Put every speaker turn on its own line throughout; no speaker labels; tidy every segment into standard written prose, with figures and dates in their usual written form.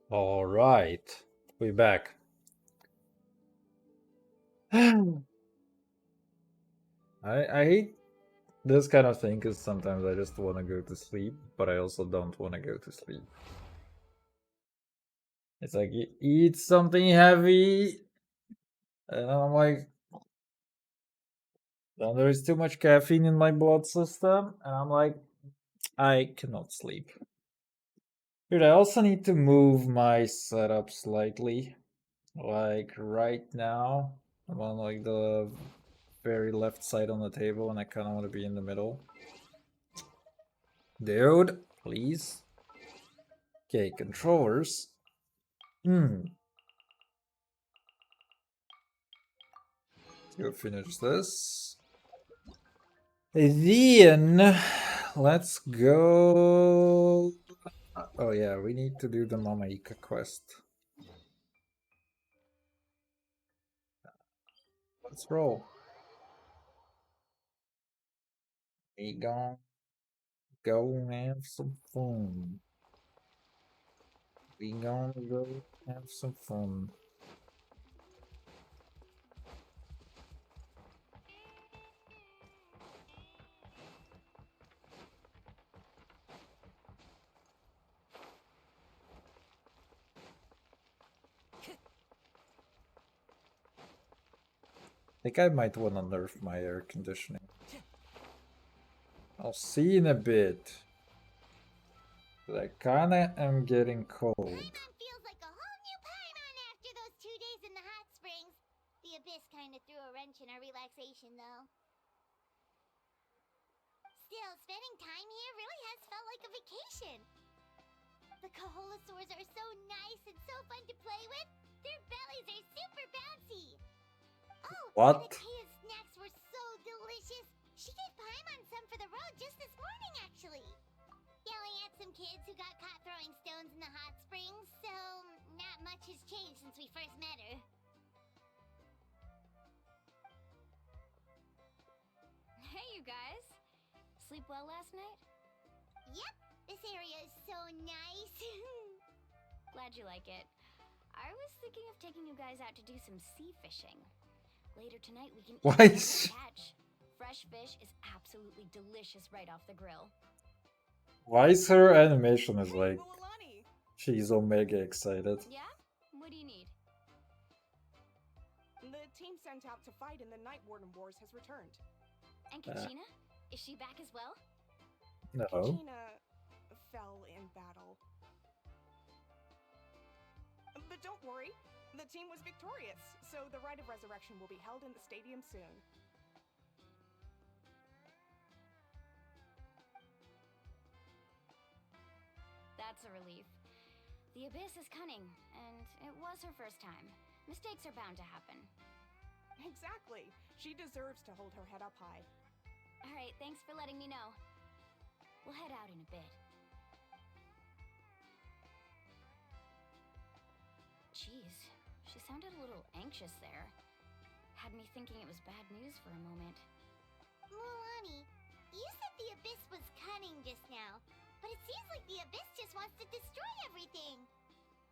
All right, we back. I hate this kind of thing because sometimes I just want to go to sleep, but I also don't want to go to sleep. It's like you eat something heavy, and I'm like, then there is too much caffeine in my blood system, and I'm like, I cannot sleep. Dude, I also need to move my setup slightly. Like right now, I'm on like the very left side on the table, and I kind of want to be in the middle. Dude, please. Okay, controllers. Hmm. Let's go finish this. Then let's go. Oh yeah, we need to do the Mama Ika quest. Let's roll. We gonna go have some fun. We gonna go have some fun. I think I might want to nerf my air conditioning. I'll see in a bit. But I kinda am getting cold.
Paimon feels like a whole new Paimon after those 2 days in the hot springs. The Abyss kind of threw a wrench in our relaxation, though. Still, spending time here really has felt like a vacation. The Kaholosaurs are so nice and so fun to play with. Their bellies are super bouncy. Oh, and
What?
Atea's snacks were so delicious. She gave Paimon some for the road just this morning, actually. Yelling at some kids who got caught throwing stones in the hot springs, so not much has changed since we first met her.
Hey, you guys. Sleep well last night?
Yep, this area is so nice.
Glad you like it. I was thinking of taking you guys out to do some sea fishing. Later tonight, we can eat
Why
whatever
is
we catch. Fresh fish is absolutely delicious right off the grill.
why is her animation is
Hey,
like
Bulalani!
she's omega excited?
Yeah? What do you need?
The team sent out to fight in the Night Warden Wars has returned.
And Kachina? Is she back as well?
No.
Kachina fell in battle. But don't worry, the team was victorious, so the rite of resurrection will be held in the stadium soon.
That's a relief. The Abyss is cunning, and it was her first time. Mistakes are bound to happen.
Exactly. She deserves to hold her head up high.
Alright, thanks for letting me know. We'll head out in a bit. Jeez, she sounded a little anxious there. Had me thinking it was bad news for a moment.
Mulani, you said the Abyss was cunning just now, but it seems like the Abyss just wants to destroy everything.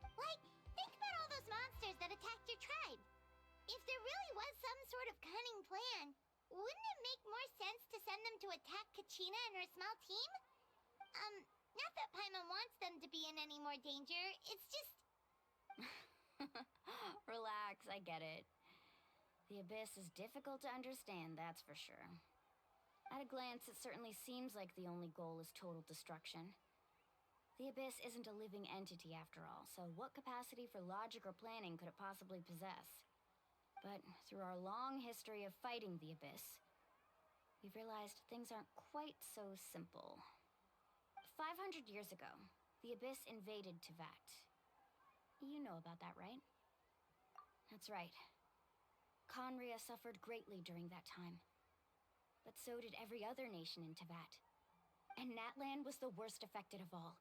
Like, think about all those monsters that attacked your tribe. If there really was some sort of cunning plan, wouldn't it make more sense to send them to attack Kachina and her small team? Not that Paimon wants them to be in any more danger, it's just...
Relax, I get it. The Abyss is difficult to understand, that's for sure. At a glance, it certainly seems like the only goal is total destruction. The Abyss isn't a living entity after all, so what capacity for logic or planning could it possibly possess? But through our long history of fighting the Abyss, we've realized things aren't quite so simple. 500 years ago, the Abyss invaded Tevat. You know about that, right? That's right. Conria suffered greatly during that time. But so did every other nation in Tevat. And Natlan was the worst affected of all.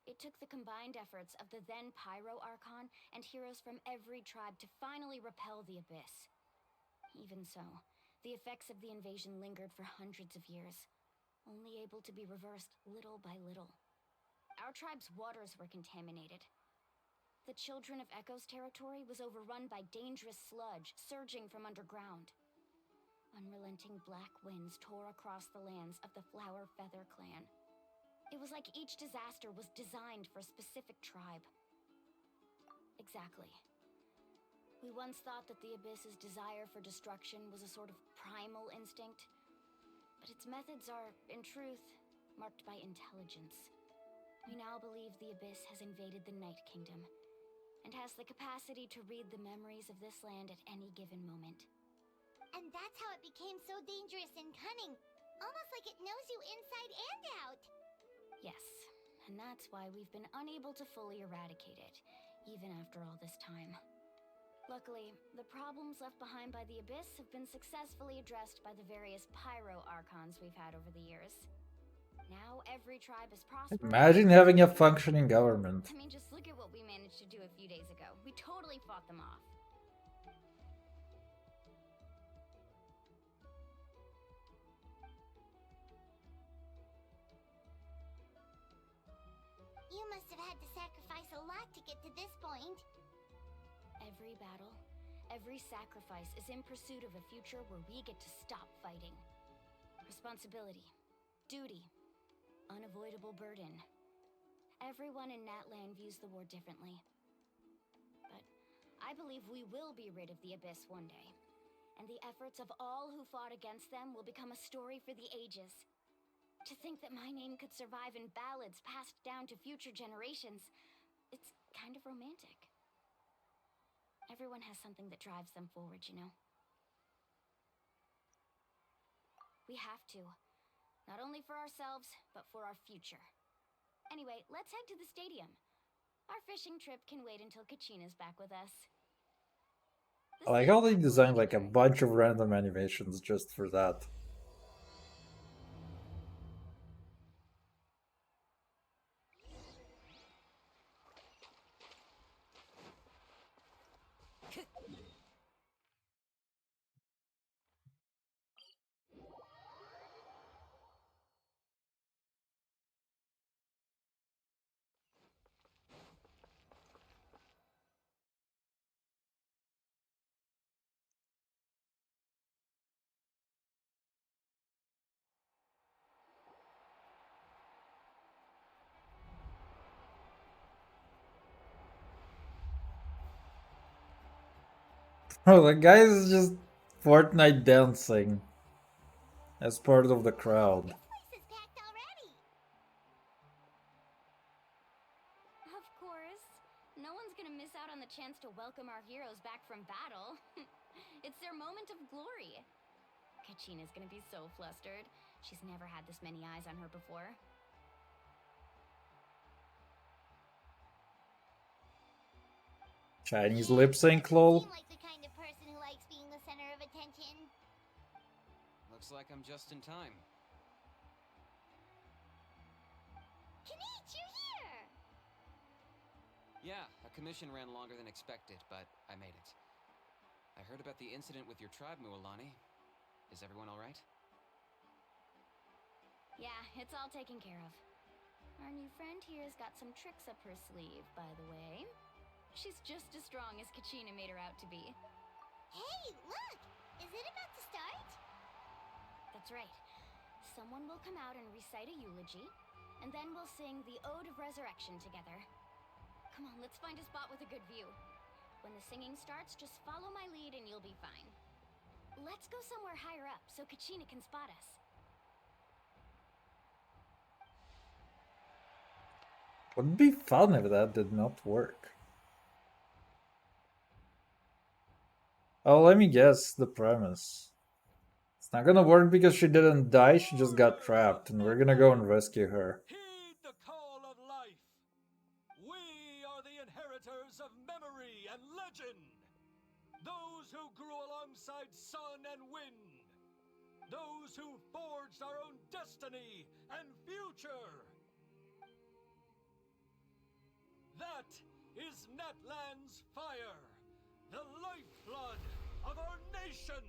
It took the combined efforts of the then Pyro Archon and heroes from every tribe to finally repel the Abyss. Even so, the effects of the invasion lingered for hundreds of years, only able to be reversed little by little. Our tribe's waters were contaminated. The Children of Echo's territory was overrun by dangerous sludge surging from underground. Unrelenting black winds tore across the lands of the Flower Feather clan. It was like each disaster was designed for a specific tribe. Exactly. We once thought that the Abyss's desire for destruction was a sort of primal instinct, but its methods are, in truth, marked by intelligence. We now believe the Abyss has invaded the Night Kingdom, and has the capacity to read the memories of this land at any given moment.
And that's how it became so dangerous and cunning. Almost like it knows you inside and out.
Yes, and that's why we've been unable to fully eradicate it, even after all this time. Luckily, the problems left behind by the Abyss have been successfully addressed by the various pyro archons we've had over the years. Now every tribe is prosperous.
Imagine having a functioning government.
I mean, just look at what we managed to do a few days ago. We totally fought them off.
You must have had to sacrifice a lot to get to this point.
Every battle, every sacrifice is in pursuit of a future where we get to stop fighting. Responsibility, duty, unavoidable burden. Everyone in Natlan views the war differently. But I believe we will be rid of the Abyss one day, and the efforts of all who fought against them will become a story for the ages. To think that my name could survive in ballads passed down to future generations, it's kind of romantic. Everyone has something that drives them forward, you know? We have to. Not only for ourselves, but for our future. Anyway, let's head to the stadium. Our fishing trip can wait until Kachina's back with us.
I like how they designed like a bunch of random animations just for that. Oh, the guy is just Fortnite dancing as part of the crowd.
This place is packed already.
Of course. No one's gonna miss out on the chance to welcome our heroes back from battle. It's their moment of glory. Kachina's gonna be so flustered. She's never had this many eyes on her before.
Chinese lip sync, lol.
Seem like the kind of person who likes being the center of attention.
Looks like I'm just in time.
Kanich, you're here!
Yeah, a commission ran longer than expected, but I made it. I heard about the incident with your tribe, Mualani. Is everyone alright?
Yeah, it's all taken care of. Our new friend here's got some tricks up her sleeve, by the way. She's just as strong as Kachina made her out to be.
Hey, look! Is it about to start?
That's right. Someone will come out and recite a eulogy, and then we'll sing the Ode of Resurrection together. Come on, let's find a spot with a good view. When the singing starts, just follow my lead and you'll be fine. Let's go somewhere higher up so Kachina can spot us.
Would be fun if that did not work. Oh, let me guess the premise. It's not gonna work because she didn't die, she just got trapped, and we're gonna go and rescue her.
Heed the call of life. We are the inheritors of memory and legend. Those who grew alongside sun and wind. Those who forged our own destiny and future. That is Natlan's fire, the lifeblood of our nation.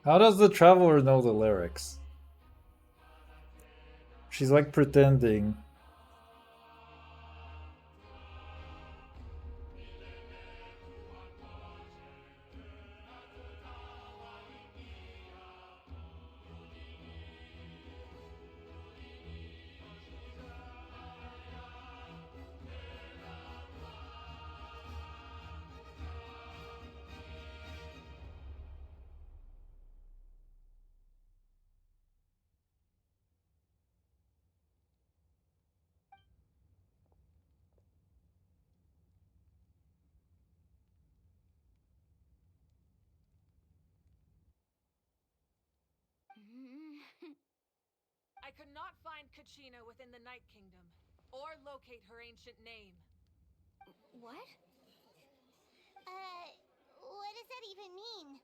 How does the traveler know the lyrics? She's like pretending.
I could not find Kachina within the Night Kingdom, or locate her ancient name.
What?
What does that even mean?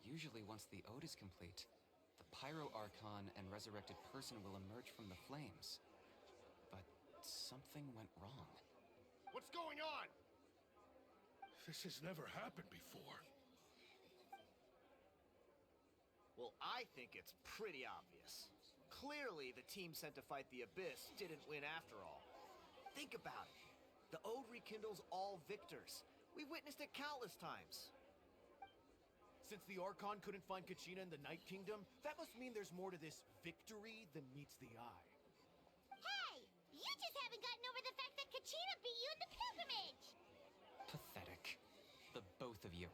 Usually, once the ode is complete, the Pyro Archon and resurrected person will emerge from the flames. But something went wrong.
What's going on? This has never happened before.
Well, I think it's pretty obvious. Clearly, the team sent to fight the Abyss didn't win after all. Think about it. The Ode rekindles all victors. We've witnessed it countless times.
Since the Archon couldn't find Kachina in the Night Kingdom, that must mean there's more to this victory than meets the eye.
Hey! You just haven't gotten over the fact that Kachina beat you in the pilgrimage!
Pathetic. The both of you.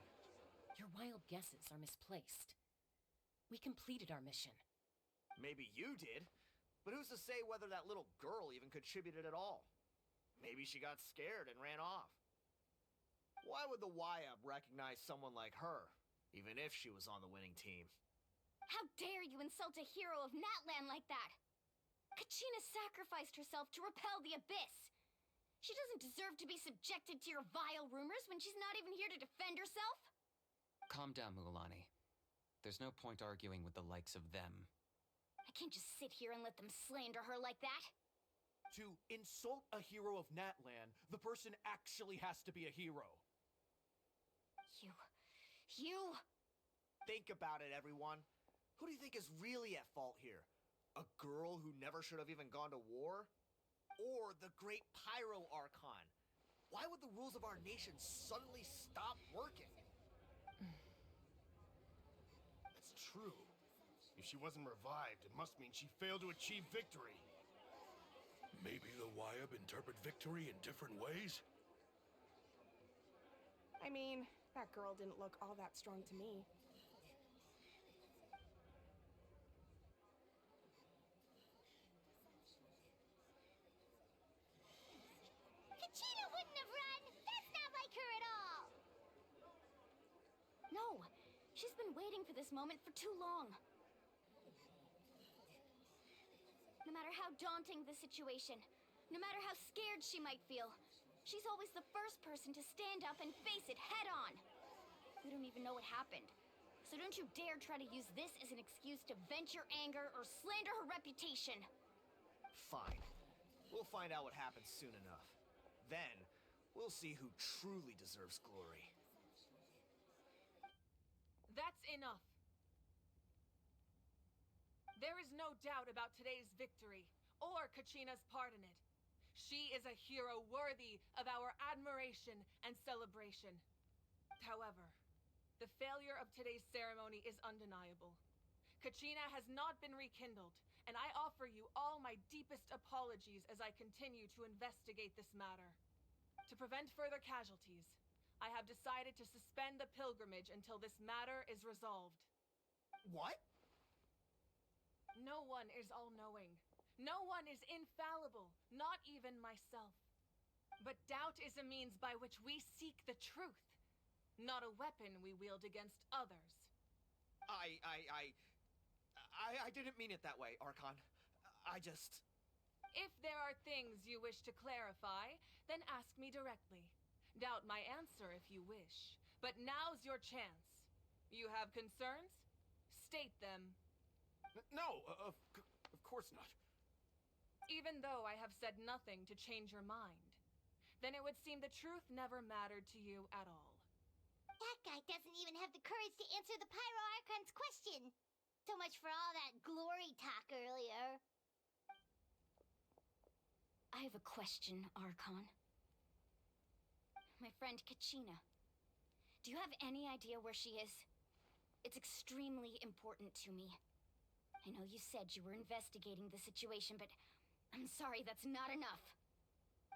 Your wild guesses are misplaced. We completed our mission.
Maybe you did, but who's to say whether that little girl even contributed at all? Maybe she got scared and ran off. Why would the YAB recognize someone like her, even if she was on the winning team?
How dare you insult a hero of Natlan like that? Kachina sacrificed herself to repel the Abyss. She doesn't deserve to be subjected to your vile rumors when she's not even here to defend herself.
Calm down, Mualani. There's no point arguing with the likes of them.
I can't just sit here and let them slander her like that.
To insult a hero of Natlan, the person actually has to be a hero.
You...
Think about it, everyone. Who do you think is really at fault here? A girl who never should have even gone to war? Or the great Pyro Archon? Why would the rules of our nation suddenly stop working?
That's true. If she wasn't revived, it must mean she failed to achieve victory. Maybe the YAB interpret victory in different ways?
I mean, that girl didn't look all that strong to me.
Kachina wouldn't have run! That's not like her at all!
No, she's been waiting for this moment for too long. No matter how daunting the situation, no matter how scared she might feel, she's always the first person to stand up and face it head on. We don't even know what happened, so don't you dare try to use this as an excuse to vent your anger or slander her reputation.
Fine. We'll find out what happens soon enough. Then, we'll see who truly deserves glory.
That's enough. There is no doubt about today's victory, or Kachina's part in it. She is a hero worthy of our admiration and celebration. However, the failure of today's ceremony is undeniable. Kachina has not been rekindled, and I offer you all my deepest apologies as I continue to investigate this matter. To prevent further casualties, I have decided to suspend the pilgrimage until this matter is resolved.
What?
No one is all-knowing. No one is infallible, not even myself. But doubt is a means by which we seek the truth, not a weapon we wield against others.
I didn't mean it that way, Archon. I just...
If there are things you wish to clarify, then ask me directly. Doubt my answer if you wish. But now's your chance. You have concerns? State them.
No, of course not.
Even though I have said nothing to change your mind, then it would seem the truth never mattered to you at all.
That guy doesn't even have the courage to answer the Pyro Archon's question. So much for all that glory talk earlier.
I have a question, Archon. My friend Kachina. Do you have any idea where she is? It's extremely important to me. I know you said you were investigating the situation, but I'm sorry, that's not enough.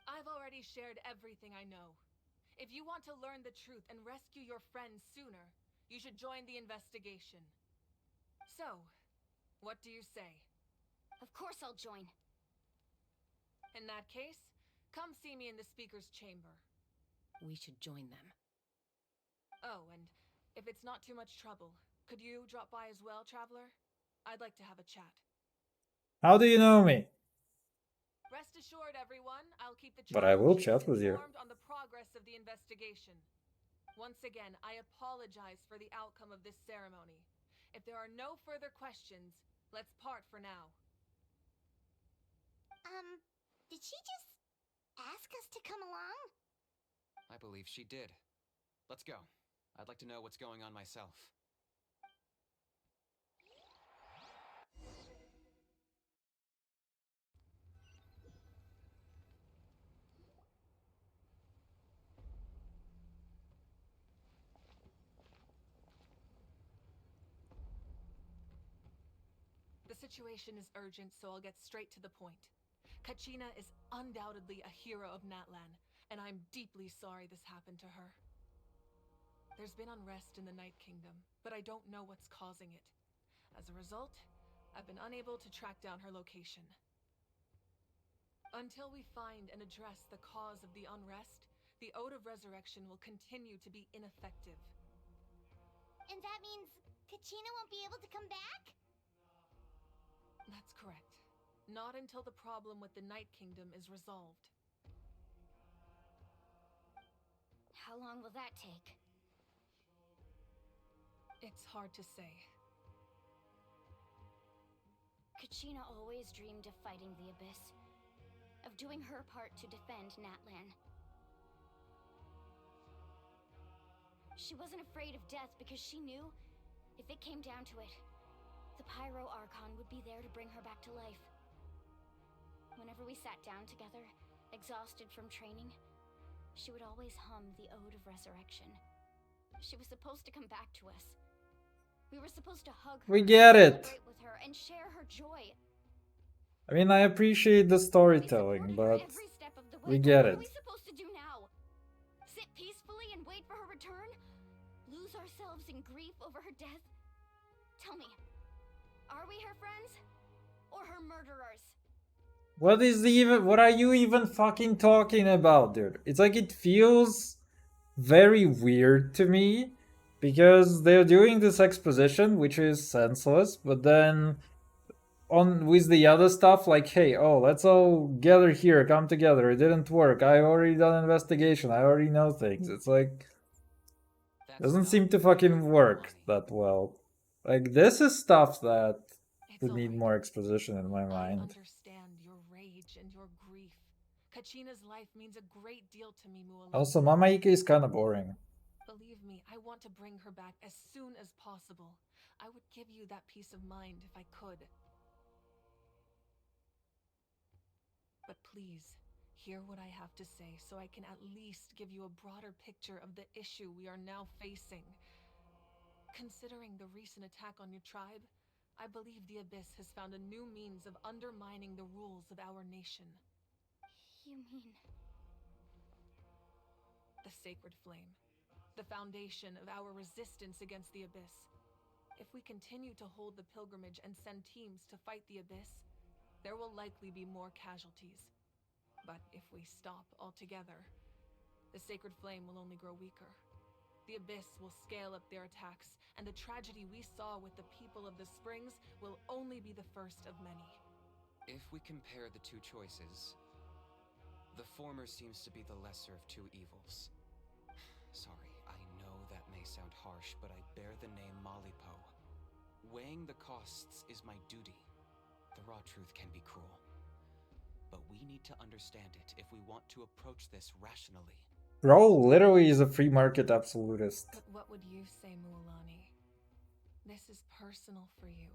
I've already shared everything I know. If you want to learn the truth and rescue your friends sooner, you should join the investigation. So, what do you say?
Of course I'll join.
In that case, come see me in the speaker's chamber.
We should join them.
Oh, and if it's not too much trouble, could you drop by as well, Traveler? I'd like to have a chat.
How do you know me?
Rest assured, everyone, I'll keep the
But I will
tribal
chat
chiefs
with you.
informed on the progress of the investigation. Once again, I apologize for the outcome of this ceremony. If there are no further questions, let's part for now.
Did she just ask us to come along?
I believe she did. Let's go. I'd like to know what's going on myself.
The situation is urgent, so I'll get straight to the point. Kachina is undoubtedly a hero of Natlan, and I'm deeply sorry this happened to her. There's been unrest in the Night Kingdom, but I don't know what's causing it. As a result, I've been unable to track down her location. Until we find and address the cause of the unrest, the Ode of Resurrection will continue to be ineffective.
And that means Kachina won't be able to come back?
That's correct. Not until the problem with the Night Kingdom is resolved.
How long will that take?
It's hard to say.
Kachina always dreamed of fighting the Abyss, of doing her part to defend Natlan. She wasn't afraid of death because she knew, if it came down to it, the Pyro Archon would be there to bring her back to life. Whenever we sat down together, exhausted from training, she would always hum the Ode of Resurrection. She was supposed to come back to us. We were supposed to hug her,
We get it.
celebrate with her, and share her joy.
I mean, I appreciate the storytelling,
We supported her
but
every step of the
we
way, but
get
what
it.
are we supposed to do now? Sit peacefully and wait for her return? Lose ourselves in grief over her death? Tell me, are we her friends? Or her murderers?
What are you even fucking talking about, dude? It's like it feels very weird to me because they're doing this exposition, which is senseless, but then on with the other stuff, like, hey, oh, let's all gather here, come together. It didn't work. I already done investigation. I already know things. It's like doesn't seem to fucking work that well. Like, this is stuff that would need more exposition in my
I
mind.
understand your rage and your grief. Kachina's life means a great deal to me, Mualem.
Also, Mamaika is kind of boring.
Believe me, I want to bring her back as soon as possible. I would give you that peace of mind if I could. But please, hear what I have to say so I can at least give you a broader picture of the issue we are now facing. Considering the recent attack on your tribe, I believe the Abyss has found a new means of undermining the rules of our nation.
You mean...
The Sacred Flame. The foundation of our resistance against the Abyss. If we continue to hold the pilgrimage and send teams to fight the Abyss, there will likely be more casualties. But if we stop altogether, the Sacred Flame will only grow weaker. The Abyss will scale up their attacks, and the tragedy we saw with the people of the Springs will only be the first of many.
If we compare the two choices, the former seems to be the lesser of two evils. Sorry, I know that may sound harsh, but I bear the name Malipo. Weighing the costs is my duty. The raw truth can be cruel. But we need to understand it if we want to approach this rationally.
Bro literally is a free market absolutist.
But what would you say, Mualani? This is personal for you.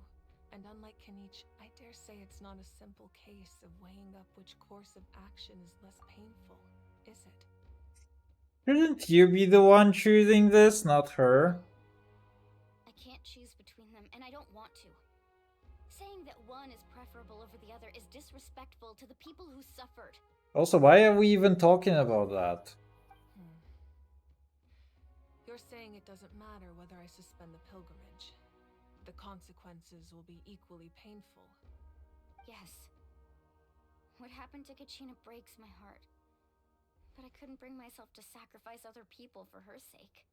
And unlike Kanich, I dare say it's not a simple case of weighing up which course of action is less painful, is it?
Shouldn't you be the one choosing this, not her?
I can't choose between them, and I don't want to. Saying that one is preferable over the other is disrespectful to the people who suffered.
Also, why are we even talking about that?
You're saying it doesn't matter whether I suspend the pilgrimage. The consequences will be equally painful.
Yes. What happened to Kachina breaks my heart. But I couldn't bring myself to sacrifice other people for her sake.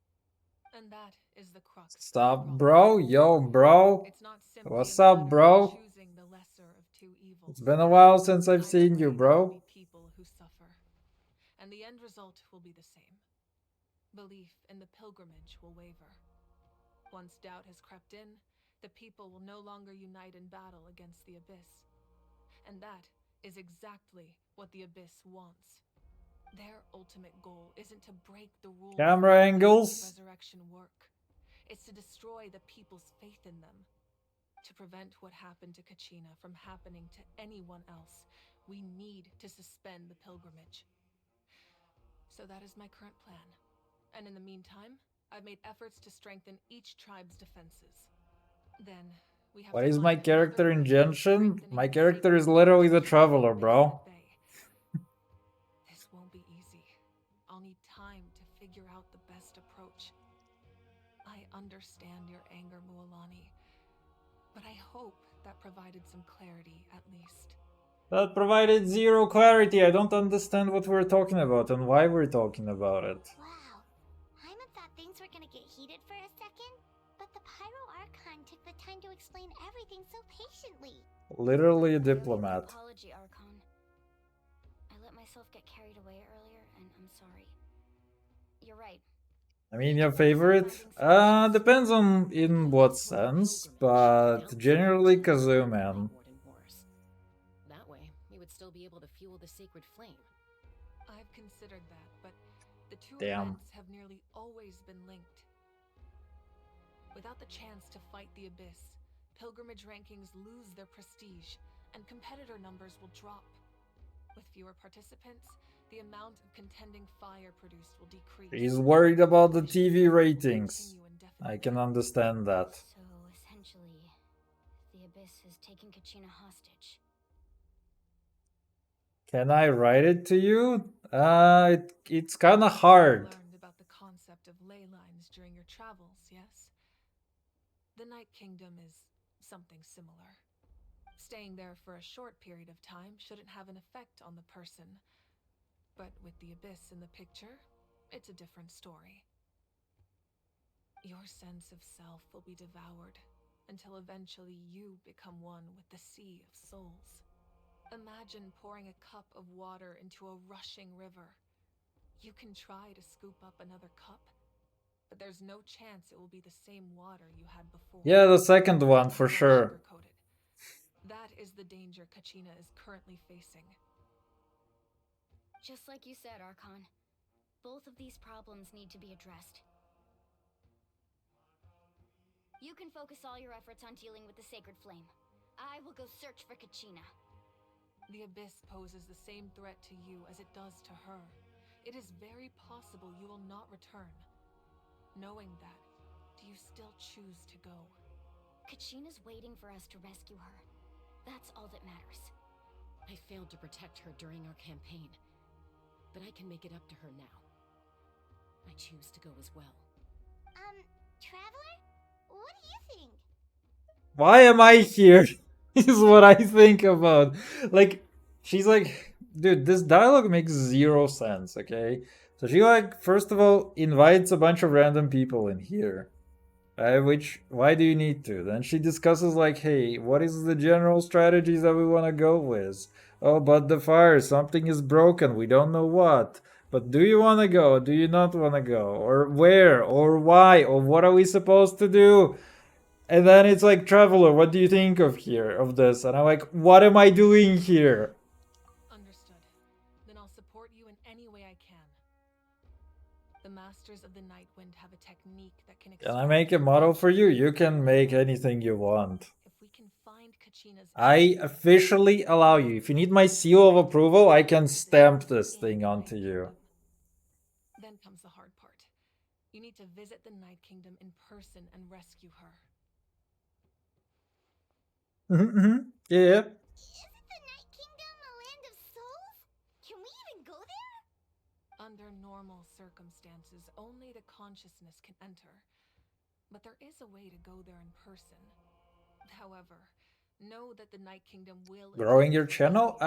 And that is the crux.
Stop, bro. Yo, bro.
It's not simply
What's
a
up,
matter
bro?
of choosing the lesser of two evils.
It's been a while since I've
Either
seen
way,
you,
there will
bro.
be people who suffer, and the end result will be the same. Belief in the pilgrimage will waver. Once doubt has crept in, the people will no longer unite in battle against the Abyss. And that is exactly what the Abyss wants. Their ultimate goal isn't to break the rules
Camera
that make
angles.
resurrection work. It's to destroy the people's faith in them. To prevent what happened to Kachina from happening to anyone else, we need to suspend the pilgrimage. So that is my current plan. And in the meantime, I've made efforts to strengthen each tribe's defenses. Then we have
What
to
is
find
my
another
character
way
in
of
Genshin?
strengthening
My
the
character
sacred
is literally
bond
the
keeping
Traveler,
the
bro.
Abyss at bay. This won't be easy. I'll need time to figure out the best approach. I understand your anger, Mualani, but I hope that provided some clarity at least.
That provided zero clarity. I don't understand what we're talking about and why we're talking about it.
Wow. Hyman thought things were gonna get heated for a second, but the Pyro Archon took the time to explain everything so patiently.
Literally a
I owe you an
diplomat.
apology, Archon. I let myself get carried away earlier, and I'm sorry. You're right.
I mean, your favorite? Depends on in what sense, but generally Kazoo, man.
That way, you would still be able to fuel the sacred flame.
I've considered that, but the two
Damn.
events have nearly always been linked. Without the chance to fight the Abyss, pilgrimage rankings lose their prestige, and competitor numbers will drop. With fewer participants, the amount of contending fire produced will decrease.
He's worried about the TV ratings. I can understand that.
So essentially, the Abyss has taken Kachina hostage.
Can I write it to you? It's kind of hard.
Learned about the concept of ley lines during your travels, yes? The Night Kingdom is something similar. Staying there for a short period of time shouldn't have an effect on the person. But with the Abyss in the picture, it's a different story. Your sense of self will be devoured until eventually you become one with the Sea of Souls. Imagine pouring a cup of water into a rushing river. You can try to scoop up another cup, but there's no chance it will be the same water you had before.
Yeah, the second one for sure.
That is the danger Kachina is currently facing.
Just like you said, Archon. Both of these problems need to be addressed. You can focus all your efforts on dealing with the Sacred Flame. I will go search for Kachina.
The Abyss poses the same threat to you as it does to her. It is very possible you will not return. Knowing that, do you still choose to go?
Kachina's waiting for us to rescue her. That's all that matters.
I failed to protect her during our campaign, but I can make it up to her now. I choose to go as well.
Traveler? What do you think?
Why am I here? Is what I think about. Like, she's like, dude, this dialogue makes zero sense, okay? So she, like, first of all, invites a bunch of random people in here. Which, why do you need to? Then she discusses, like, hey, what is the general strategies that we want to go with? Oh, but the fire, something is broken, we don't know what. But do you want to go? Do you not want to go? Or where? Or why? Or what are we supposed to do? And then it's like, Traveler, what do you think of this? And I'm like, what am I doing here?
Understood. Then I'll support you in any way I can. The Masters of the Nightwind have a technique that can
Can I make a model for you? You can make anything you want.
If we can find Kachina's
I officially allow you. If you need my seal of approval, I can stamp this thing onto you.
Then comes the hard part. You need to visit the Night Kingdom in person and rescue her.
Yeah.
Isn't the Night Kingdom a land of souls? Can we even go there?
Under normal circumstances, only the consciousness can enter. But there is a way to go there in person. However, know that the Night Kingdom will
Growing your channel?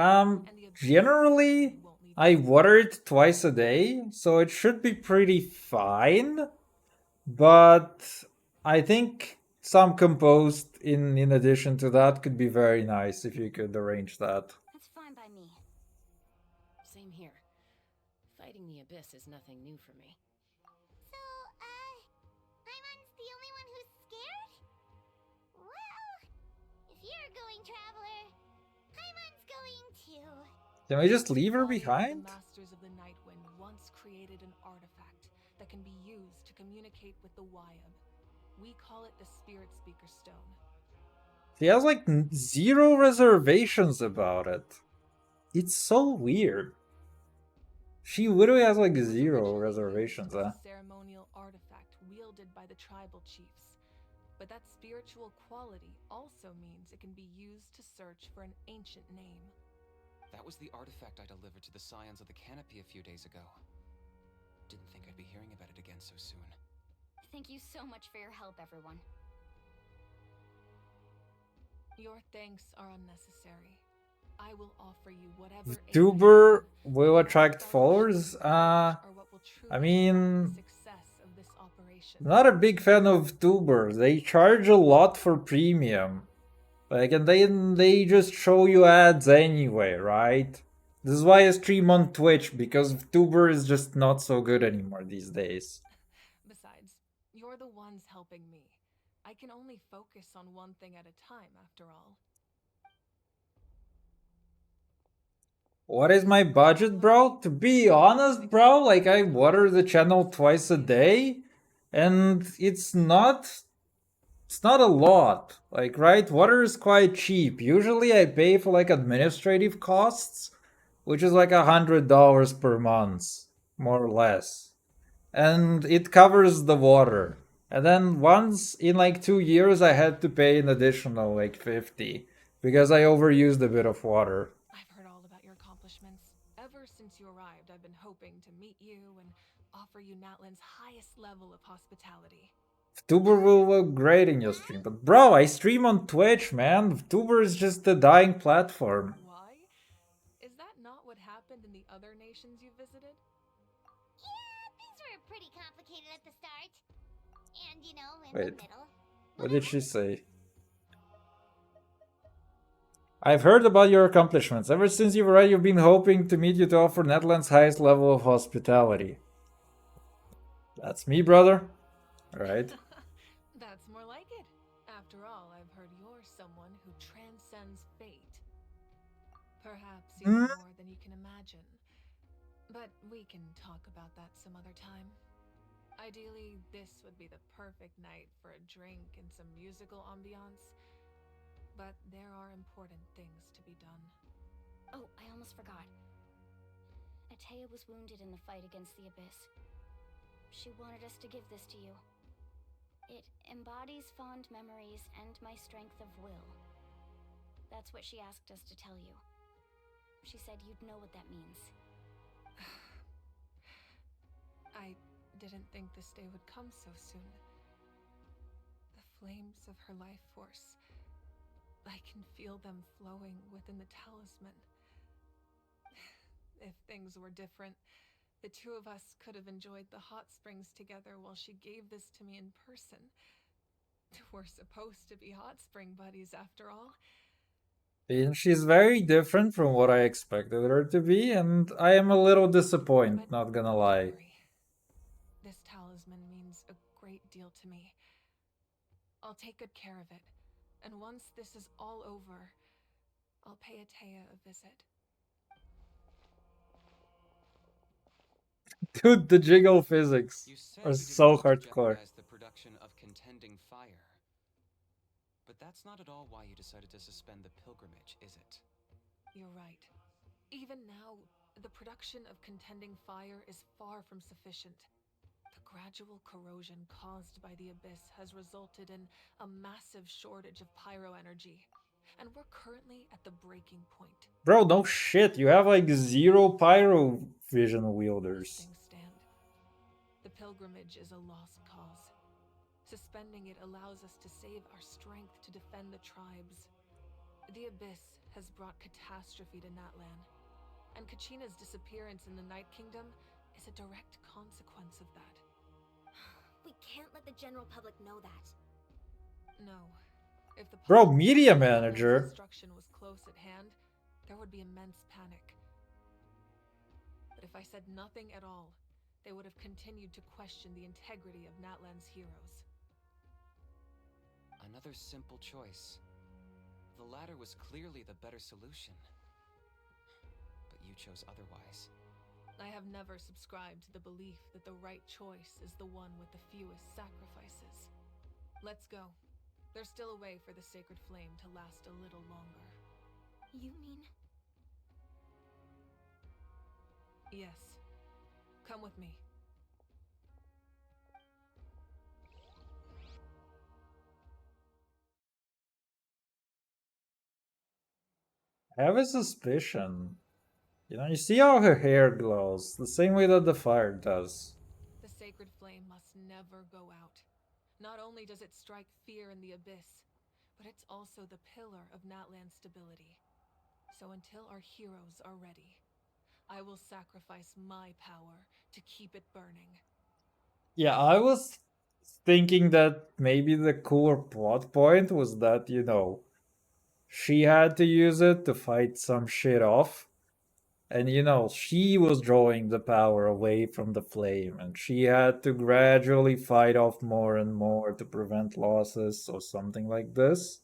Generally, I water it twice a day, so it should be pretty fine. But I think some compost in addition to that could be very nice if you could arrange that.
That's fine by me.
Same here. Fighting the abyss is nothing new for me.
So, Paimon's the only one who's scared? Well, if you're going, Traveler, Paimon's going too.
Can we just leave her
All
behind?
The Masters of the Nightwind once created an artifact that can be used to communicate with the Wyab. We call it the Spirit Speaker Stone.
She has like zero reservations about it. It's so weird. She literally has like zero reservations, huh?
A ceremonial artifact wielded by the tribal chiefs. But that spiritual quality also means it can be used to search for an ancient name.
That was the artifact I delivered to the Scions of the Canopy a few days ago. Didn't think I'd be hearing about it again so soon.
Thank you so much for your help, everyone.
Your thanks are unnecessary. I will offer you whatever
VTuber will attract followers? I mean, not a big fan of VTubers. They charge a lot for premium. Like, and they just show you ads anyway, right? This is why I stream on Twitch, because VTuber is just not so good anymore these days.
Besides, you're the ones helping me. I can only focus on one thing at a time, after all.
What is my budget, bro? To be honest, bro, like I water the channel twice a day, and it's not a lot. Like, right? Water is quite cheap. Usually I pay for like administrative costs, which is like $100 per month, more or less. And it covers the water. And then once in like 2 years I had to pay an additional like 50 because I overused a bit of water.
I've heard all about your accomplishments. Ever since you arrived, I've been hoping to meet you and offer you Natlan's highest level of hospitality.
VTuber will look great in your stream, but bro, I stream on Twitch, man. VTuber is just a dying platform.
Why? Is that not what happened in the other nations you visited?
Yeah, things were pretty complicated at the start. And, you know, in
Wait,
the middle.
what did she say? I've heard about your accomplishments. Ever since you've arrived, you've been hoping to meet you to offer Netland's highest level of hospitality. That's me, brother. Right.
That's more like it. After all, I've heard you're someone who transcends fate. Perhaps even more than you can imagine. But we can talk about that some other time. Ideally, this would be the perfect night for a drink and some musical ambiance. But there are important things to be done.
Oh, I almost forgot. Atea was wounded in the fight against the Abyss. She wanted us to give this to you. It embodies fond memories and my strength of will. That's what she asked us to tell you. She said you'd know what that means.
I didn't think this day would come so soon. The flames of her life force. I can feel them flowing within the talisman. If things were different, the two of us could have enjoyed the hot springs together while she gave this to me in person. We're supposed to be hot spring buddies after all.
And she's very different from what I expected her to be, and I am a little disappointed, not gonna lie.
This talisman means a great deal to me. I'll take good care of it, and once this is all over, I'll pay Atea a visit.
Dude, the jiggle physics
You said
are
you didn't
so
want to
hardcore.
jeopardize the production of contending fire. But that's not at all why you decided to suspend the pilgrimage, is it?
You're right. Even now, the production of contending fire is far from sufficient. The gradual corrosion caused by the abyss has resulted in a massive shortage of pyro energy, and we're currently at the breaking point.
Bro, no shit. You have like 0 pyro vision
As
wielders.
things stand, the pilgrimage is a lost cause. Suspending it allows us to save our strength to defend the tribes. The abyss has brought catastrophe to Natlan, and Kachina's disappearance in the Night Kingdom is a direct consequence of that.
We can't let the general public know that.
No. If the
Bro,
public
media
knew Natlan's
manager.
destruction was close at hand, there would be immense panic. But if I said nothing at all, they would have continued to question the integrity of Natlan's heroes.
Another simple choice. The latter was clearly the better solution. But you chose otherwise.
I have never subscribed to the belief that the right choice is the one with the fewest sacrifices. Let's go. There's still a way for the sacred flame to last a little longer.
You mean?
Yes. Come with me.
I have a suspicion. You know, you see how her hair glows, the same way that the fire does.
The sacred flame must never go out. Not only does it strike fear in the abyss, but it's also the pillar of Natlan's stability. So until our heroes are ready, I will sacrifice my power to keep it burning.
Yeah, I was thinking that maybe the cooler plot point was that, you know, she had to use it to fight some shit off. And, you know, she was drawing the power away from the flame, and she had to gradually fight off more and more to prevent losses or something like this.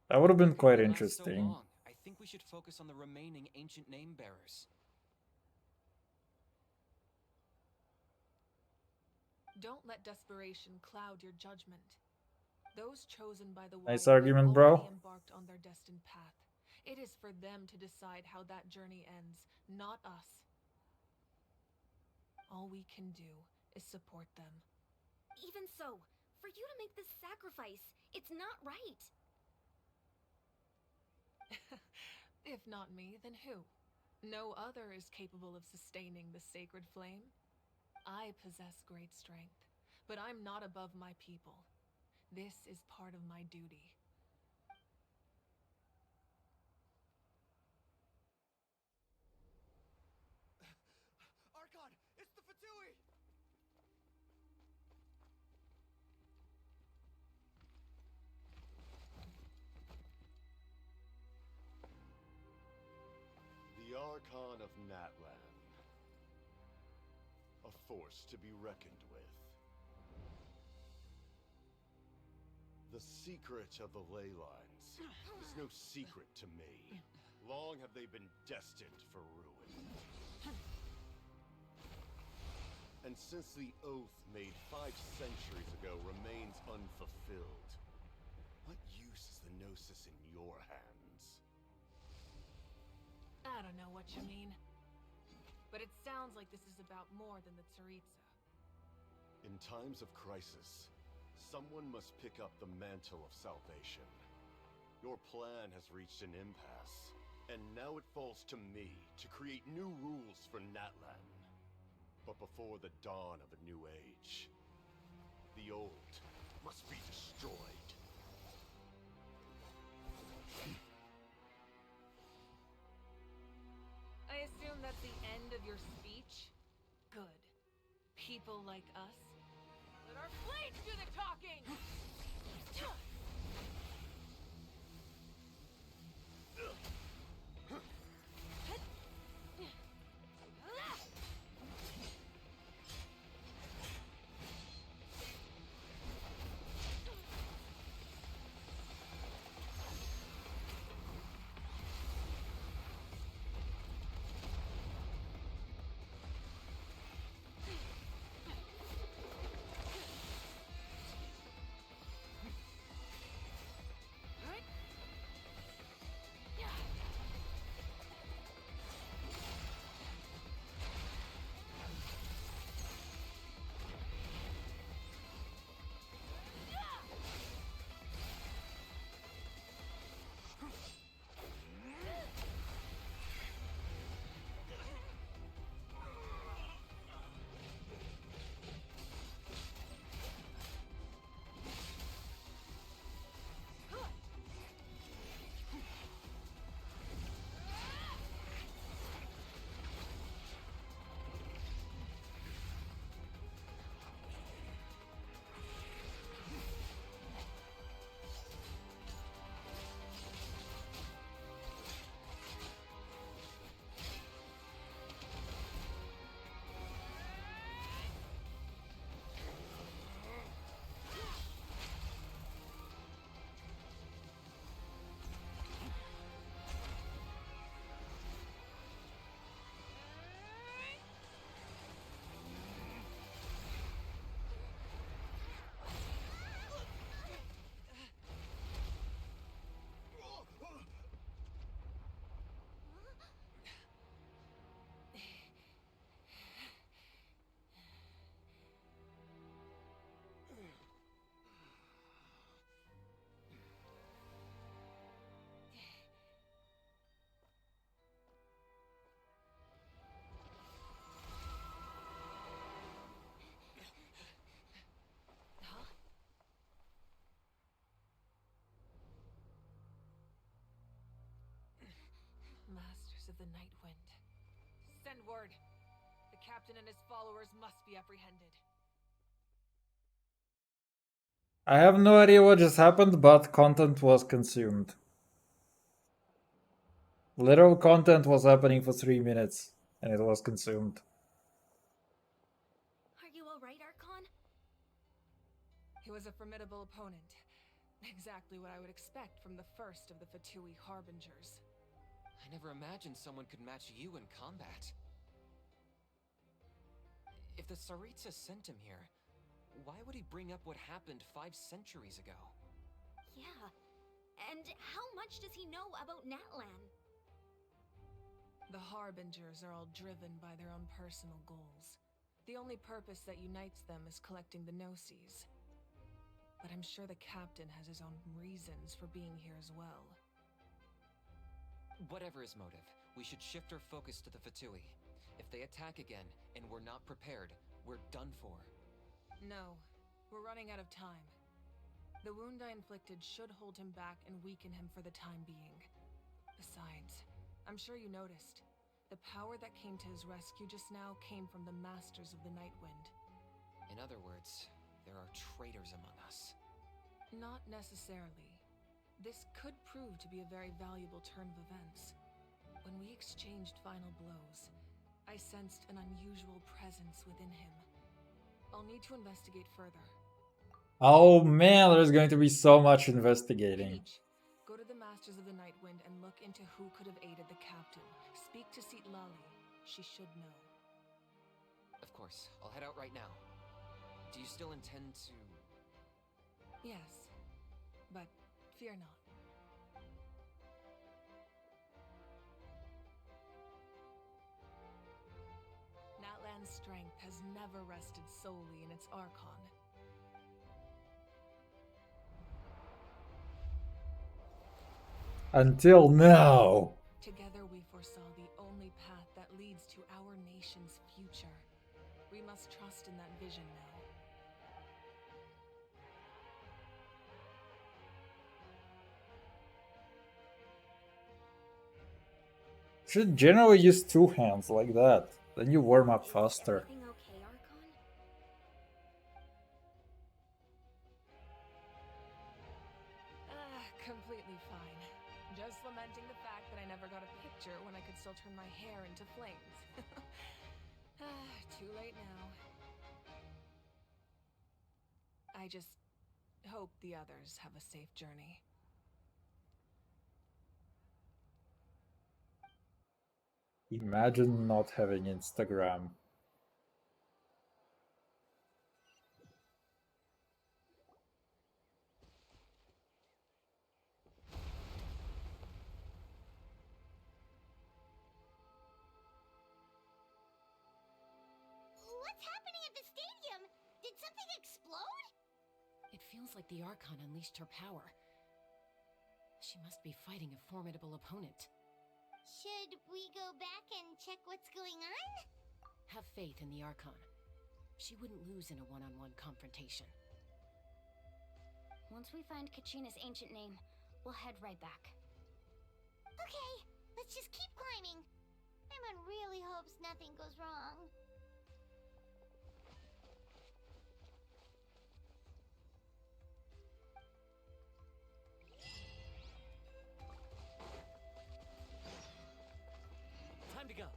That would have been
Nothing
quite
will last so
interesting.
long. I think we should focus on the remaining ancient name bearers.
Don't let desperation cloud your judgment. Those chosen by the
Nice
Wire
argument,
have
bro.
already embarked on their destined path. It is for them to decide how that journey ends, not us. All we can do is support them.
Even so, for you to make this sacrifice, it's not right.
If not me, then who? No other is capable of sustaining the sacred flame. I possess great strength, but I'm not above my people. This is part of my duty.
Archon, it's the Fatui!
The Archon of Natlan. A force to be reckoned with. The secret of the ley lines is no secret to me. Long have they been destined for ruin. And since the oath made 5 centuries ago remains unfulfilled, what use is the Gnosis in your hands?
I don't know what you mean. But it sounds like this is about more than the Tsaritsa.
In times of crisis, someone must pick up the mantle of salvation. Your plan has reached an impasse, and now it falls to me to create new rules for Natlan. But before the dawn of a new age, the old must be destroyed.
I assume that's the end of your speech? Good. People like us? Let our blades do the talking! the Night Wind. Send word. The captain and his followers must be apprehended.
I have no idea what just happened, but content was consumed. Literal content was happening for 3 minutes, and it was consumed.
Are you alright, Archon?
He was a formidable opponent. Exactly what I would expect from the first of the Fatui Harbingers.
I never imagined someone could match you in combat. If the Tsaritsa sent him here, why would he bring up what happened 5 centuries ago?
Yeah. And how much does he know about Natlan?
The Harbingers are all driven by their own personal goals. The only purpose that unites them is collecting the Gnosis. But I'm sure the captain has his own reasons for being here as well.
Whatever his motive, we should shift our focus to the Fatui. If they attack again, and we're not prepared, we're done for.
No, we're running out of time. The wound I inflicted should hold him back and weaken him for the time being. Besides, I'm sure you noticed. The power that came to his rescue just now came from the Masters of the Night Wind.
In other words, there are traitors among us.
Not necessarily. This could prove to be a very valuable turn of events. When we exchanged final blows, I sensed an unusual presence within him. I'll need to investigate further.
Oh man, there's going to be so much investigating.
Peach, go to the Masters of the Night Wind and look into who could have aided the captain. Speak to Seat Lali. She should know.
Of course, I'll head out right now. Do you still intend to...
Yes, but fear not. Natlan's strength has never rested solely in its Archon.
Until now.
Together we foresaw the only path that leads to our nation's future. We must trust in that vision now.
Should generally use 2 hands like that. Then you warm up faster.
Everything okay, Archon?
Completely fine. Just lamenting the fact that I never got a picture when I could still turn my hair into flames. Too late now. I just hope the others have a safe journey.
Imagine not having Instagram.
What's happening at the stadium? Did something explode?
It feels like the Archon unleashed her power. She must be fighting a formidable opponent.
Should we go back and check what's going on?
Have faith in the Archon. She wouldn't lose in a one-on-one confrontation.
Once we find Kachina's ancient name, we'll head right back.
Okay, let's just keep climbing. Paimon really hopes nothing goes wrong.
Time to go.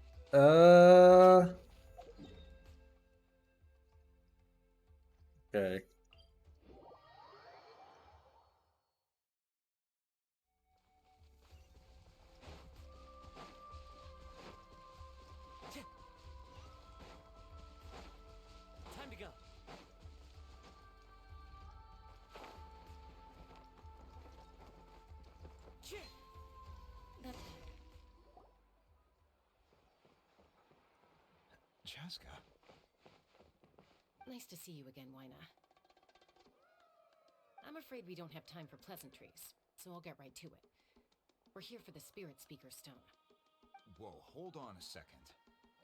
Okay.
Time to go.
Chaska.
Nice to see you again, Wyna. I'm afraid we don't have time for pleasantries, so I'll get right to it. We're here for the Spirit Speaker Stone.
Whoa, hold on a second.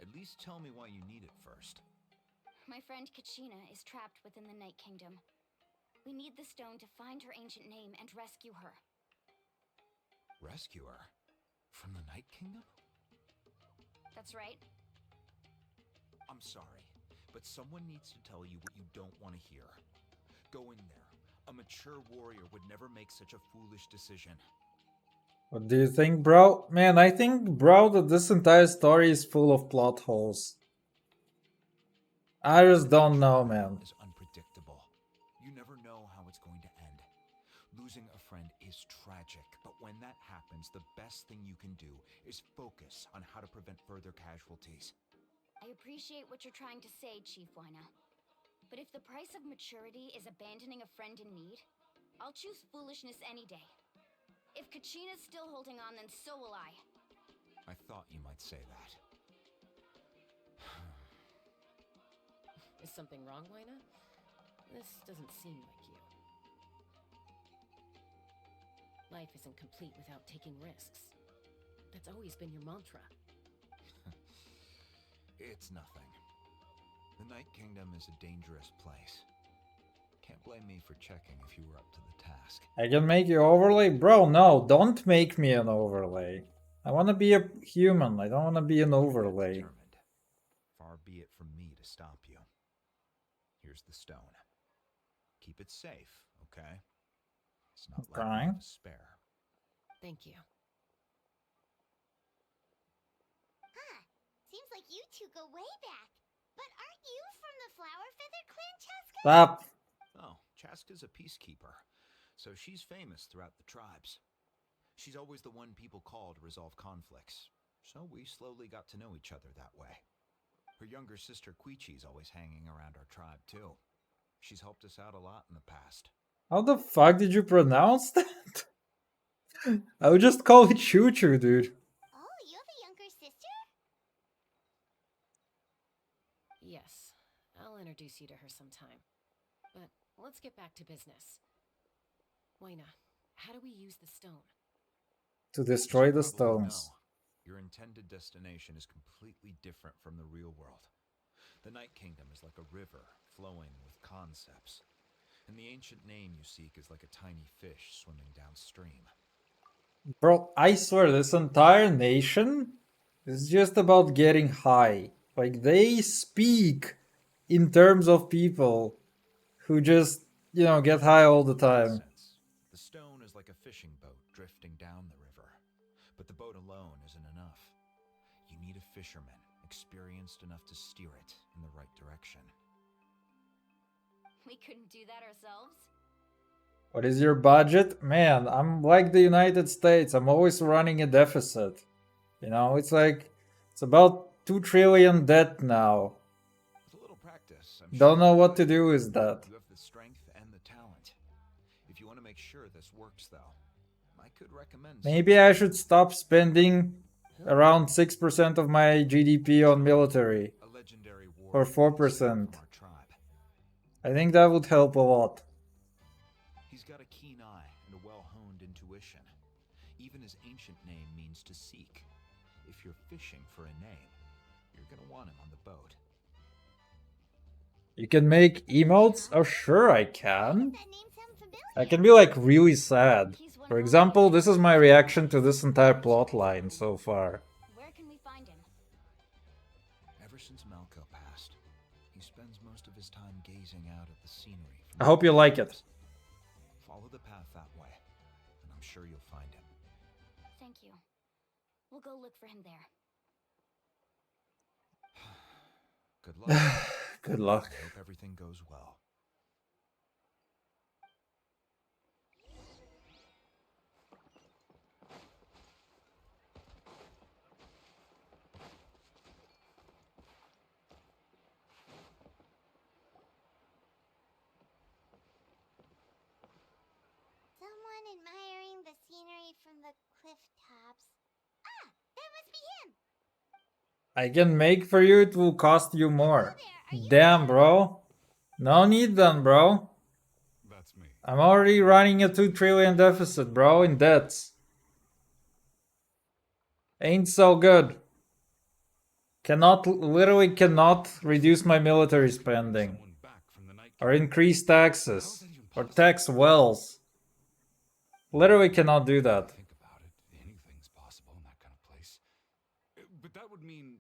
At least tell me why you need it first.
My friend Kachina is trapped within the Night Kingdom. We need the stone to find her ancient name and rescue her.
Rescue her? From the Night Kingdom?
That's right.
I'm sorry, but someone needs to tell you what you don't want to hear. Go in there. A mature warrior would never make such a foolish decision.
What do you think, bro? Man, I think, bro, that this entire story is full of plot holes. I just don't know, man.
Is unpredictable. You never know how it's going to end. Losing a friend is tragic, but when that happens, the best thing you can do is focus on how to prevent further casualties.
I appreciate what you're trying to say, Chief Wina. But if the price of maturity is abandoning a friend in need, I'll choose foolishness any day. If Kachina's still holding on, then so will I.
I thought you might say that.
Is something wrong, Wina? This doesn't seem like you. Life isn't complete without taking risks. That's always been your mantra.
It's nothing. The Night Kingdom is a dangerous place. Can't blame me for checking if you were up to the task.
I can make you overlay? Bro, no, don't make me an overlay. I want to be a human. I don't want to be an overlay.
Determined. Far be it from me to stop you. Here's the stone. Keep it safe, okay? It's not like we have a spare.
Thank you.
Huh. Seems like you two go way back. But aren't you from the Flower Feather Clan, Chaska?
Stop.
Oh, Chaska's a peacekeeper, so she's famous throughout the tribes. She's always the one people call to resolve conflicts, so we slowly got to know each other that way. Her younger sister Quichi's always hanging around our tribe too. She's helped us out a lot in the past.
How the fuck did you pronounce that? I would just call it Choo Choo, dude.
Oh, you have a younger sister?
Yes, I'll introduce you to her sometime. But let's get back to business. Wina, how do we use the stone?
To destroy the
As you probably
stones.
know, your intended destination is completely different from the real world. The Night Kingdom is like a river flowing with concepts, and the ancient name you seek is like a tiny fish swimming downstream.
Bro, I swear, this entire nation is just about getting high. Like, they speak in terms of people who just, get high all the time.
The stone is like a fishing boat drifting down the river, but the boat alone isn't enough. You need a fisherman experienced enough to steer it in the right direction.
We couldn't do that ourselves?
What is your budget? Man, I'm like the United States. I'm always running a deficit. It's like, it's about 2 trillion debt now.
With a little practice,
Don't know what to do with that.
You have the strength and the talent. If you want to make sure this works, though, I could recommend.
Maybe I should stop spending around 6% of my GDP on military.
A legendary war
Or 4%. I think that would help a lot.
He's got a keen eye and a well-honed intuition. Even his ancient name means to seek. If you're fishing for a name, you're gonna want him on the boat.
You can make emotes? Oh, sure I can. I can be like really sad. For example, this is my reaction to this entire plotline so far.
Where can we find him?
Ever since Malco passed, he spends most of his time gazing out at the scenery.
I hope you like it.
Follow the path that way, and I'm sure you'll find him.
Thank you. We'll go look for him there.
Good luck.
Good luck.
I hope everything goes well.
Someone admiring the scenery from the cliff tops. Ah, that must be him.
I can make for you, it will cost you more. Damn, bro. No need then, bro.
That's me.
I'm already running a 2 trillion deficit, bro, in debts. Ain't so good. Literally cannot reduce my military spending. Or increase taxes. Or tax wells. Literally cannot do that.
Think about it. Anything's possible in that kind of place. But that would mean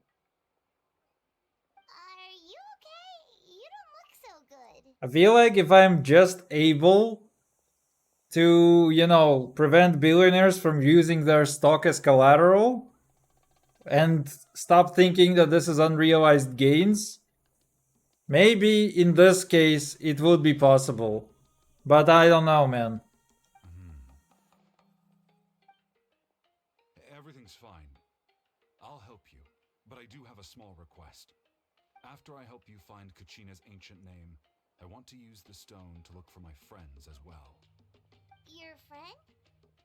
I feel like if I'm just able to, you know, prevent billionaires from using their stock as collateral and stop thinking that this is unrealized gains, maybe in this case it would be possible. But I don't know, man.
Everything's fine. I'll help you, but I do have a small request. After I help you find Kachina's ancient name, I want to use the stone to look for my friends as well.
Your friend?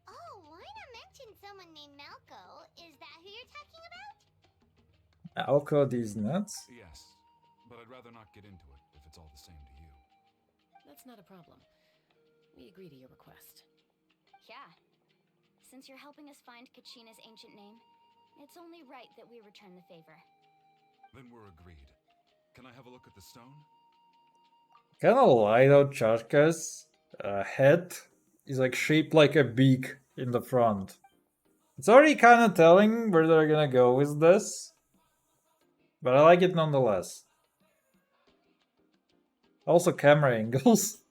Oh, why not mention someone named Malco? Is that who you're talking about?
Alco these nuts?
Yes, but I'd rather not get into it if it's all the same to you.
That's not a problem. We agree to your request.
Yeah. Since you're helping us find Kachina's ancient name, it's only right that we return the favor.
Then we're agreed. Can I have a look at the stone?
Kinda lie though, Chashka's head is like shaped like a beak in the front. It's already kinda telling where they're gonna go with this, but I like it nonetheless. Also camera angles.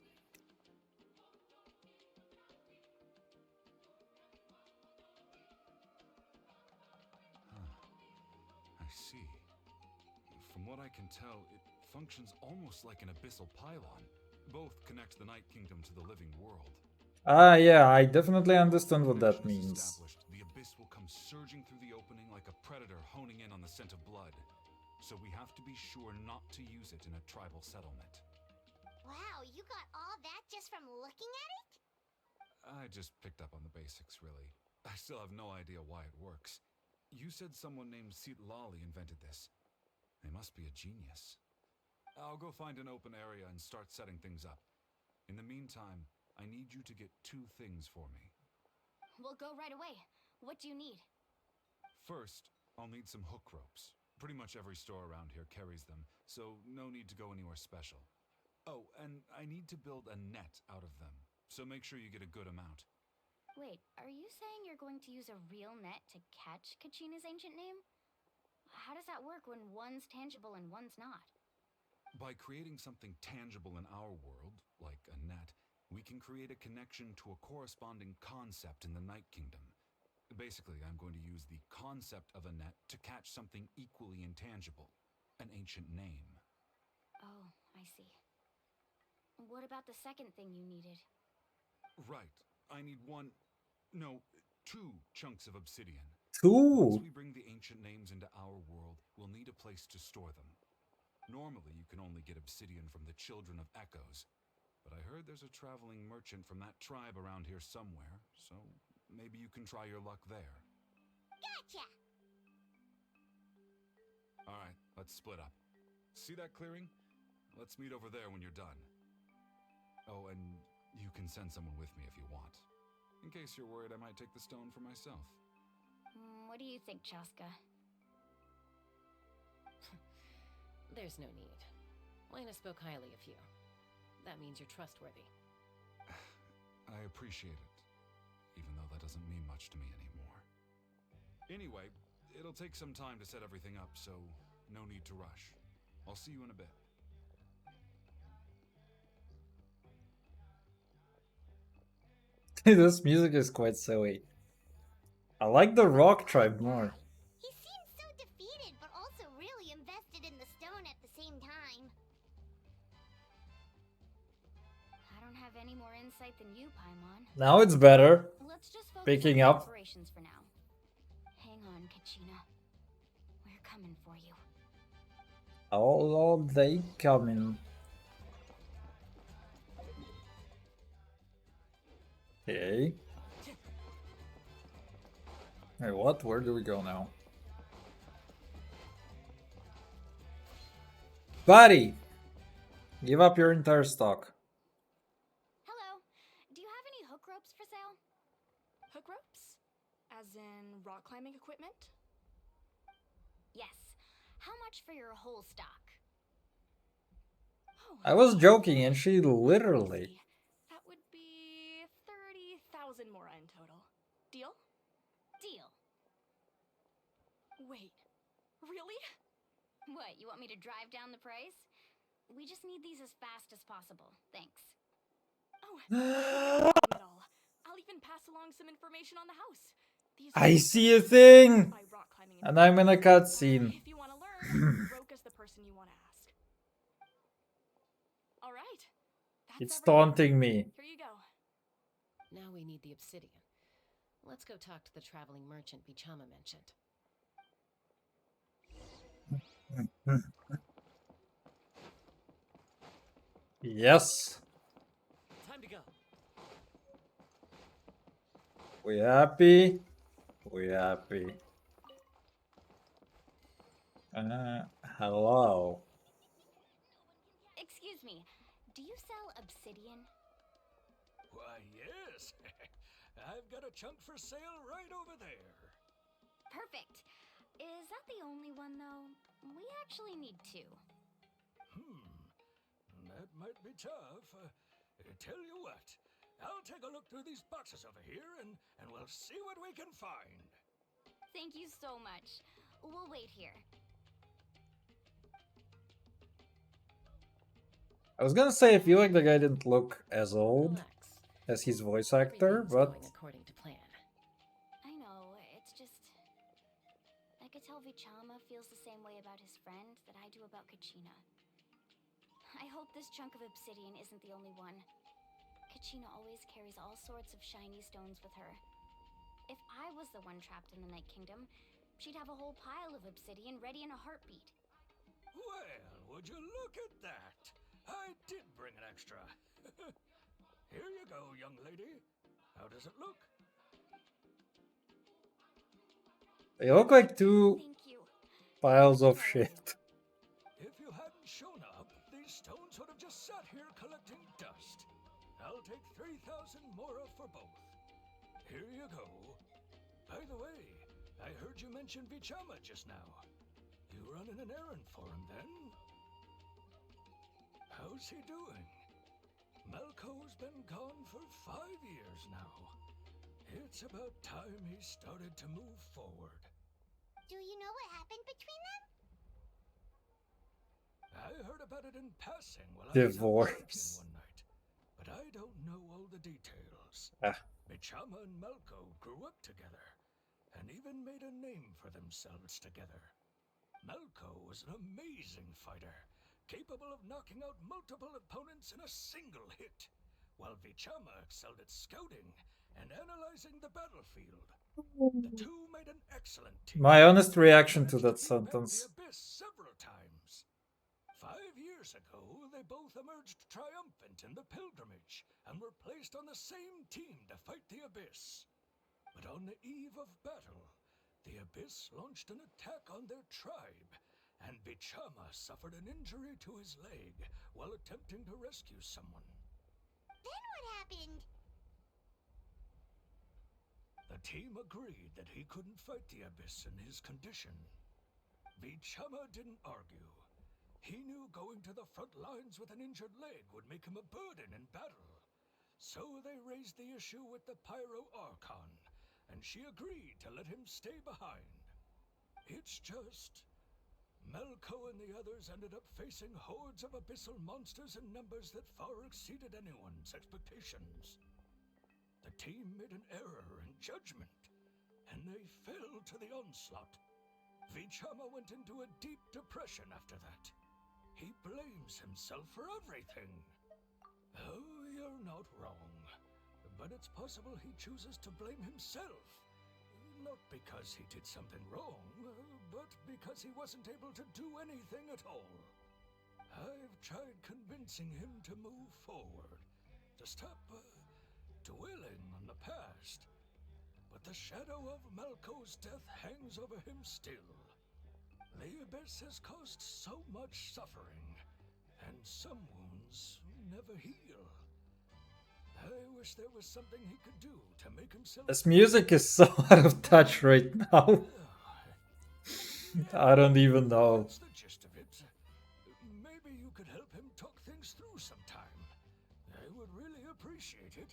I see. From what I can tell, it functions almost like an abyssal pylon. Both connect the Night Kingdom to the living world.
Ah, yeah, I definitely understand what that
Connections
means.
established, the abyss will come surging through the opening like a predator honing in on the scent of blood. So we have to be sure not to use it in a tribal settlement.
Wow, you got all that just from looking at it?
I just picked up on the basics, really. I still have no idea why it works. You said someone named Seat Lali invented this. They must be a genius. I'll go find an open area and start setting things up. In the meantime, I need you to get 2 things for me.
We'll go right away. What do you need?
First, I'll need some hook ropes. Pretty much every store around here carries them, so no need to go anywhere special. Oh, and I need to build a net out of them, so make sure you get a good amount.
Wait, are you saying you're going to use a real net to catch Kachina's ancient name? How does that work when one's tangible and one's not?
By creating something tangible in our world, like a net, we can create a connection to a corresponding concept in the Night Kingdom. Basically, I'm going to use the concept of a net to catch something equally intangible, an ancient name.
Oh, I see. What about the second thing you needed?
Right. I need 2 chunks of obsidian. Once
2?
we bring the ancient names into our world, we'll need a place to store them. Normally, you can only get obsidian from the Children of Echoes, but I heard there's a traveling merchant from that tribe around here somewhere, so maybe you can try your luck there.
Gotcha!
Alright, let's split up. See that clearing? Let's meet over there when you're done. Oh, and you can send someone with me if you want. In case you're worried I might take the stone for myself.
What do you think, Chaska?
There's no need. Lena spoke highly of you. That means you're trustworthy.
I appreciate it, even though that doesn't mean much to me anymore. Anyway, it'll take some time to set everything up, so no need to rush. I'll see you in a bit.
This music is quite silly. I like the rock tribe more.
He seems so defeated, but also really invested in the stone at the same time.
I don't have any more insight than you, Paimon.
Now it's better.
Let's just focus
Picking
on
up.
operations for now. Hang on, Kachina. We're coming for you.
All they coming. Okay. Hey, what? Where do we go now? Buddy! Give up your entire stock.
Hello. Do you have any hook ropes for sale?
Hook ropes? As in rock climbing equipment?
Yes. How much for your whole stock?
Oh,
I was joking and she
let's
literally...
see. That would be 30,000 more in total. Deal?
Deal.
Wait, really?
What, you want me to drive down the price? We just need these as fast as possible. Thanks.
Oh, no problem at all. I'll even pass along some information on the house. These
I
rooms
see
are
a
surrounded
thing!
by rock climbing
And I'm in a
enthusiasts.
cutscene.
If you want to learn, Roka's the person you want to ask. All right. That's
It's
everything.
taunting me.
Here you go.
Now we need the obsidian. Let's go talk to the traveling merchant Bichama mentioned.
Yes.
Time to go.
We happy? We happy. Hello.
Excuse me, do you sell obsidian?
Why, yes. I've got a chunk for sale right over there.
Perfect. Is that the only one, though? We actually need two.
That might be tough. Tell you what, I'll take a look through these boxes over here and we'll see what we can find.
Thank you so much. We'll wait here.
I was gonna say, I feel like the guy didn't look as old
Relax.
as his voice actor,
Everything's
but
going according to plan.
I know, it's just... I could tell Vichama feels the same way about his friend that I do about Kachina. I hope this chunk of obsidian isn't the only one. Kachina always carries all sorts of shiny stones with her. If I was the one trapped in the Night Kingdom, she'd have a whole pile of obsidian ready in a heartbeat.
Well, would you look at that? I did bring an extra. Here you go, young lady. How does it look?
they look like two
Thank you.
piles of
That's all I'll do.
shit.
If you hadn't shown up, these stones would have just sat here collecting dust. I'll take 3,000 mora for both. Here you go. By the way, I heard you mention Vichama just now. You running an errand for him then? How's he doing? Malco's been gone for 5 years now. It's about time he started to move forward.
Do you know what happened between them?
I heard about it in passing while I was out
Divorce.
drinking one night, but I don't know all the details.
Ah.
Bichama and Malco grew up together, and even made a name for themselves together. Malco was an amazing fighter, capable of knocking out multiple opponents in a single hit, while Vichama excelled at scouting and analyzing the battlefield. The two made an excellent team.
My honest reaction to that
Managed to beat back
sentence.
the Abyss several times. 5 years ago, they both emerged triumphant in the pilgrimage and were placed on the same team to fight the Abyss. But on the eve of battle, the Abyss launched an attack on their tribe, and Bichama suffered an injury to his leg while attempting to rescue someone.
Then what happened?
The team agreed that he couldn't fight the Abyss in his condition. Bichama didn't argue. He knew going to the front lines with an injured leg would make him a burden in battle. So they raised the issue with the Pyro Archon, and she agreed to let him stay behind. It's just... Malco and the others ended up facing hordes of abyssal monsters in numbers that far exceeded anyone's expectations. The team made an error in judgment, and they fell to the onslaught. Vichama went into a deep depression after that. He blames himself for everything. Oh, you're not wrong. But it's possible he chooses to blame himself. Not because he did something wrong, but because he wasn't able to do anything at all. I've tried convincing him to move forward, to stop dwelling on the past. But the shadow of Malco's death hangs over him still. The Abyss has caused so much suffering, and some wounds never heal. I wish there was something he could do to make himself...
This music is so out of touch right now. I don't even know.
That's the gist of it. Maybe you could help him talk things through sometime. I would really appreciate it.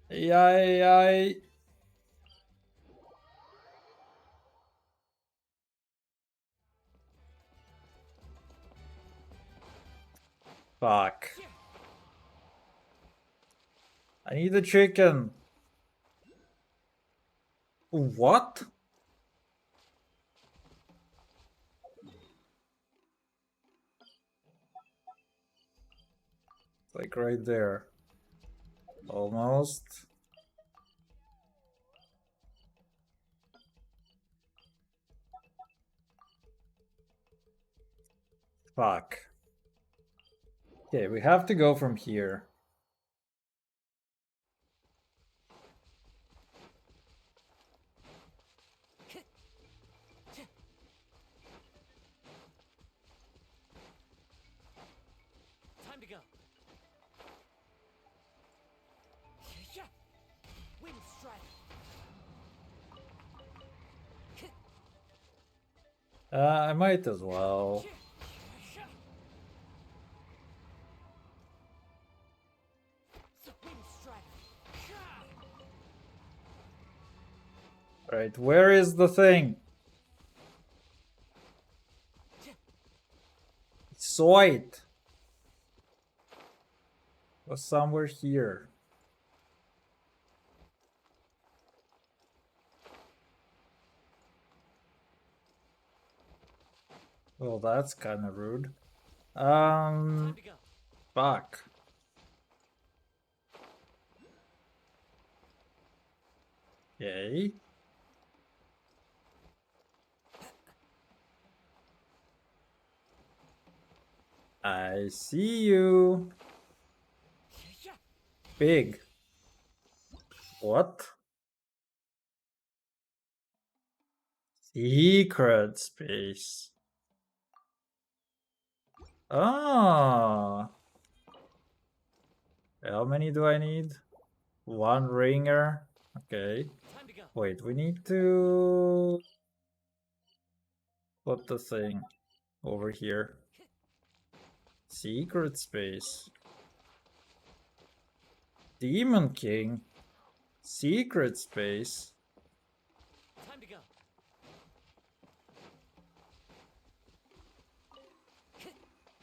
Yay. Fuck. I need the chicken. What? Like right there. Almost. Fuck. Okay, we have to go from here.
Time to go. Wind strike.
I might as well. Alright, where is the thing? Saw it. Was somewhere here. Well, that's kind of rude. Fuck. Okay. I see you. Big. What? Secret space. Ah. How many do I need? One ringer. Okay. Wait, we need to put the thing over here. Secret space. Demon King. Secret space.
Time to go.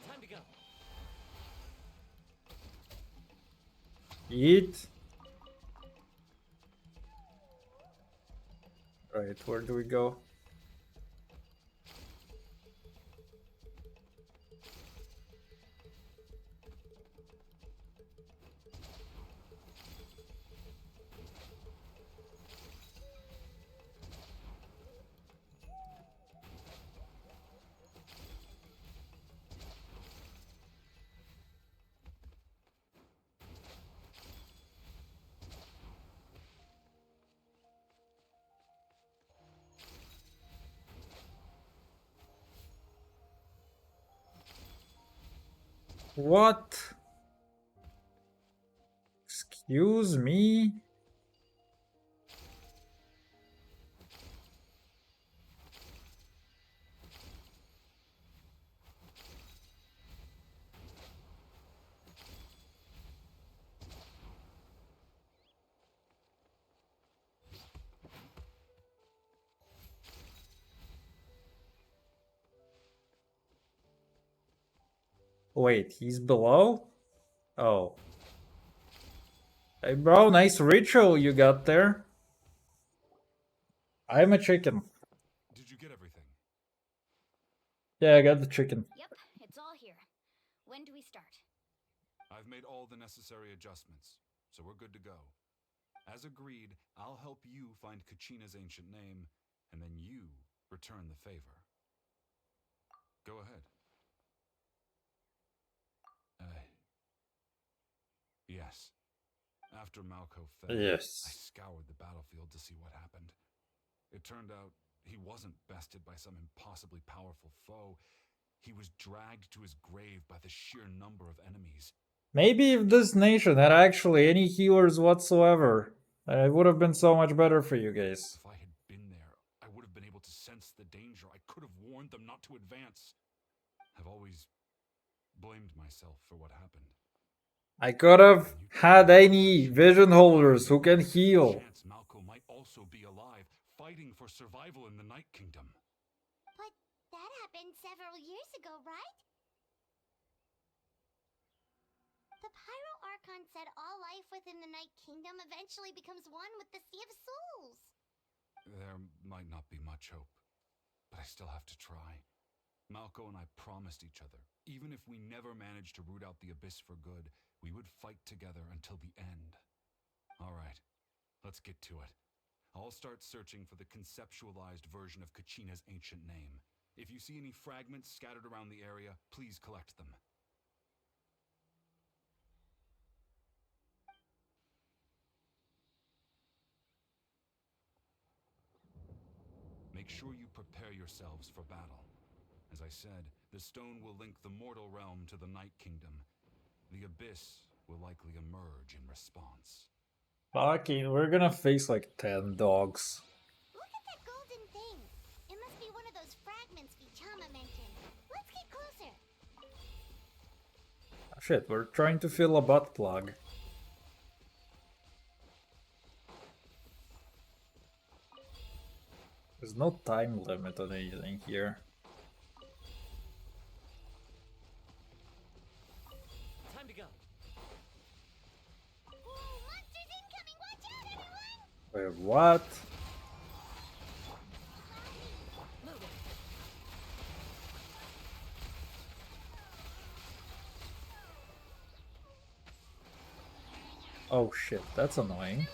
Time to go.
Eat. Right, where do we go? What? Excuse me? Wait, he's below? Oh. Hey bro, nice ritual you got there. I'm a chicken.
Did you get everything?
Yeah, I got the chicken.
Yep, it's all here. When do we start?
I've made all the necessary adjustments, so we're good to go. As agreed, I'll help you find Kachina's ancient name, and then you return the favor. Go ahead. Yes. After Malco fell,
Yes.
I scoured the battlefield to see what happened. It turned out he wasn't bested by some impossibly powerful foe. He was dragged to his grave by the sheer number of enemies.
Maybe if this nation had actually any healers whatsoever, it would have been so much better for you guys.
If I had been there, I would have been able to sense the danger. I could have warned them not to advance. I've always blamed myself for what happened.
I could have had any vision holders who can heal.
Chance Malco might also be alive, fighting for survival in the Night Kingdom.
But that happened several years ago, right? The Pyro Archon said all life within the Night Kingdom eventually becomes one with the Sea of Souls.
There might not be much hope, but I still have to try. Malco and I promised each other, even if we never managed to root out the Abyss for good, we would fight together until the end. All right, let's get to it. I'll start searching for the conceptualized version of Kachina's ancient name. If you see any fragments scattered around the area, please collect them. Make sure you prepare yourselves for battle. As I said, the stone will link the mortal realm to the Night Kingdom. The Abyss will likely emerge in response.
Fucking, we're gonna face like 10 dogs.
Look at that golden thing. It must be one of those fragments Vichama mentioned. Let's get closer.
Shit, we're trying to fill a butt plug. There's no time limit on anything here.
Time to go.
Whoa, monsters incoming! Watch out, everyone!
Wait, what? Oh shit, that's annoying.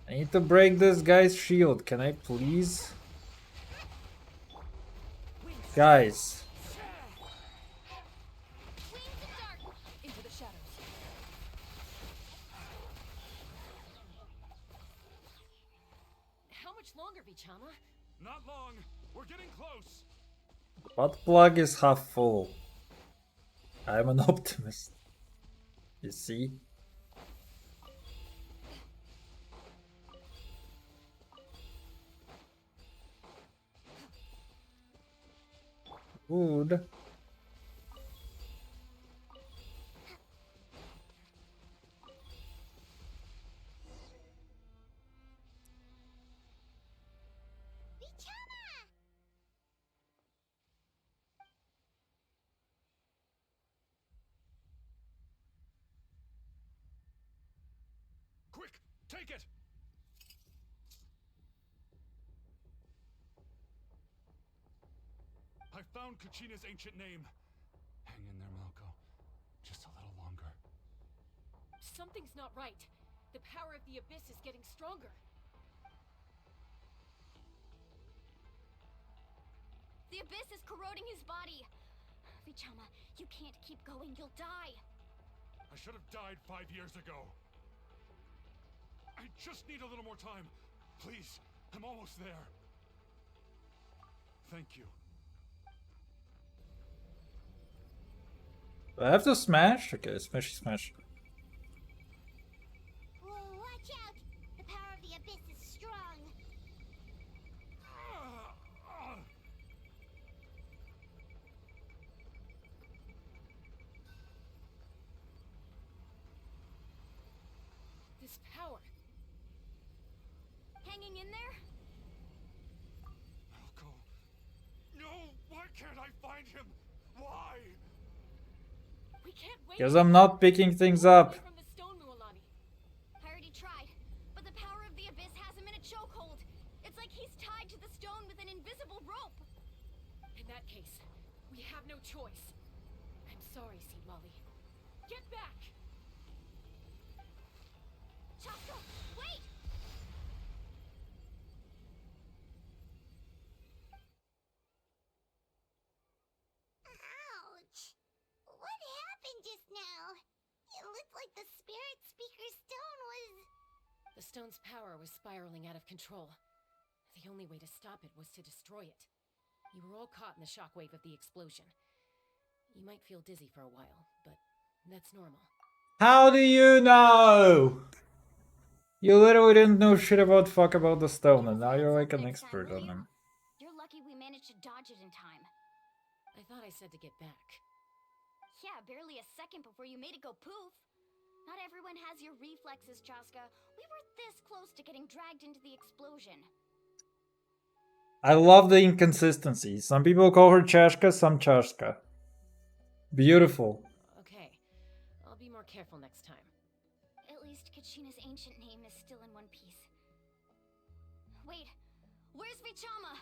I need to break this guy's shield. Can I please? Guys.
Into the shadows. How much longer, Vichama?
Not long. We're getting close.
Butt plug is half full. I'm an optimist. You see? Food.
Vichama!
Quick, take it! I found Kachina's ancient name. Hang in there, Malco. Just a little longer.
Something's not right. The power of the Abyss is getting stronger.
The Abyss is corroding his body. Vichama, you can't keep going. You'll die.
I should have died 5 years ago. I just need a little more time. Please, I'm almost there. Thank you.
Do I have to smash? Okay, smashy smash.
Whoa, watch out! The power of the Abyss is strong.
This power.
Hanging in there?
Malco. No, why can't I find him? Why?
We can't wait.
Because I'm not picking things up.
From the stone, Mualani.
I already tried, but the power of the Abyss has him in a chokehold. It's like he's tied to the stone with an invisible rope.
In that case, we have no choice. I'm sorry, Seed Molly. Get back!
Chaska, wait!
Ouch! What happened just now? It looked like the Spirit Speaker stone was...
The stone's power was spiraling out of control. The only way to stop it was to destroy it. You were all caught in the shockwave of the explosion. You might feel dizzy for a while, but that's normal.
How do you know? You literally didn't know shit about fuck about the stone, and now you're like an expert on him.
You're lucky we managed to dodge it in time.
I thought I said to get back.
Yeah, barely a second before you made it go poof. Not everyone has your reflexes, Chaska. We were this close to getting dragged into the explosion.
I love the inconsistency. Some people call her Chashka, some Chashka. Beautiful.
Okay, I'll be more careful next time.
At least Kachina's ancient name is still in one piece. Wait, where's Vichama?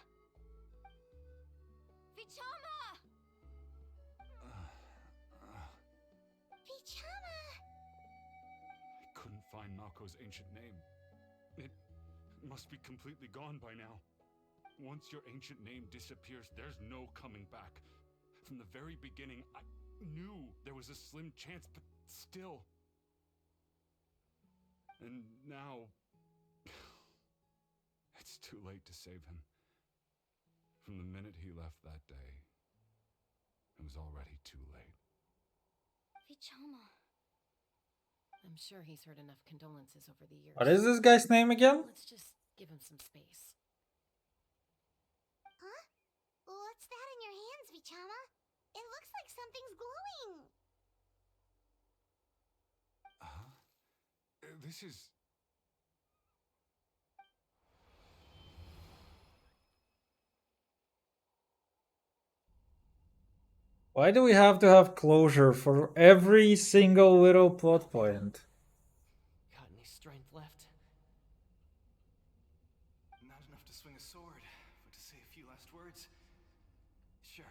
Vichama!
Vichama!
I couldn't find Malko's ancient name. It must be completely gone by now. Once your ancient name disappears, there's no coming back. From the very beginning, I knew there was a slim chance, but still. And now, it's too late to save him. From the minute he left that day, it was already too late.
Vichama.
I'm sure he's heard enough condolences over the years.
What is this guy's name again?
Let's just give him some space.
Huh? What's that in your hands, Vichama? It looks like something's glowing.
Huh? This is...
Why do we have to have closure for every single little plot point?
Got any strength left? Not enough to swing a sword, but to say a few last words? Sure.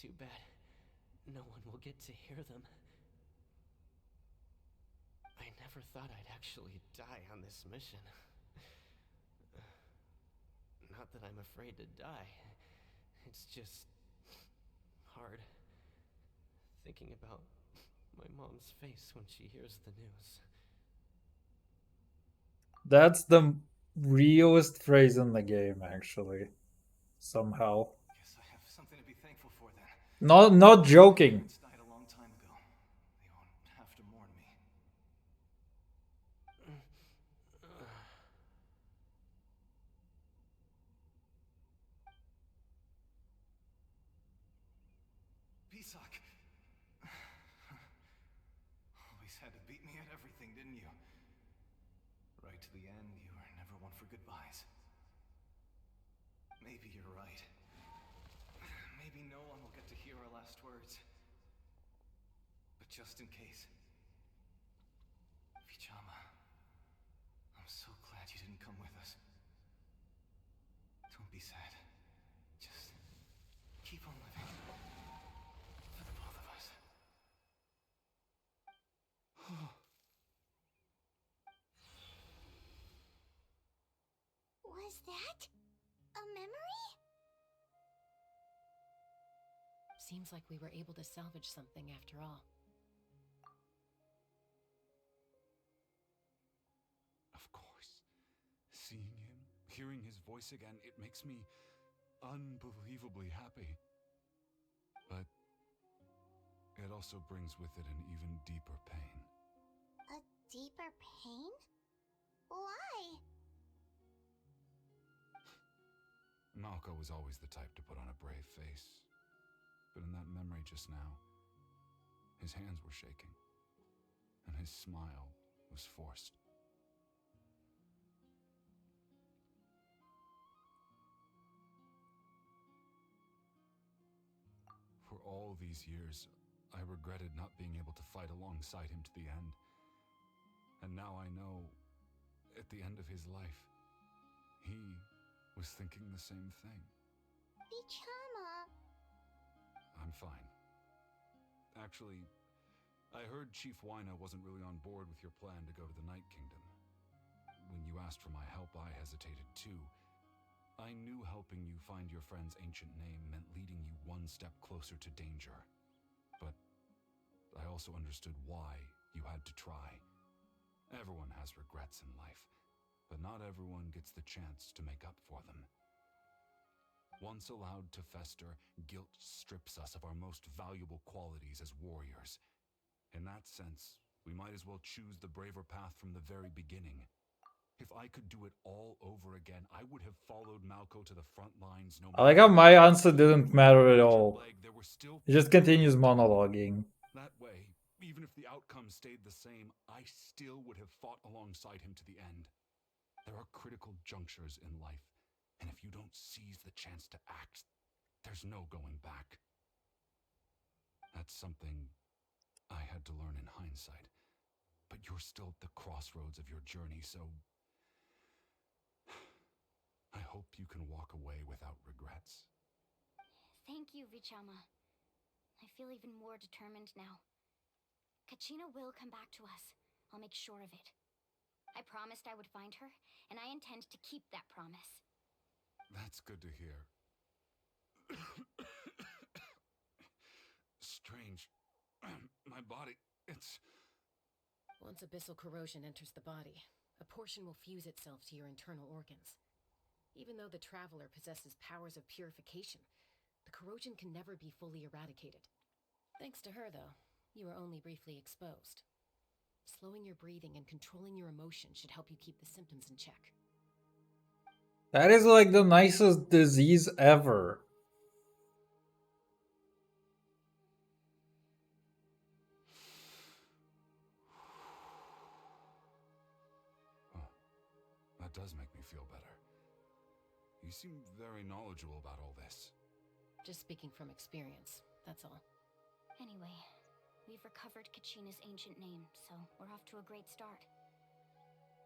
Too bad. No one will get to hear them. I never thought I'd actually die on this mission. Not that I'm afraid to die. It's just hard thinking about my mom's face when she hears the news.
That's the realest phrase in the game, actually. Somehow.
Guess I have something to be thankful for then.
Not joking.
My parents died a long time ago. They won't have to mourn me. Pisak. Always had to beat me at everything, didn't you? Right to the end, you were never one for goodbyes. Maybe you're right. Maybe no one will get to hear our last words. But just in case. Vichama, I'm so glad you didn't come with us. Don't be sad. Just keep on living. For the both of us.
Was that a memory?
Seems like we were able to salvage something after all.
Of course. Seeing him, hearing his voice again, it makes me unbelievably happy. But it also brings with it an even deeper pain.
A deeper pain? Why?
Malko was always the type to put on a brave face. But in that memory just now, his hands were shaking, and his smile was forced. For all these years, I regretted not being able to fight alongside him to the end. And now I know, at the end of his life, he was thinking the same thing.
Vichama.
I'm fine. Actually, I heard Chief Wina wasn't really on board with your plan to go to the Night Kingdom. When you asked for my help, I hesitated too. I knew helping you find your friend's ancient name meant leading you one step closer to danger. But I also understood why you had to try. Everyone has regrets in life, but not everyone gets the chance to make up for them. Once allowed to fester, guilt strips us of our most valuable qualities as warriors. In that sense, we might as well choose the braver path from the very beginning. If I could do it all over again, I would have followed Malko to the front lines. No
I like how my answer didn't matter at all. He just continues monologuing.
That way, even if the outcome stayed the same, I still would have fought alongside him to the end. There are critical junctures in life, and if you don't seize the chance to act, there's no going back. That's something I had to learn in hindsight. But you're still at the crossroads of your journey, so I hope you can walk away without regrets.
Thank you, Vichama. I feel even more determined now. Kachina will come back to us. I'll make sure of it. I promised I would find her, and I intend to keep that promise.
That's good to hear. Strange. My body, it's...
Once abyssal corrosion enters the body, a portion will fuse itself to your internal organs. Even though the Traveler possesses powers of purification, the corrosion can never be fully eradicated. Thanks to her, though, you are only briefly exposed. Slowing your breathing and controlling your emotions should help you keep the symptoms in check.
That is like the nicest disease ever.
Oh, that does make me feel better. You seem very knowledgeable about all this.
Just speaking from experience, that's all.
Anyway, we've recovered Kachina's ancient name, so we're off to a great start.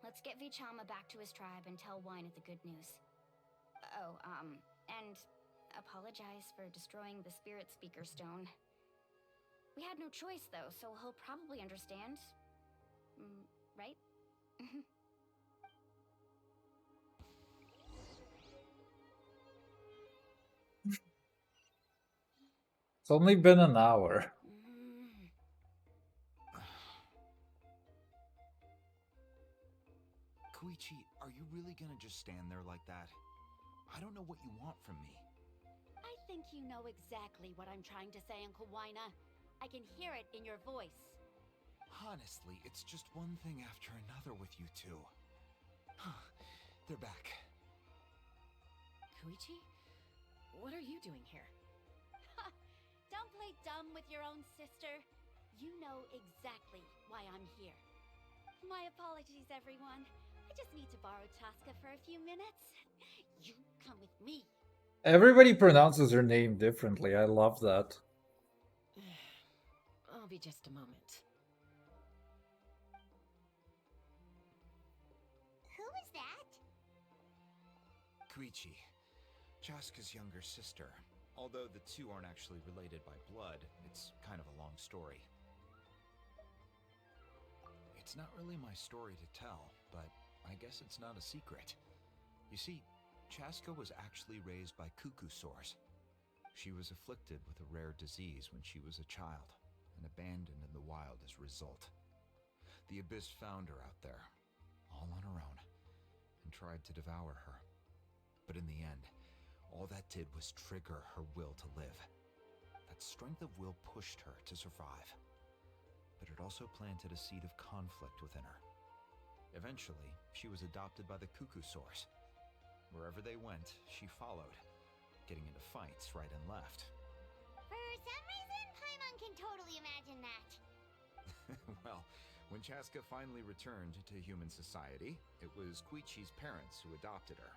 Let's get Vichama back to his tribe and tell Wyneth the good news. Oh, and apologize for destroying the Spirit Speaker Stone. We had no choice, though, so he'll probably understand. Right?
It's only been an hour.
Koichi, are you really gonna just stand there like that? I don't know what you want from me.
I think you know exactly what I'm trying to say, Uncle Wyna. I can hear it in your voice.
Honestly, it's just one thing after another with you two. They're back.
Koichi? What are you doing here?
Don't play dumb with your own sister. You know exactly why I'm here. My apologies, everyone. I just need to borrow Chaska for a few minutes. You come with me.
Everybody pronounces her name differently. I love that.
I'll be just a moment.
Who is that?
Koichi, Chaska's younger sister. Although the two aren't actually related by blood, it's kind of a long story. It's not really my story to tell, but I guess it's not a secret. You see, Chaska was actually raised by cuckoo sores. She was afflicted with a rare disease when she was a child, and abandoned in the wild as a result. The Abyss found her out there, all on her own, and tried to devour her. But in the end, all that did was trigger her will to live. That strength of will pushed her to survive. But it also planted a seed of conflict within her. Eventually, she was adopted by the cuckoo sores. Wherever they went, she followed, getting into fights right and left.
For some reason, Paimon can totally imagine that.
Well, when Chaska finally returned to human society, it was Koichi's parents who adopted her.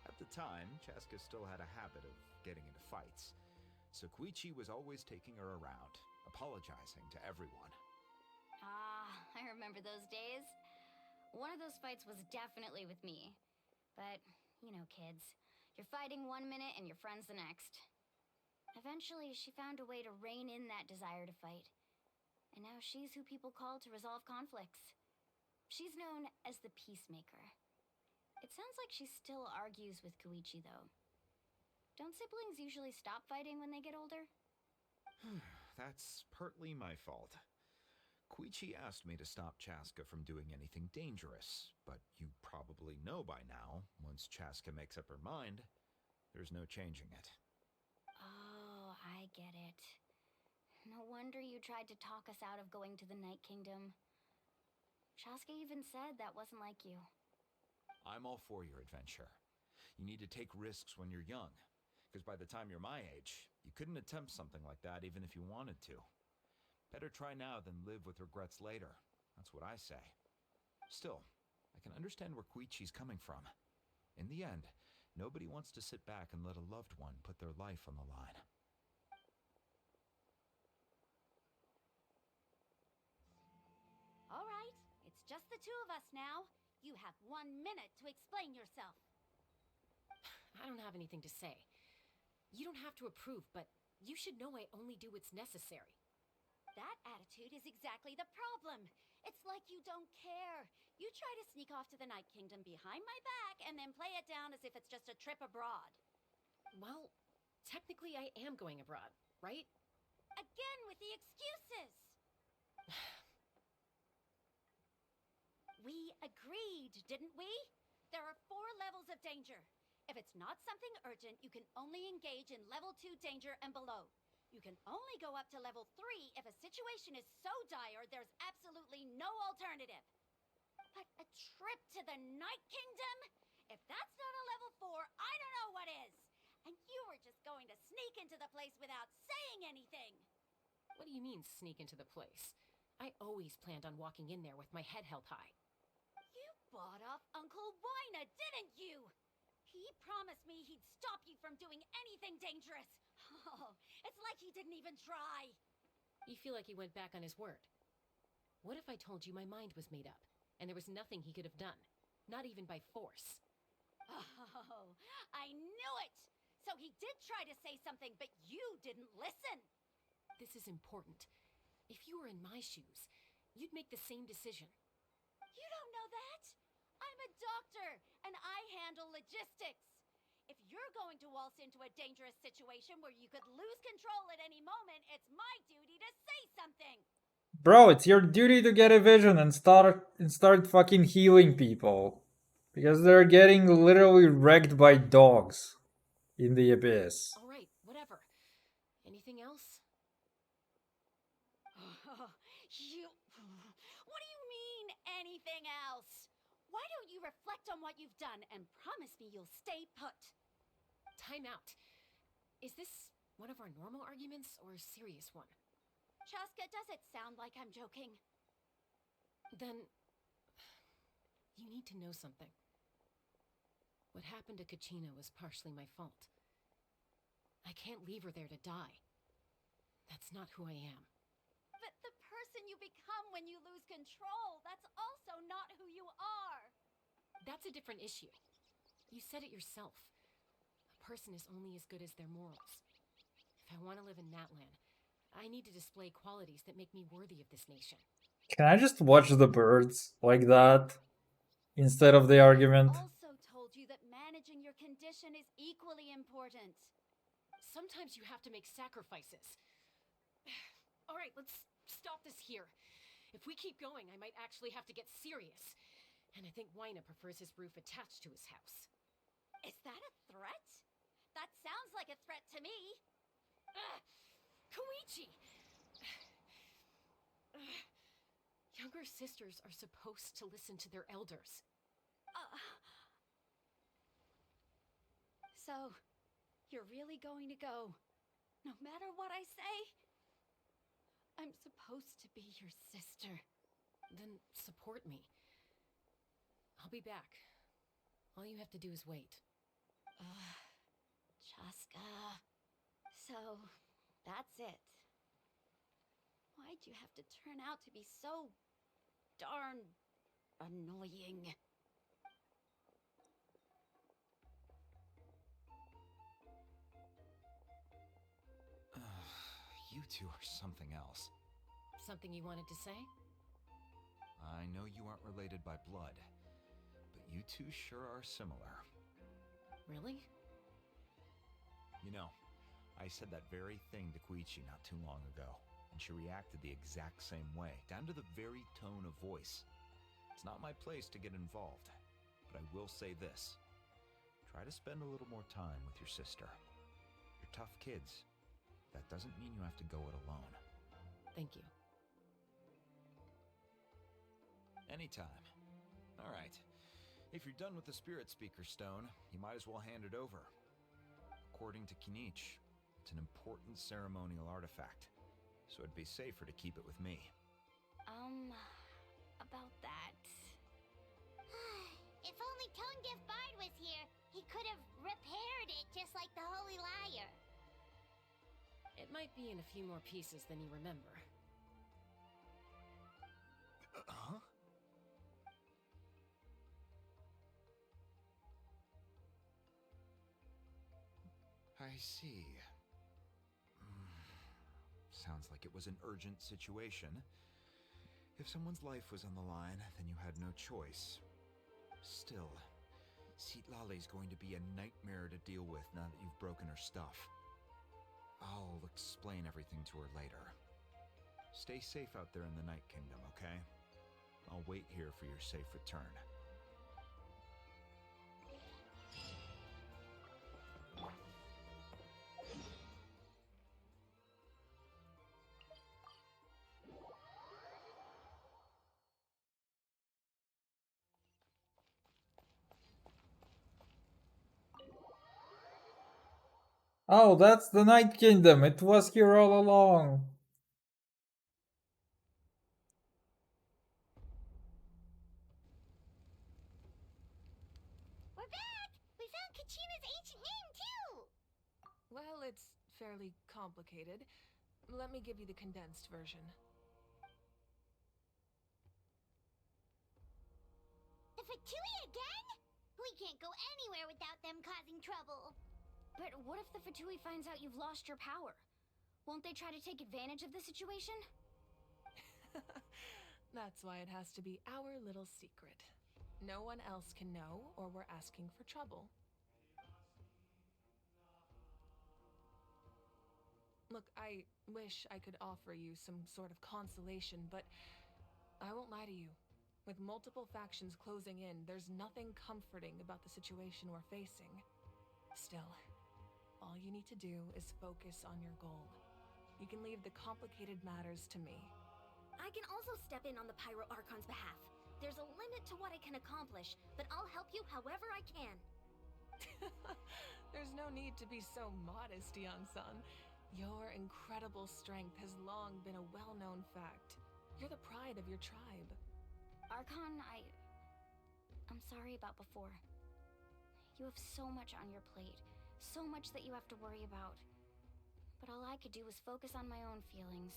At the time, Chaska still had a habit of getting into fights, so Koichi was always taking her around, apologizing to everyone.
I remember those days. One of those fights was definitely with me. But, you know, kids. You're fighting one minute and your friend's the next. Eventually, she found a way to rein in that desire to fight. And now she's who people call to resolve conflicts. She's known as the Peacemaker. It sounds like she still argues with Koichi, though. Don't siblings usually stop fighting when they get older?
That's partly my fault. Koichi asked me to stop Chaska from doing anything dangerous, but you probably know by now, once Chaska makes up her mind, there's no changing it.
Oh, I get it. No wonder you tried to talk us out of going to the Night Kingdom. Chaska even said that wasn't like you.
I'm all for your adventure. You need to take risks when you're young, because by the time you're my age, you couldn't attempt something like that even if you wanted to. Better try now than live with regrets later. That's what I say. Still, I can understand where Koichi's coming from. In the end, Nobody wants to sit back and let a loved one put their life on the line.
All right, it's just the two of us now. You have 1 minute to explain yourself.
I don't have anything to say. You don't have to approve, but you should know I only do what's necessary.
That attitude is exactly the problem. It's like you don't care. You try to sneak off to the Night Kingdom behind my back and then play it down as if it's just a trip abroad.
Well, technically I am going abroad, right?
Again with the excuses! We agreed, didn't we? There are 4 levels of danger. If it's not something urgent, you can only engage in level 2 danger and below. You can only go up to level 3 if a situation is so dire there's absolutely no alternative. But a trip to the Night Kingdom? If that's not a level 4, I don't know what is. And you were just going to sneak into the place without saying anything.
What do you mean, sneak into the place? I always planned on walking in there with my head held high.
You bought off Uncle Wina, didn't you? He promised me he'd stop you from doing anything dangerous. Oh, it's like he didn't even try.
You feel like he went back on his word. What if I told you my mind was made up, and there was nothing he could have done? Not even by force.
Oh, I knew it! So he did try to say something, but you didn't listen.
This is important. If you were in my shoes, you'd make the same decision.
You don't know that? I'm a doctor, and I handle logistics. If you're going to waltz into a dangerous situation where you could lose control at any moment, it's my duty to say something.
Bro, it's your duty to get a vision and start fucking healing people. Because they're getting literally wrecked by dogs in the abyss.
All right, whatever. Anything else?
What do you mean, anything else? Why don't you reflect on what you've done and promise me you'll stay put?
Time out. Is this one of our normal arguments or a serious one?
Chaska, does it sound like I'm joking?
Then you need to know something. What happened to Kachina was partially my fault. I can't leave her there to die. That's not who I am.
But the person you become when you lose control, that's also not who you are.
That's a different issue. You said it yourself. A person is only as good as their morals. If I want to live in Natlan, I need to display qualities that make me worthy of this nation.
Can I just watch the birds like that instead of the argument?
I also told you that managing your condition is equally important.
Sometimes you have to make sacrifices. All right, let's stop this here. If we keep going, I might actually have to get serious. And I think Wina prefers his roof attached to his house.
Is that a threat? That sounds like a threat to me.
Koichi! Younger sisters are supposed to listen to their elders.
So, you're really going to go, no matter what I say? I'm supposed to be your sister.
Then support me. I'll be back. All you have to do is wait.
Chaska. So, that's it. Why'd you have to turn out to be so darn annoying?
You two are something else.
Something you wanted to say?
I know you aren't related by blood, but you two sure are similar.
Really?
You know, I said that very thing to Koichi not too long ago, and she reacted the exact same way, down to the very tone of voice. It's not my place to get involved, but I will say this. Try to spend a little more time with your sister. You're tough kids. That doesn't mean you have to go it alone.
Thank you.
Anytime. All right. If you're done with the Spirit Speaker Stone, you might as well hand it over. According to Kinich, it's an important ceremonial artifact, so it'd be safer to keep it with me.
About that.
If only Tongiff Bide was here, he could have ripped
It might be in a few more pieces than you remember.
Huh? I see. Sounds like it was an urgent situation. If someone's life was on the line, then you had no choice. Still, Citlali's going to be a nightmare to deal with now that you've broken her stuff. I'll explain everything to her later. Stay safe out there in the Night Kingdom, okay? I'll wait here for your safe return.
Oh, that's the Night Kingdom. It was here all along.
We're back! We found Kachina's ancient name, too!
Well, it's fairly complicated. Let me give you the condensed version.
The Fatui again? We can't go anywhere without them causing trouble.
But what if the Fatui finds out you've lost your power? Won't they try to take advantage of the situation?
That's why it has to be our little secret. No one else can know, or we're asking for trouble. Look, I wish I could offer you some sort of consolation, but I won't lie to you. With multiple factions closing in, there's nothing comforting about the situation we're facing. Still, all you need to do is focus on your goal. You can leave the complicated matters to me.
I can also step in on the Pyro Archon's behalf. There's a limit to what I can accomplish, but I'll help you however I can.
There's no need to be so modest, Yan-san. Your incredible strength has long been a well-known fact. You're the pride of your tribe.
Archon, I'm sorry about before. You have so much on your plate, so much that you have to worry about. But all I could do was focus on my own feelings.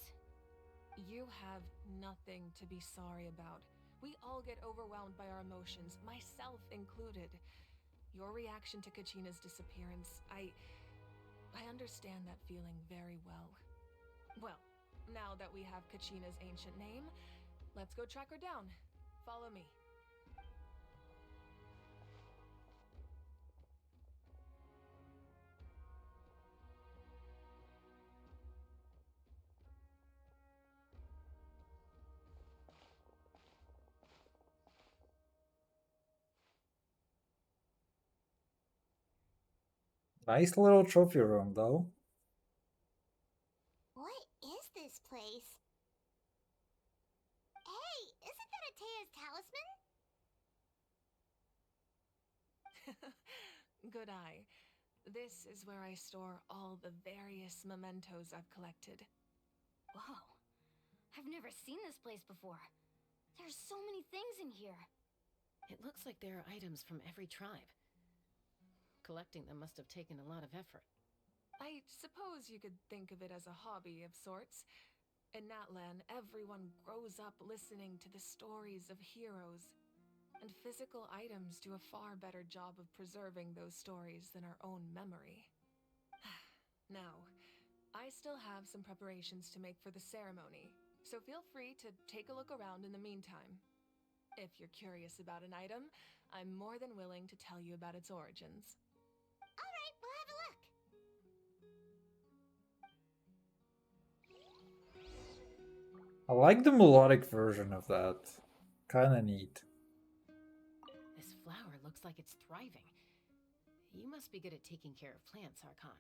You have nothing to be sorry about. We all get overwhelmed by our emotions, myself included. Your reaction to Kachina's disappearance, I understand that feeling very well. Well, now that we have Kachina's ancient name, let's go track her down. Follow me.
Nice little trophy room, though.
What is this place? Hey, isn't that Atea's talisman?
Good eye. This is where I store all the various mementos I've collected.
Whoa. I've never seen this place before. There's so many things in here.
It looks like there are items from every tribe. Collecting them must have taken a lot of effort.
I suppose you could think of it as a hobby of sorts. In Natlan, everyone grows up listening to the stories of heroes. And physical items do a far better job of preserving those stories than our own memory. Now, I still have some preparations to make for the ceremony, so feel free to take a look around in the meantime. If you're curious about an item, I'm more than willing to tell you about its origins.
Alright, we'll have a look.
I like the melodic version of that. Kinda neat.
This flower looks like it's thriving. You must be good at taking care of plants, Archon.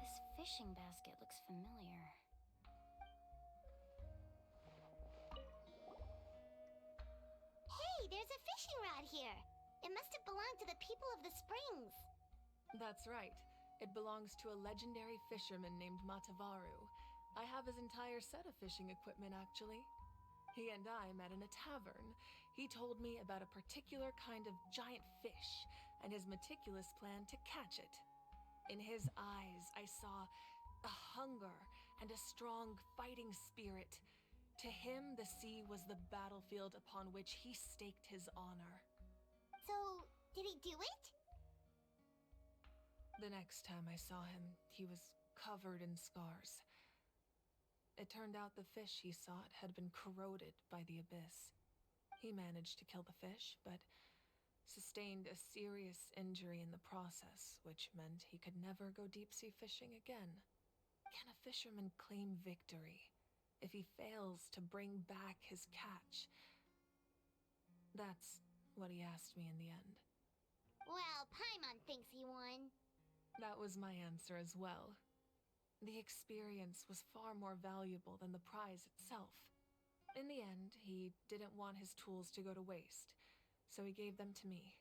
This fishing basket looks familiar.
Hey, there's a fishing rod here. It must have belonged to the people of the springs.
That's right. It belongs to a legendary fisherman named Matavaru. I have his entire set of fishing equipment, actually. He and I met in a tavern. He told me about a particular kind of giant fish and his meticulous plan to catch it. In his eyes, I saw a hunger and a strong fighting spirit. To him, the sea was the battlefield upon which he staked his honor.
So, did he do it?
The next time I saw him, he was covered in scars. It turned out the fish he sought had been corroded by the abyss. He managed to kill the fish, but sustained a serious injury in the process, which meant he could never go deep-sea fishing again. Can a fisherman claim victory if he fails to bring back his catch? That's what he asked me in the end.
Well, Paimon thinks he won.
That was my answer as well. The experience was far more valuable than the prize itself. In the end, he didn't want his tools to go to waste, so he gave them to me.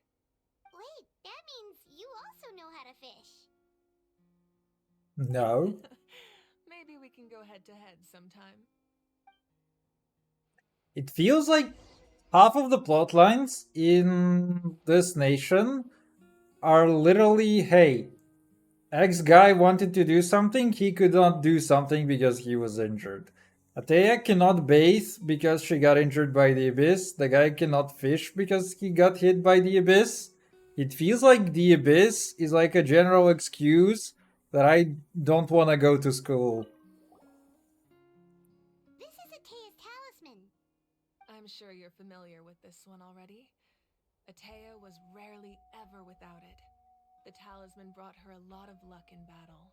Wait, that means you also know how to fish.
No.
Maybe we can go head to head sometime.
It feels like half of the plot lines in this nation are literally, hey, X guy wanted to do something, he could not do something because he was injured. Atea cannot bathe because she got injured by the abyss. The guy cannot fish because he got hit by the abyss. It feels like the abyss is like a general excuse that I don't want to go to school.
This is Atea's talisman.
I'm sure you're familiar with this one already. Atea was rarely ever without it. The talisman brought her a lot of luck in battle.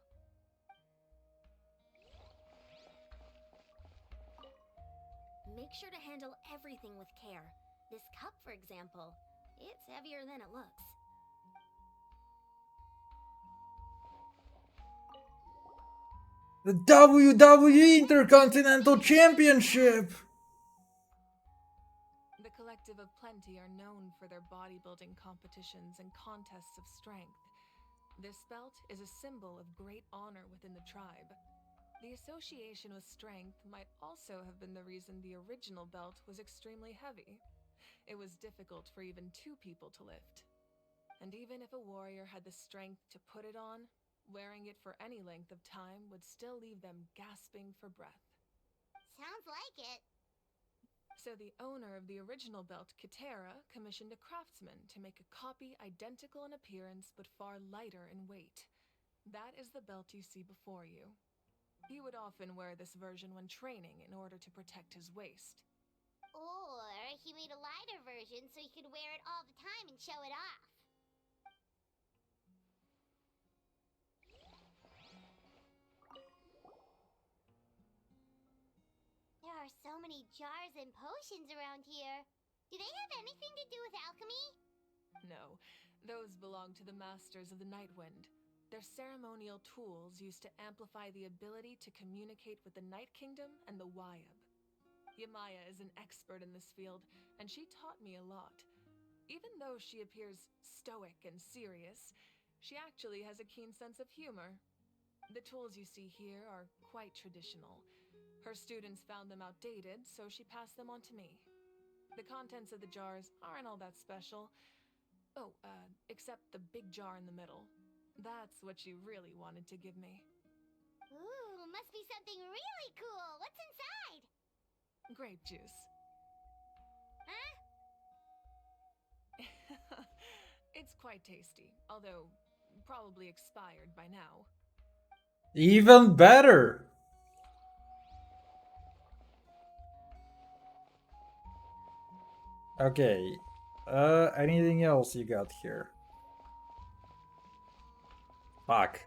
Make sure to handle everything with care. This cup, for example, it's heavier than it looks.
The WWE Intercontinental Championship!
The Collective of Plenty are known for their bodybuilding competitions and contests of strength. This belt is a symbol of great honor within the tribe. The association with strength might also have been the reason the original belt was extremely heavy. It was difficult for even two people to lift. And even if a warrior had the strength to put it on, wearing it for any length of time would still leave them gasping for breath.
Sounds like it.
So the owner of the original belt, Kitera, commissioned a craftsman to make a copy identical in appearance but far lighter in weight. That is the belt you see before you. He would often wear this version when training in order to protect his waist.
Or he made a lighter version so he could wear it all the time and show it off. There are so many jars and potions around here. Do they have anything to do with alchemy?
No, those belong to the Masters of the Nightwind. They're ceremonial tools used to amplify the ability to communicate with the Night Kingdom and the Wyab. Yamaya is an expert in this field, and she taught me a lot. Even though she appears stoic and serious, she actually has a keen sense of humor. The tools you see here are quite traditional. Her students found them outdated, so she passed them on to me. The contents of the jars aren't all that special. Oh, except the big jar in the middle. That's what she really wanted to give me.
Ooh, must be something really cool. What's inside?
Grape juice.
Huh?
It's quite tasty, although probably expired by now.
Even better! Okay. Anything else you got here? Fuck.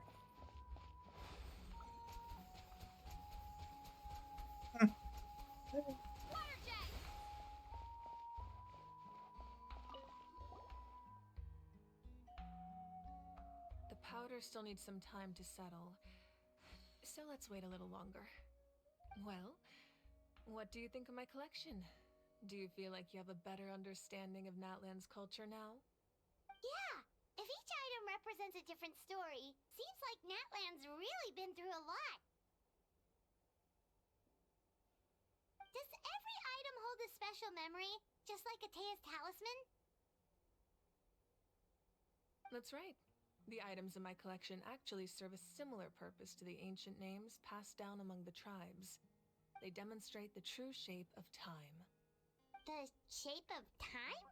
The powder still needs some time to settle, so let's wait a little longer. Well, what do you think of my collection? Do you feel like you have a better understanding of Natlan's culture now?
Yeah, if each item represents a different story, seems like Natlan's really been through a lot. Does every item hold a special memory, just like Atea's talisman?
That's right. The items in my collection actually serve a similar purpose to the ancient names passed down among the tribes. They demonstrate the true shape of time.
The shape of time?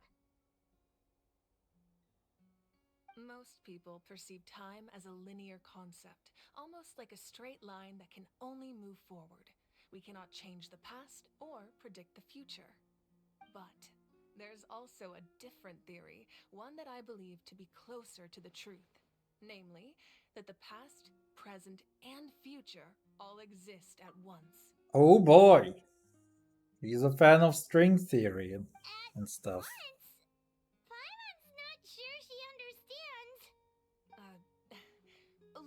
Most people perceive time as a linear concept, almost like a straight line that can only move forward. We cannot change the past or predict the future. But there's also a different theory, one that I believe to be closer to the truth. Namely, that the past, present, and future all exist at once.
Oh boy, he's a fan of string theory and stuff.
Once? Paimon's not sure she understands.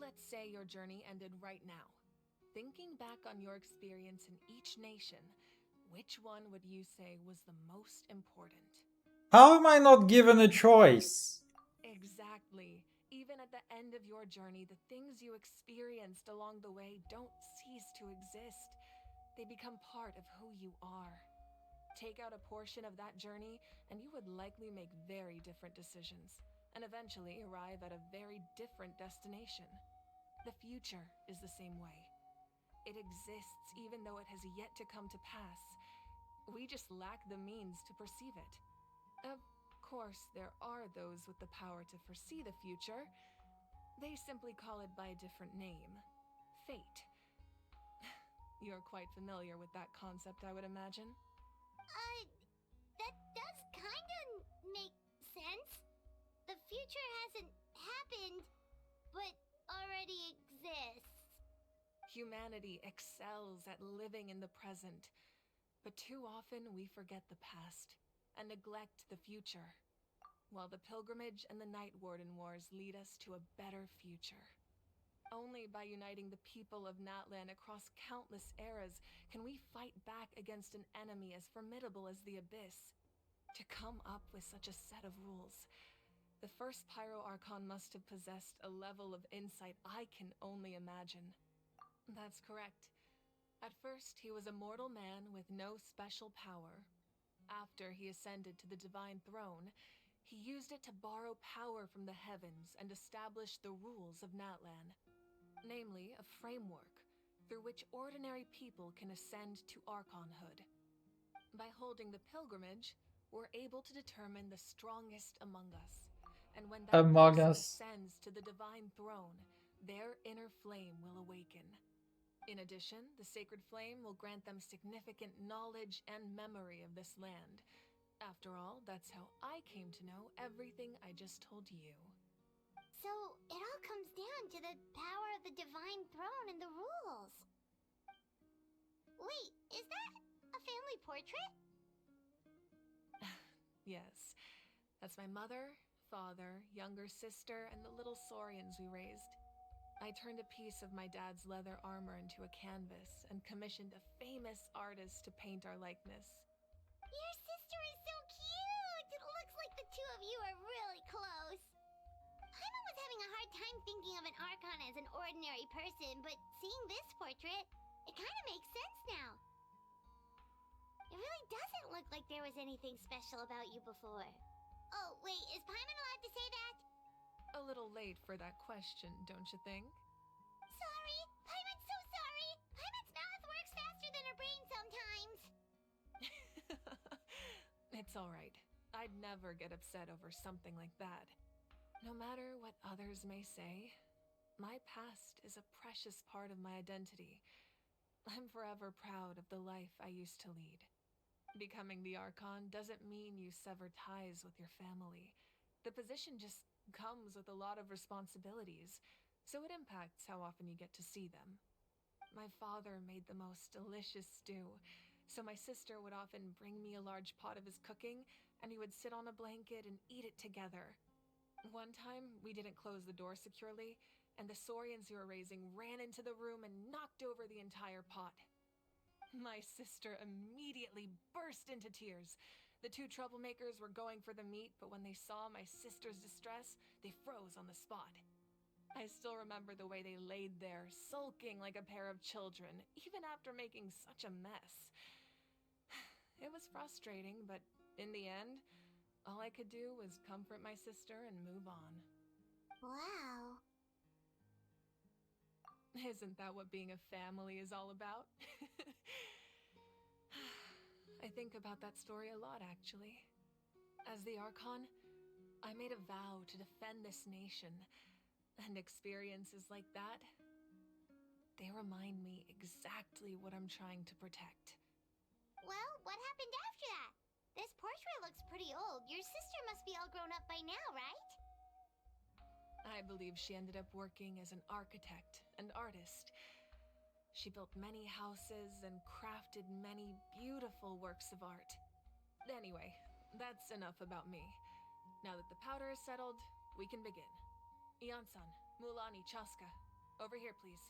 Let's say your journey ended right now. Thinking back on your experience in each nation, which one would you say was the most important?
How am I not given a choice?
Exactly. Even at the end of your journey, the things you experienced along the way don't cease to exist. They become part of who you are. Take out a portion of that journey, and you would likely make very different decisions, and eventually arrive at a very different destination. The future is the same way. It exists even though it has yet to come to pass. We just lack the means to perceive it. Of course, there are those with the power to foresee the future. They simply call it by a different name. Fate. You're quite familiar with that concept, I would imagine.
That does kinda make sense. The future hasn't happened, but already exists.
Humanity excels at living in the present, but too often we forget the past and neglect the future, while the pilgrimage and the Night Warden Wars lead us to a better future. Only by uniting the people of Natlan across countless eras can we fight back against an enemy as formidable as the Abyss. To come up with such a set of rules, the first Pyro Archon must have possessed a level of insight I can only imagine. That's correct. At first, he was a mortal man with no special power. After he ascended to the divine throne, he used it to borrow power from the heavens and establish the rules of Natlan. Namely, a framework through which ordinary people can ascend to Archonhood. By holding the pilgrimage, we're able to determine the strongest among us. And when that
Among
person
Us.
ascends to the divine throne, their inner flame will awaken. In addition, the sacred flame will grant them significant knowledge and memory of this land. After all, that's how I came to know everything I just told you.
So, it all comes down to the power of the divine throne and the rules. Wait, is that a family portrait?
Yes, that's my mother, father, younger sister, and the little saurians we raised. I turned a piece of my dad's leather armor into a canvas and commissioned a famous artist to paint our likeness.
Your sister is so cute! It looks like the two of you are really close. Paimon was having a hard time thinking of an Archon as an ordinary person, but seeing this portrait, it kind of makes sense now. It really doesn't look like there was anything special about you before. Oh, wait, is Paimon allowed to say that?
A little late for that question, don't you think?
Sorry! Paimon's so sorry! Paimon's mouth works faster than her brain sometimes!
It's alright. I'd never get upset over something like that. No matter what others may say, my past is a precious part of my identity. I'm forever proud of the life I used to lead. Becoming the Archon doesn't mean you sever ties with your family. The position just comes with a lot of responsibilities, so it impacts how often you get to see them. My father made the most delicious stew, so my sister would often bring me a large pot of his cooking, and we would sit on a blanket and eat it together. One time, we didn't close the door securely, and the saurians we were raising ran into the room and knocked over the entire pot. My sister immediately burst into tears. The two troublemakers were going for the meat, but when they saw my sister's distress, they froze on the spot. I still remember the way they laid there, sulking like a pair of children, even after making such a mess. It was frustrating, but in the end, all I could do was comfort my sister and move on.
Wow.
Isn't that what being a family is all about? I think about that story a lot, actually. As the Archon, I made a vow to defend this nation, and experiences like that, they remind me exactly what I'm trying to protect.
Well, what happened after that? This portrait looks pretty old. Your sister must be all grown up by now, right?
I believe she ended up working as an architect and artist. She built many houses and crafted many beautiful works of art. Anyway, that's enough about me. Now that the powder is settled, we can begin. Iansan, Mulani, Chaska, over here, please.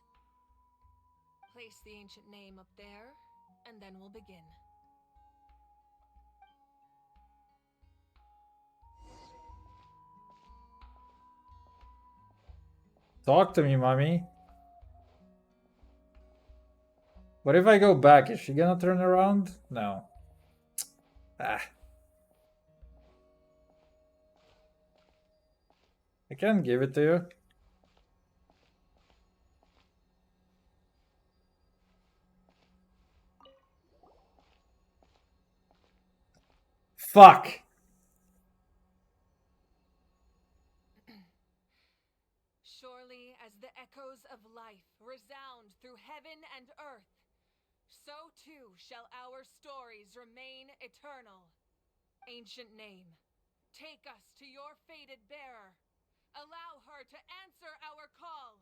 Place the ancient name up there, and then we'll begin.
Talk to me, mommy. What if I go back? Is she gonna turn around? No. Ah. I can't give it to you. Fuck!
Surely as the echoes of life resound through heaven and earth, so too shall our stories remain eternal. Ancient name, take us to your fated bearer. Allow her to answer our call.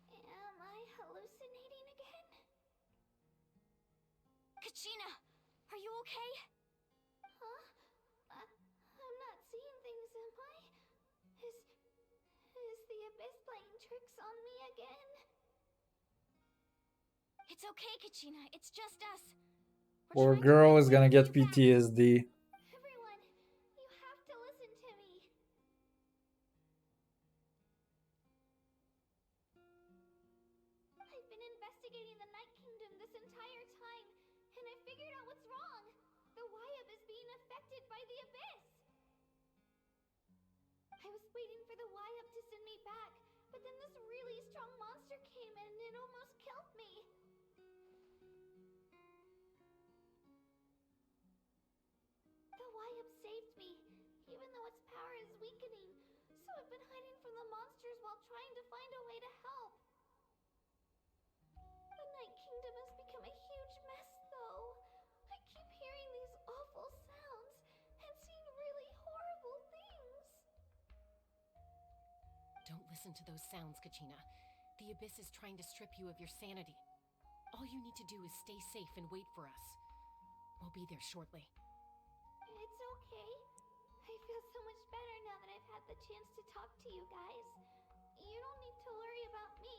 Am I hallucinating again?
Kachina, are you okay?
Huh? I'm not seeing things, am I? Is the Abyss playing tricks on me again?
It's okay, Kachina. It's just us.
Poor girl is gonna get PTSD.
Everyone, you have to listen to me. I've been investigating the Night Kingdom this entire time, and I figured out what's wrong. The Wyab is being affected by the Abyss. I was waiting for the Wyab to send me back, but then this really strong monster came in and it almost killed me. The Wyab saved me, even though its power is weakening, so I've been hiding from the monsters while trying to find a way to help. The Night Kingdom has become a huge mess, though. I keep hearing these awful sounds and seeing really horrible things.
Don't listen to those sounds, Kachina. The Abyss is trying to strip you of your sanity. All you need to do is stay safe and wait for us. We'll be there shortly.
It's okay. I feel so much better now that I've had the chance to talk to you guys. You don't need to worry about me.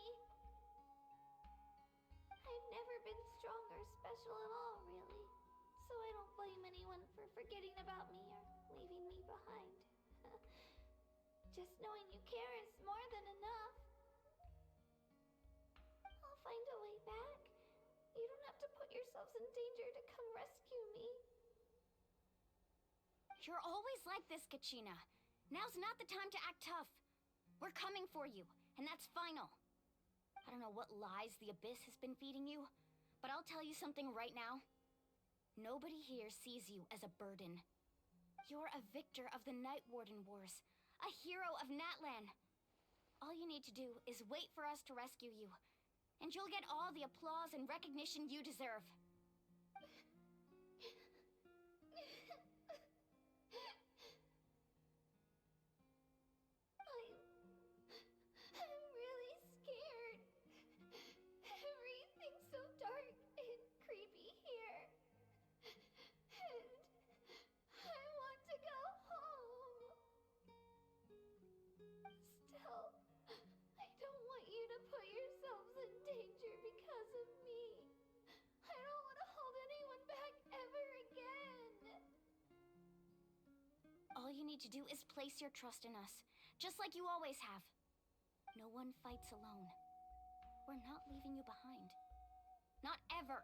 I've never been strong or special at all, really. So I don't blame anyone for forgetting about me or leaving me behind. Just knowing you care is more than enough. I'll find a way back. You don't have to put yourselves in danger to come rescue me.
You're always like this, Kachina. Now's not the time to act tough. We're coming for you, and that's final. I don't know what lies the Abyss has been feeding you, but I'll tell you something right now. Nobody here sees you as a burden. You're a victor of the Night Warden Wars, a hero of Natlan. All you need to do is wait for us to rescue you, and you'll get all the applause and recognition you deserve.
I'm really scared. Everything's so dark and creepy here. And I want to go home. Still, I don't want you to put yourselves in danger because of me. I don't want to hold anyone back ever again.
All you need to do is place your trust in us, just like you always have. No one fights alone. We're not leaving you behind. Not ever.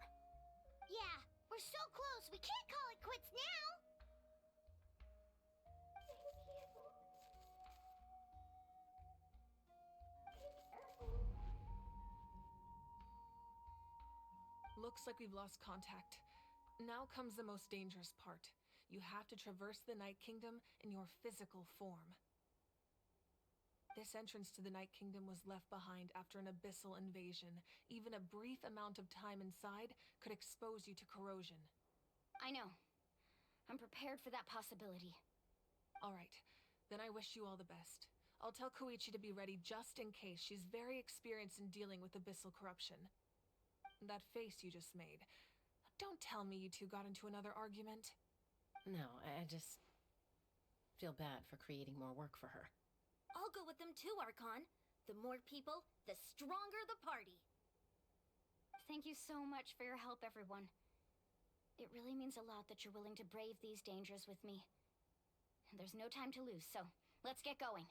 Yeah, we're so close, we can't call it quits now!
Looks like we've lost contact. Now comes the most dangerous part. You have to traverse the Night Kingdom in your physical form. This entrance to the Night Kingdom was left behind after an abyssal invasion. Even a brief amount of time inside could expose you to corrosion.
I know. I'm prepared for that possibility.
Alright, then I wish you all the best. I'll tell Koichi to be ready just in case. She's very experienced in dealing with abyssal corruption. That face you just made. Don't tell me you two got into another argument.
No, I just feel bad for creating more work for her.
I'll go with them too, Archon. The more people, the stronger the party.
Thank you so much for your help, everyone. It really means a lot that you're willing to brave these dangers with me. There's no time to lose, so let's get going.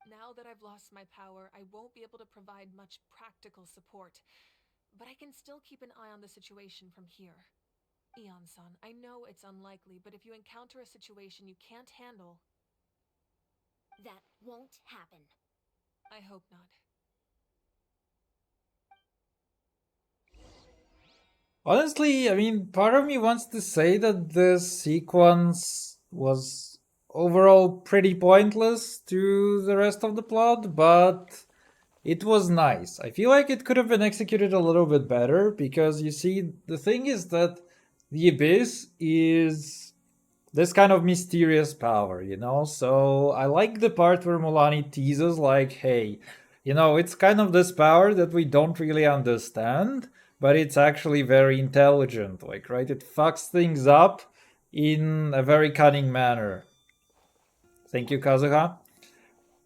Now that I've lost my power, I won't be able to provide much practical support. But I can still keep an eye on the situation from here. Eon-san, I know it's unlikely, but if you encounter a situation you can't handle...
That won't happen.
I hope not.
Honestly, I mean, part of me wants to say that this sequence was overall pretty pointless to the rest of the plot, but it was nice. I feel like it could have been executed a little bit better because you see, the thing is that the Abyss is this kind of mysterious power, you know? So I like the part where Mulani teases, like, hey, you know, it's kind of this power that we don't really understand, but it's actually very intelligent, like, right? It fucks things up in a very cunning manner. Thank you, Kazuha.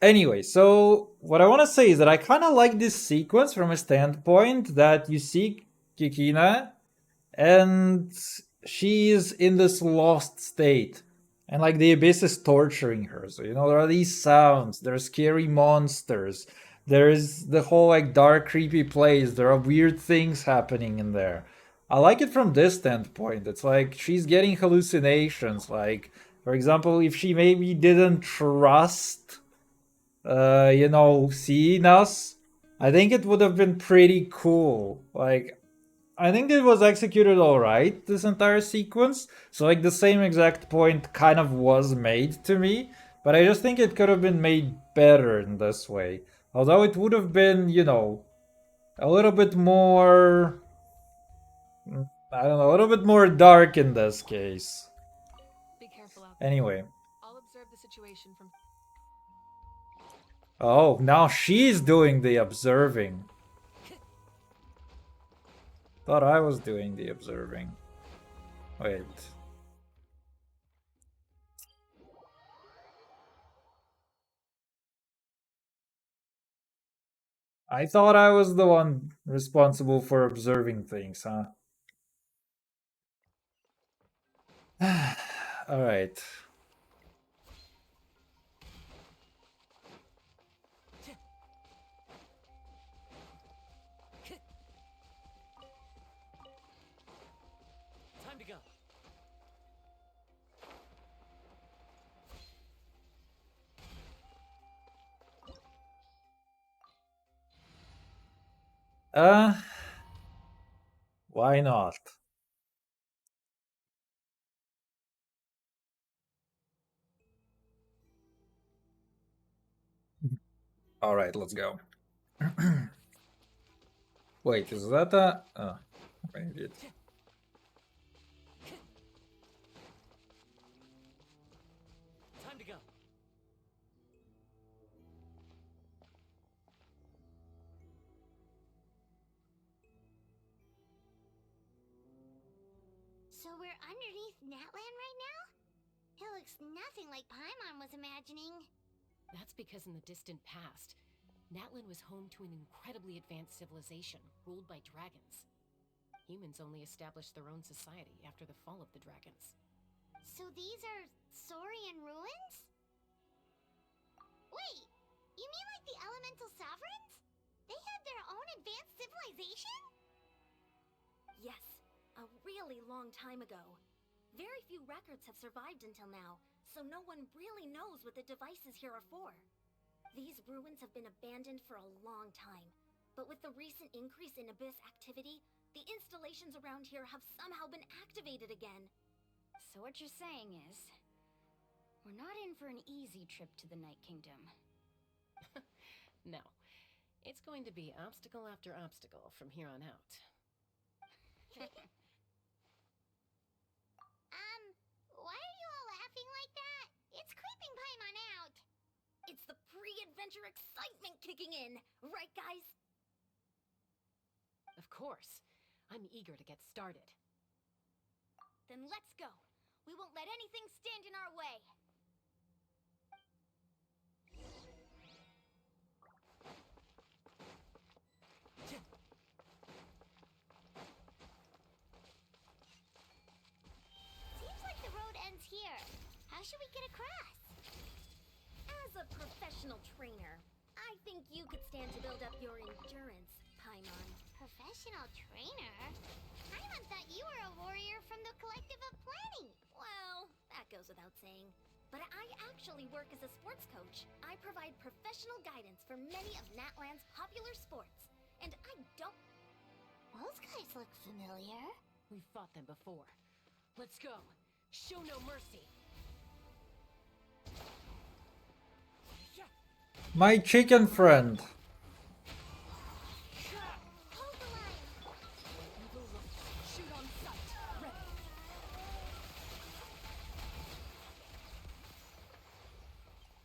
Anyway, so what I want to say is that I kind of like this sequence from a standpoint that you see Kikina and she's in this lost state. And like the abyss is torturing her. So, you know, there are these sounds, there's scary monsters, there's the whole like dark, creepy place, there are weird things happening in there. I like it from this standpoint. It's like she's getting hallucinations. Like, for example, if she maybe didn't trust you know, seeing us, I think it would have been pretty cool. Like, I think it was executed alright, this entire sequence. So, like, the same exact point kind of was made to me, but I just think it could have been made better in this way. Although it would have been, you know, a little bit more. I don't know, a little bit more dark in this case.
Be careful out there.
Anyway.
I'll observe the situation from...
Oh, now she's doing the observing. Thought I was doing the observing. Wait. I thought I was the one responsible for observing things, huh? Alright.
Time to go.
Why not? Alright, let's go. Wait, is that a... Oh, maybe it...
Time to go.
So we're underneath Natland right now? It looks nothing like Paimon was imagining.
That's because in the distant past, Natlan was home to an incredibly advanced civilization ruled by dragons. Humans only established their own society after the fall of the dragons.
So these are Saurian ruins? Wait, you mean like the Elemental Sovereigns? They had their own advanced civilization?
Yes, a really long time ago. Very few records have survived until now, so no one really knows what the devices here are for. These ruins have been abandoned for a long time, but with the recent increase in Abyss activity, the installations around here have somehow been activated again.
So what you're saying is, we're not in for an easy trip to the Night Kingdom.
No. It's going to be obstacle after obstacle from here on out.
Why are you all laughing like that? It's creeping Paimon out.
It's the pre-adventure excitement kicking in, right guys?
Of course. I'm eager to get started.
Then let's go. We won't let anything stand in our way.
Seems like the road ends here. How should we get across?
As a professional trainer, I think you could stand to build up your endurance, Paimon.
Professional trainer? Paimon thought you were a warrior from the Collective of Planning.
Well, that goes without saying. But I actually work as a sports coach. I provide professional guidance for many of Natlan's popular sports. And I don't...
Those guys look familiar.
We've fought them before. Let's go. Show no mercy.
My chicken friend.
Hold the line.
Shoot on sight. Ready.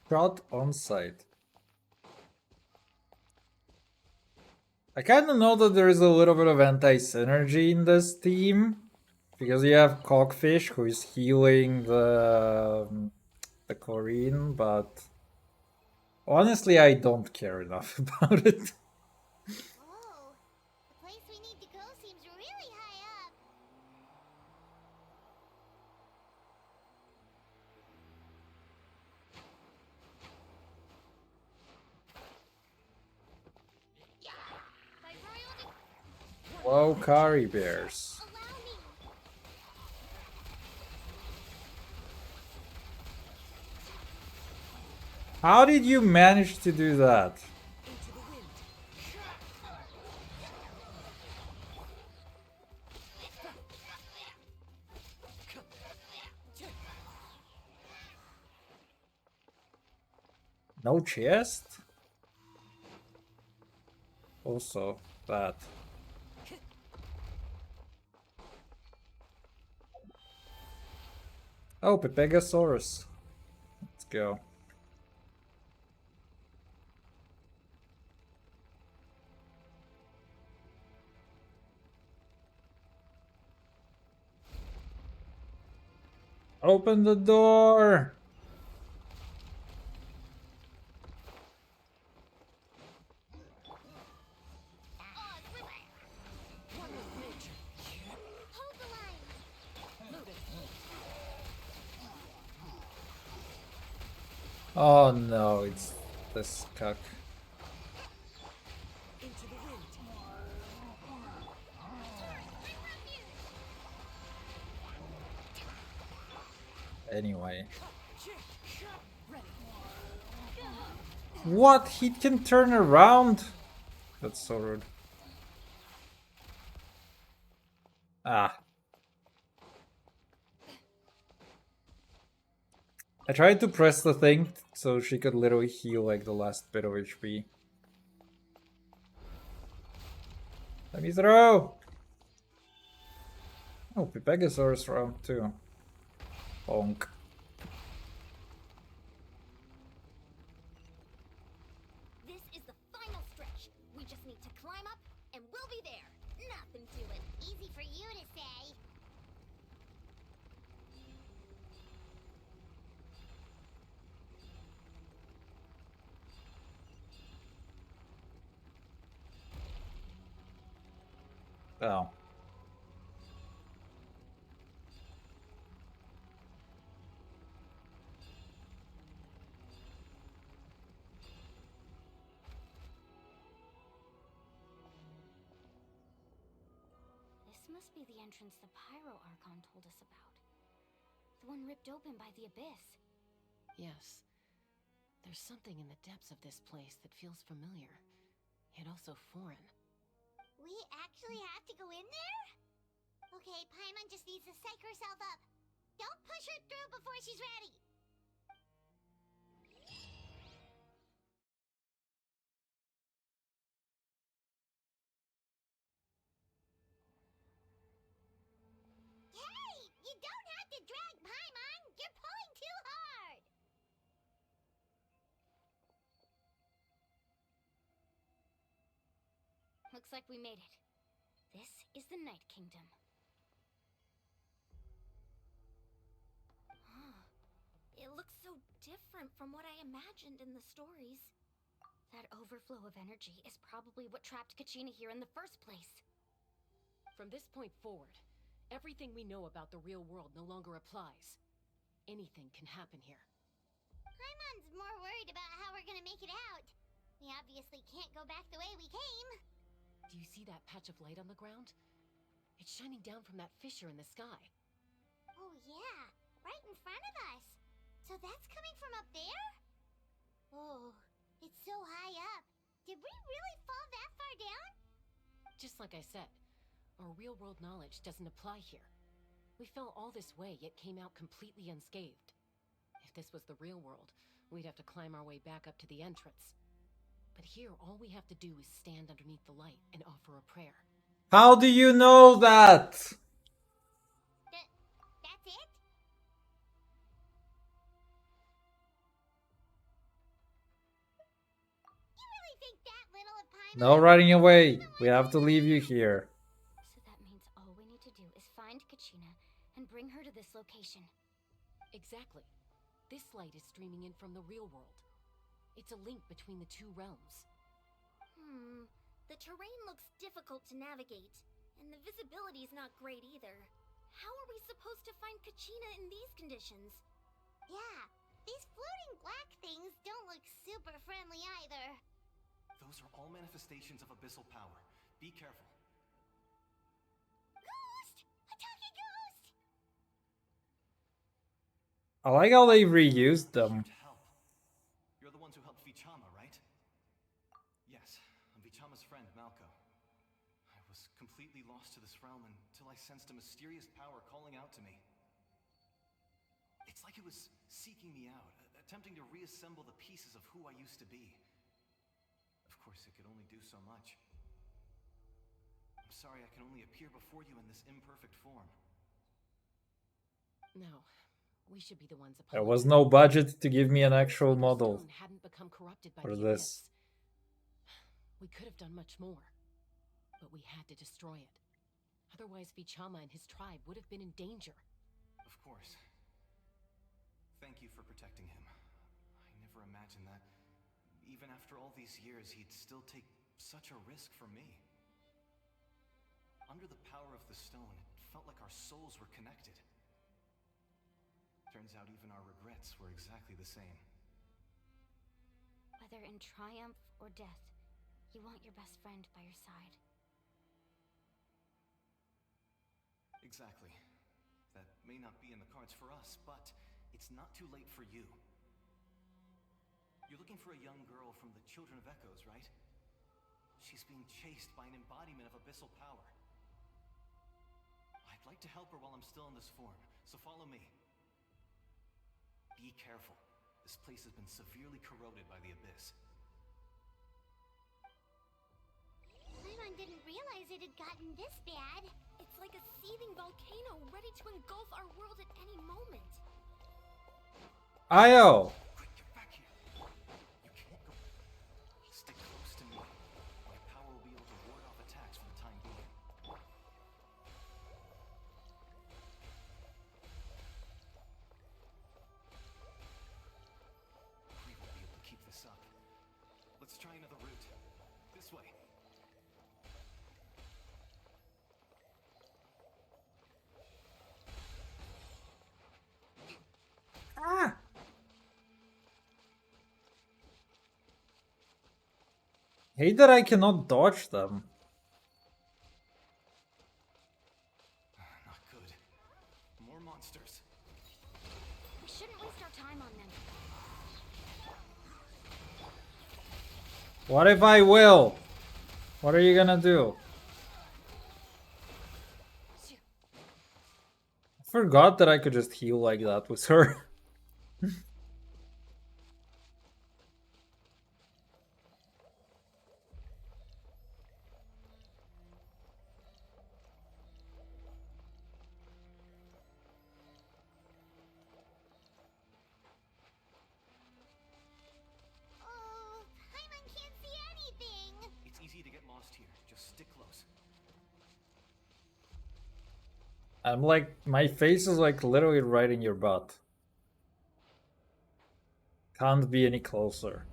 Shot on sight. I kind of know that there is a little bit of anti-synergy in this team, because you have Cockfish who is healing the chlorine, but honestly I don't care enough about it.
Whoa. The place we need to go seems really high up.
Whoa, Kari Bears.
Allow me.
How did you manage to do that?
Into the wind.
No chest? Also, that. Oh, Pepegasaurus. Let's go. Open the door!
One with nature.
Hold the line.
Loaded.
Oh no, it's this cuck.
Into the wind.
Anyway.
Ready.
What? He can turn around? That's so rude. Ah. I tried to press the thing so she could literally heal like the last bit of HP. Let me throw! Oh, Pepegasaurus round 2. Bonk.
This is the final stretch. We just need to climb up, and we'll be there. Nothing to it.
Easy for you to say.
Oh.
This must be the entrance the Pyro Archon told us about. The one ripped open by the Abyss.
Yes. There's something in the depths of this place that feels familiar, yet also foreign.
We actually have to go in there? Okay, Paimon just needs to psych herself up. Don't push her through before she's ready. Hey, you don't have to drag Paimon. You're pulling too hard.
Looks like we made it. This is the Night Kingdom.
It looks so different from what I imagined in the stories.
That overflow of energy is probably what trapped Kachina here in the first place.
From this point forward, everything we know about the real world no longer applies. Anything can happen here.
Paimon's more worried about how we're gonna make it out. We obviously can't go back the way we came.
Do you see that patch of light on the ground? It's shining down from that fissure in the sky.
Oh yeah, right in front of us. So that's coming from up there? Oh, it's so high up. Did we really fall that far down?
Just like I said, our real-world knowledge doesn't apply here. We fell all this way, yet came out completely unscathed. If this was the real world, we'd have to climb our way back up to the entrance. But here, all we have to do is stand underneath the light and offer a prayer.
How do you know that?
That's it? You really think that little of Paimon?
No running away. We have to leave you here.
So that means all we need to do is find Kachina and bring her to this location.
Exactly. This light is streaming in from the real world. It's a link between the two realms.
The terrain looks difficult to navigate, and the visibility's not great either. How are we supposed to find Kachina in these conditions?
Yeah, these floating black things don't look super friendly either.
Those are all manifestations of abyssal power. Be careful.
Ghost! A talking ghost!
I like how they reused them.
Here to help. You're the ones who helped Vichama, right? Yes, I'm Vichama's friend, Malco. I was completely lost to this realm until I sensed a mysterious power calling out to me. It's like it was seeking me out, attempting to reassemble the pieces of who I used to be. Of course, it could only do so much. I'm sorry I can only appear before you in this imperfect form.
No, we should be the ones
There was no budget to give me an actual model
Stone hadn't become corrupted by
for
the
this.
Abyss. We could have done much more, but we had to destroy it. Otherwise, Vichama and his tribe would have been in danger.
Of course. Thank you for protecting him. I never imagined that, even after all these years, he'd still take such a risk for me. Under the power of the stone, it felt like our souls were connected. Turns out even our regrets were exactly the same.
Whether in triumph or death, you want your best friend by your side.
Exactly. That may not be in the cards for us, but it's not too late for you. You're looking for a young girl from the Children of Echoes, right? She's being chased by an embodiment of abyssal power. I'd like to help her while I'm still in this form, so follow me. Be careful. This place has been severely corroded by the Abyss.
Paimon didn't realize it had gotten this bad.
It's like a seething volcano ready to engulf our world at any moment.
Io!
Quick, get back here. You can't go. Stick close to me. My power will be able to ward off attacks for the time being. We won't be able to keep this up. Let's try another route. This way.
Ah! Hate that I cannot dodge them. What if I will? What are you gonna do? I forgot that I could just heal like that with her.
Oh, Paimon can't see anything.
It's easy to get lost here. Just stick close.
I'm like, my face is like literally right in your butt. Can't be any closer.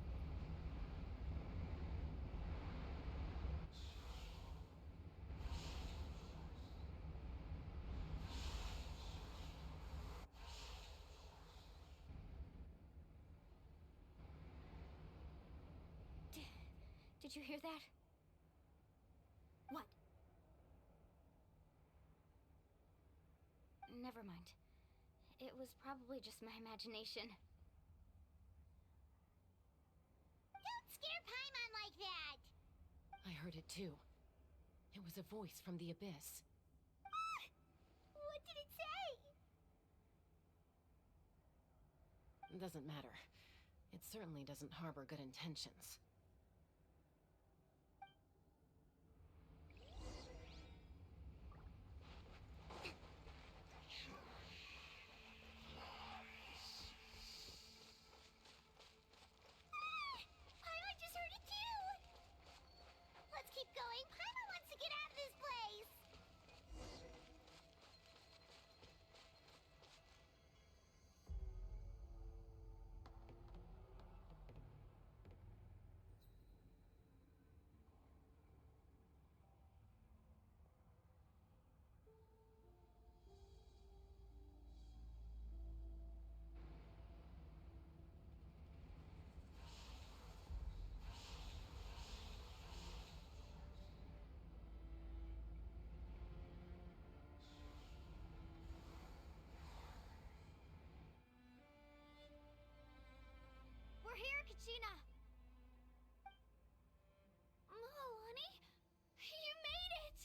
Did you hear that? What? Never mind. It was probably just my imagination.
Don't scare Paimon like that.
I heard it too. It was a voice from the abyss.
What did it say?
It doesn't matter. It certainly doesn't harbor good intentions.
Paimon just heard it too. Let's keep going. Paimon wants to get out of this place.
We're here, Kachina! Malani? You made it!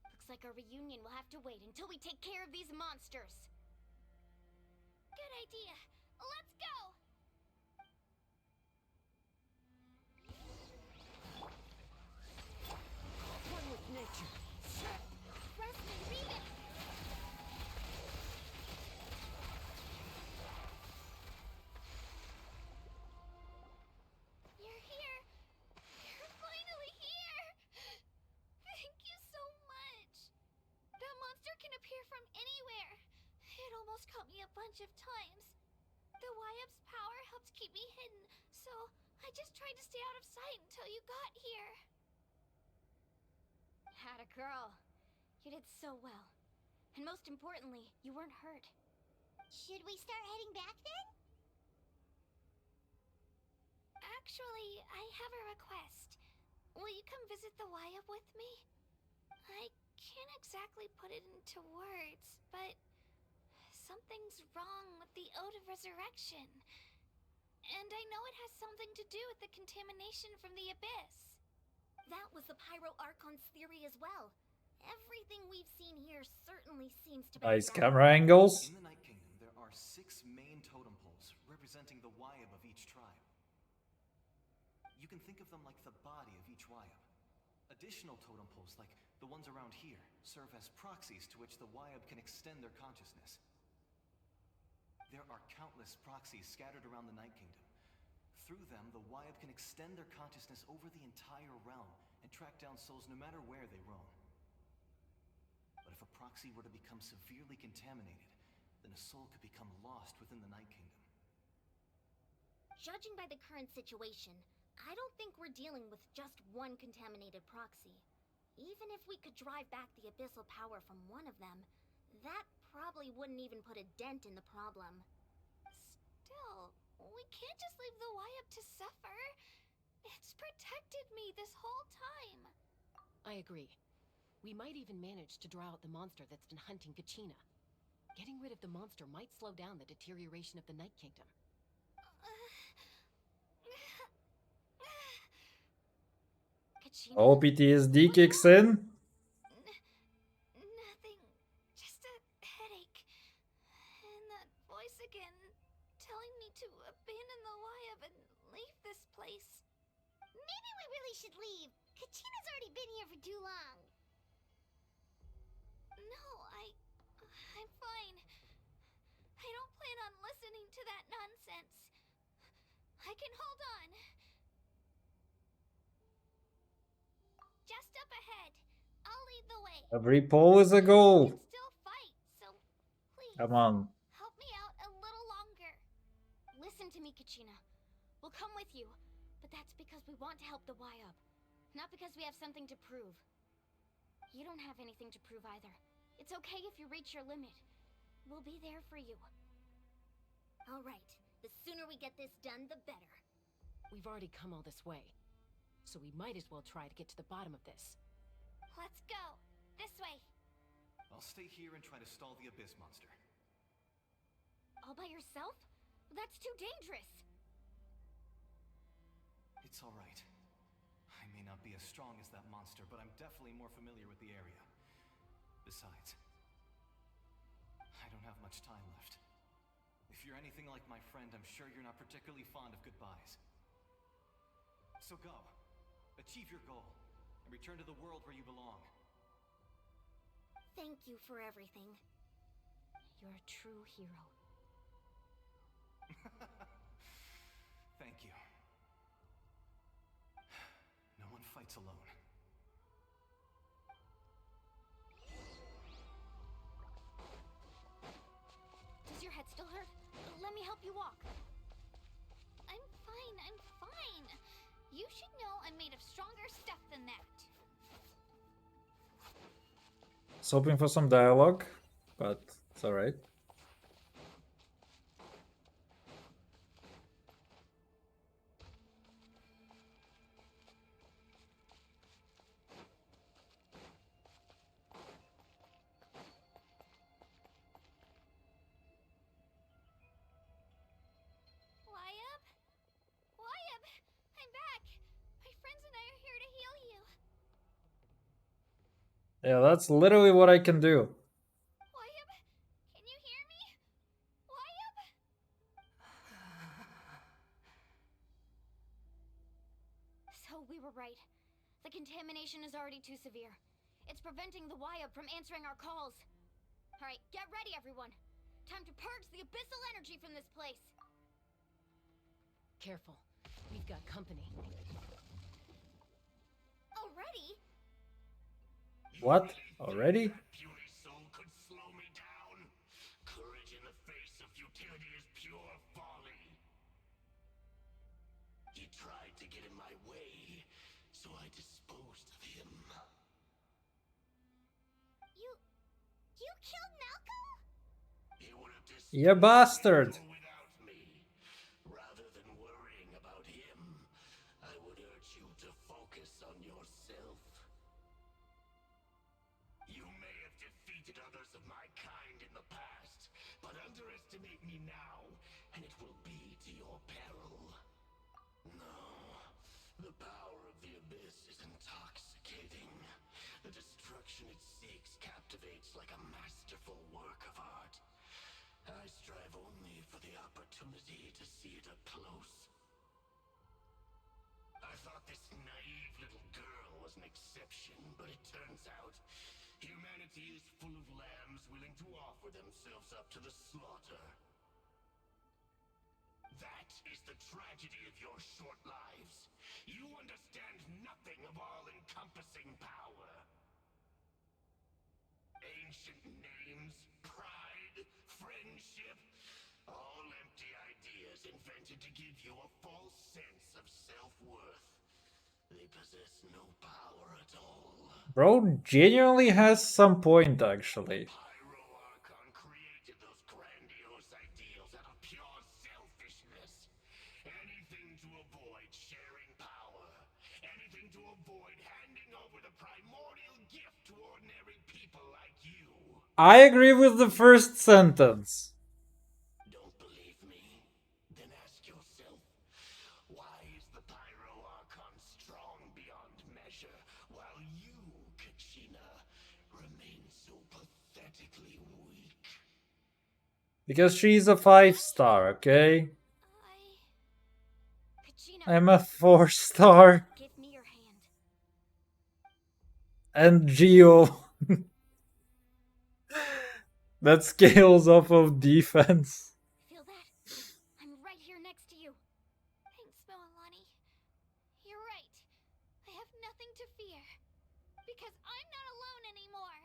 Looks like our reunion will have to wait until we take care of these monsters.
Good idea. Let's go.
One with nature.
Rustman, Remus. You're here. You're finally here. Thank you so much. That monster can appear from anywhere. It almost caught me a bunch of times. The Wyap's power helped keep me hidden, so I just tried to stay out of sight until you got here.
Had a girl. You did so well. And most importantly, you weren't hurt.
Should we start heading back then? Actually, I have a request. Will you come visit the Wyap with me? I can't exactly put it into words, but something's wrong with the Ode of Resurrection. And I know it has something to do with the contamination from the Abyss.
That was the Pyro Archon's theory as well. Everything we've seen here certainly seems to be
Nice camera angles.
In the Night Kingdom, there are 6 main totem poles representing the Wyap of each tribe. You can think of them like the body of each Wyap. Additional totem poles, like the ones around here, serve as proxies to which the Wyap can extend their consciousness. There are countless proxies scattered around the Night Kingdom. Through them, the Wyap can extend their consciousness over the entire realm and track down souls no matter where they roam. But if a proxy were to become severely contaminated, then a soul could become lost within the Night Kingdom.
Judging by the current situation, I don't think we're dealing with just one contaminated proxy. Even if we could drive back the abyssal power from one of them, that probably wouldn't even put a dent in the problem.
Still, we can't just leave the Wyap to suffer. It's protected me this whole time.
I agree. We might even manage to draw out the monster that's been hunting Kachina. Getting rid of the monster might slow down the deterioration of the Night Kingdom.
Kachina?
Oh, PTSD kicks in.
Nothing. Just a headache. And that voice again, telling me to abandon the Wayab and leave this place.
Maybe we really should leave. Kachina's already been here for too long.
No, I'm fine. I don't plan on listening to that nonsense. I can hold on.
Just up ahead. I'll lead the way.
Every pole is a
We
goal.
can still fight, so please
Come on.
help me out a little longer.
Listen to me, Kachina. We'll come with you, but that's because we want to help the Wayab, not because we have something to prove. You don't have anything to prove either. It's okay if you reach your limit. We'll be there for you.
All right. The sooner we get this done, the better.
We've already come all this way, so we might as well try to get to the bottom of this.
Let's go. This way.
I'll stay here and try to stall the Abyss monster.
All by yourself? That's too dangerous.
It's all right. I may not be as strong as that monster, but I'm definitely more familiar with the area. Besides, I don't have much time left. If you're anything like my friend, I'm sure you're not particularly fond of goodbyes. So go. Achieve your goal. And return to the world where you belong.
Thank you for everything.
You're a true hero.
Thank you. No one fights alone.
Does your head still hurt? Let me help you walk.
I'm fine. You should know I'm made of stronger stuff than that.
I was hoping for some dialogue, but it's alright.
Wayab, I'm back. My friends and I are here to heal you.
Yeah, that's literally what I can do.
Wayab, can you hear me? Wayab?
So we were right. The contamination is already too severe. It's preventing the Wayab from answering our calls. Alright, get ready everyone. Time to purge the abyssal energy from this place.
Careful. We've got company.
Already?
What? Already?
Puny soul could slow me down. Courage in the face of futility is pure folly. He tried to get in my way, so I disposed of him.
You killed Malcolm?
He would have
You bastard!
without me. Rather than worrying about him, I would urge you to focus on yourself. You may have defeated others of my kind in the past, but underestimate me now, and it will be to your peril. No, the power of the Abyss is intoxicating. The destruction it seeks captivates like a masterful work of art. I strive only for the opportunity to see it up close. I thought this naive little girl was an exception, but it turns out humanity is full of lambs willing to offer themselves up to the slaughter. That is the tragedy of your short lives. You understand nothing of all-encompassing power. Ancient names, pride, friendship, all empty ideas invented to give you a false sense of self-worth. They possess no power at all.
Bro genuinely has some point, actually.
Archon created those grandiose ideals out of pure selfishness. Anything to avoid sharing power. Anything to avoid handing over the primordial gift to ordinary people like you.
I agree with the first sentence.
Don't believe me? Then ask yourself, why is the Pyro Archon strong beyond treasure, while you, Kachina, remain so pathetically weak.
Because she's a 5-star, okay?
Kachina,
I'm a 4-star.
give me your hand.
And Geo. That scales off of defense.
Feel that? I'm right here next to you. Thanks, Moalani. You're right. I have nothing to fear. Because I'm not alone anymore.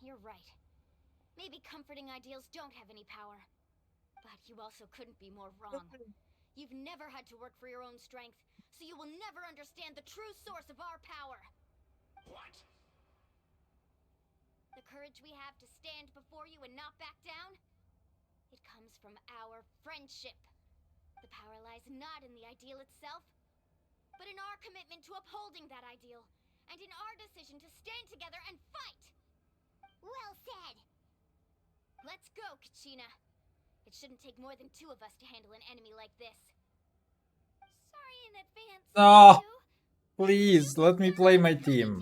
You're right. Maybe comforting ideals don't have any power. But you also couldn't be more wrong. You've never had to work for your own strength, so you will never understand the true source of our power.
What?
The courage we have to stand before you and not back down? It comes from our friendship. The power lies not in the ideal itself, but in our commitment to upholding that ideal, and in our decision to stand together and fight!
Well said!
Let's go, Kachina. It shouldn't take more than 2 of us to handle an enemy like this. Sorry in advance.
Oh, please, let me play my team.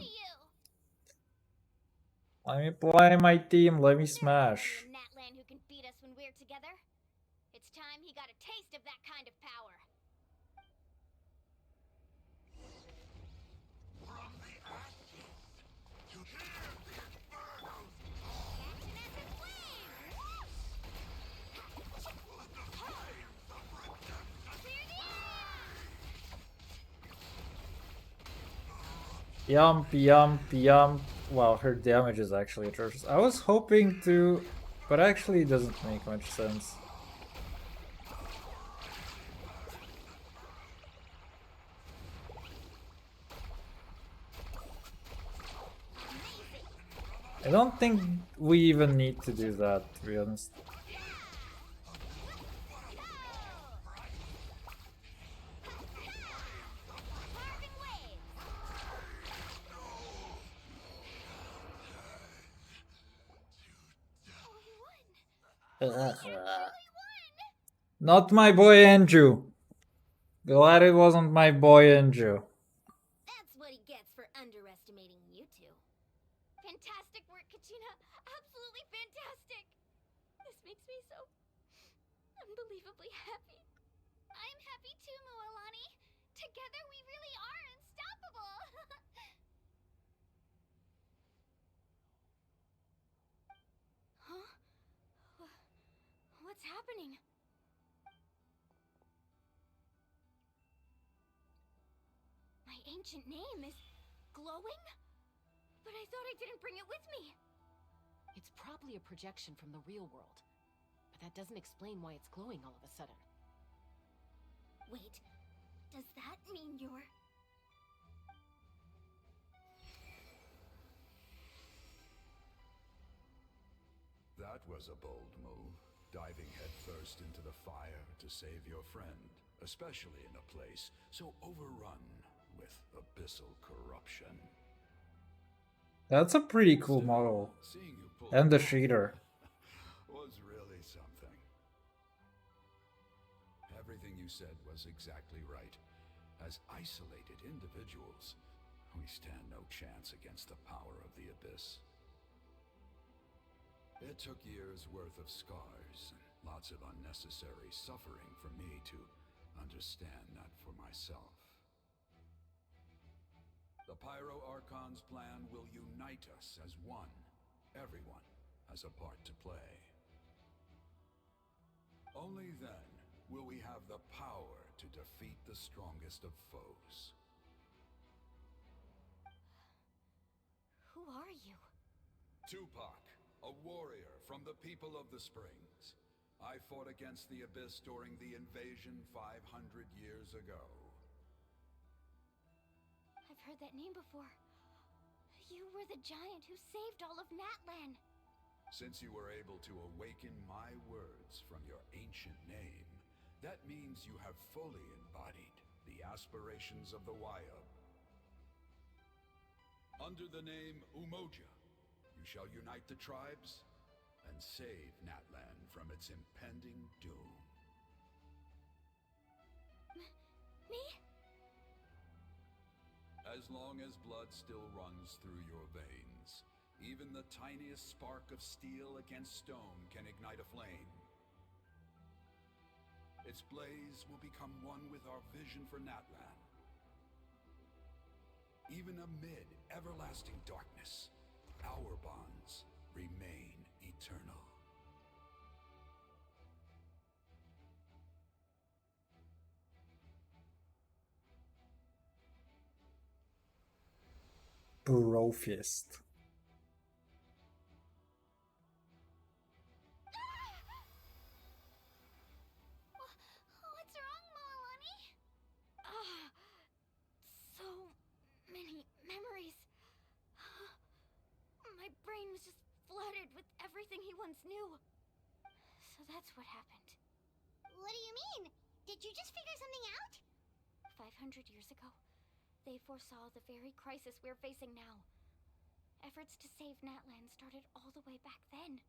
Let me play my team, let me smash.
Natlan who can beat us when we're together. It's time he got a taste of that kind of power.
From the ashes to hear the infernos.
Action as a flame!
Let the flames of redemption
Clear the
Yump, yump, yump. Wow, her damage is actually atrocious. I was hoping to, but actually it doesn't make much sense. I don't think we even need to do that, to be honest. Not my boy Andrew. Glad it wasn't my boy Andrew.
That's what he gets for underestimating you two. Fantastic work, Kachina. Absolutely fantastic. This makes me so unbelievably happy. I'm happy too, Moalani. Together we really are unstoppable. Huh? What's happening? My ancient name is glowing? But I thought I didn't bring it with me.
It's probably a projection from the real world. But that doesn't explain why it's glowing all of a sudden.
Wait, does that mean you're...
That was a bold move, diving headfirst into the fire to save your friend, especially in a place so overrun with abyssal corruption.
That's a pretty cool model. And the shader.
Was really something. Everything you said was exactly right. As isolated individuals, we stand no chance against the power of the Abyss. It took years' worth of scars and lots of unnecessary suffering for me to understand that for myself. The Pyro Archon's plan will unite us as one. Everyone has a part to play. Only then will we have the power to defeat the strongest of foes.
Who are you?
Tupac, a warrior from the people of the Springs. I fought against the Abyss during the invasion 500 years ago.
I've heard that name before. You were the giant who saved all of Natlan.
Since you were able to awaken my words from your ancient name, that means you have fully embodied the aspirations of the Wayab. Under the name Umoja, you shall unite the tribes and save Natlan from its impending doom. As long as blood still runs through your veins, even the tiniest spark of steel against stone can ignite a flame. Its blaze will become one with our vision for Natlan. Even amid everlasting darkness, our bonds remain eternal.
Brofist.
What's wrong, Malani?
So many memories. My brain was just flooded with everything he once knew. So that's what happened.
What do you mean? Did you just figure something out?
500 years ago, they foresaw the very crisis we're facing now. Efforts to save Natlan started all the way back then.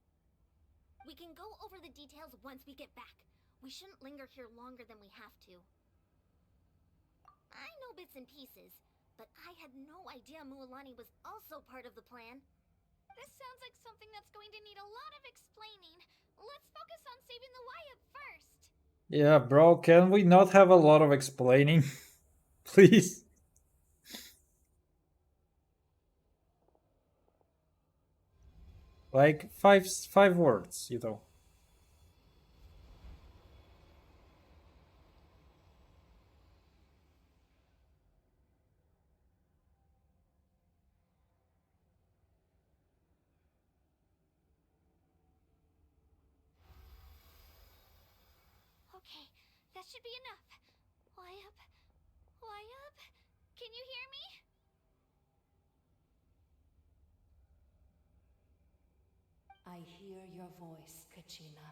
We can go over the details once we get back. We shouldn't linger here longer than we have to. I know bits and pieces, but I had no idea Mualani was also part of the plan.
This sounds like something that's going to need a lot of explaining. Let's focus on saving the Wyatt first.
Yeah, bro, can we not have a lot of explaining? Please. Like five words, you know.
Okay, that should be enough. Wyatt? Wyatt? Can you hear me?
I hear your voice, Kachina,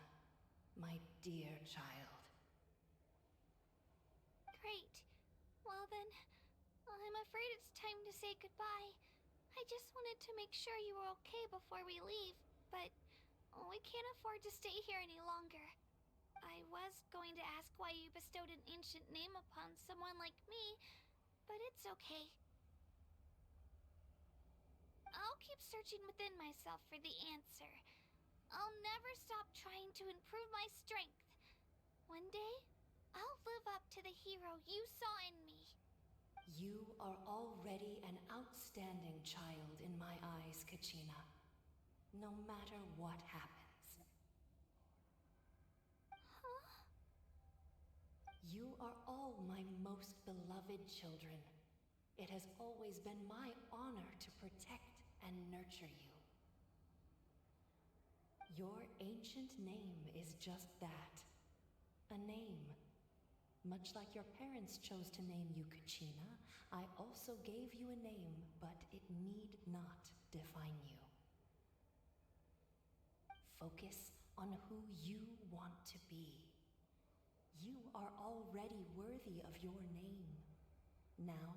my dear child.
Great. Well then, I'm afraid it's time to say goodbye. I just wanted to make sure you were okay before we leave, but we can't afford to stay here any longer. I was going to ask why you bestowed an ancient name upon someone like me, but it's okay. I'll keep searching within myself for the answer. I'll never stop trying to improve my strength. One day, I'll live up to the hero you saw in me.
You are already an outstanding child in my eyes, Kachina. No matter what happens.
Huh?
You are all my most beloved children. It has always been my honor to protect and nurture you. Your ancient name is just that. A name. Much like your parents chose to name you Kachina, I also gave you a name, but it need not define you. Focus on who you want to be. You are already worthy of your name. Now,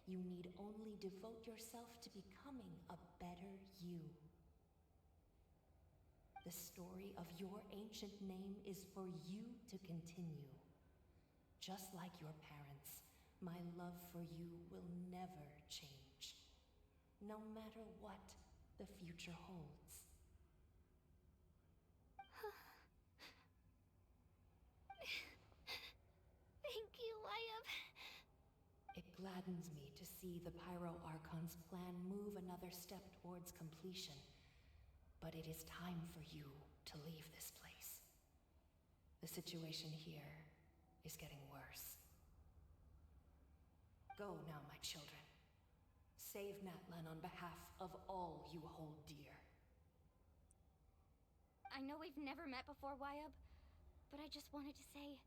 you need only devote yourself to becoming a better you. The story of your ancient name is for you to continue. Just like your parents, my love for you will never change, no matter what the future holds.
Thank you, Wyatt.
It gladdens me to see the Pyro Archon's plan move another step towards completion. But it is time for you to leave this place. The situation here is getting worse. Go now, my children. Save Natlan on behalf of all you hold dear.
I know we've never met before, Wyatt, but I just wanted to say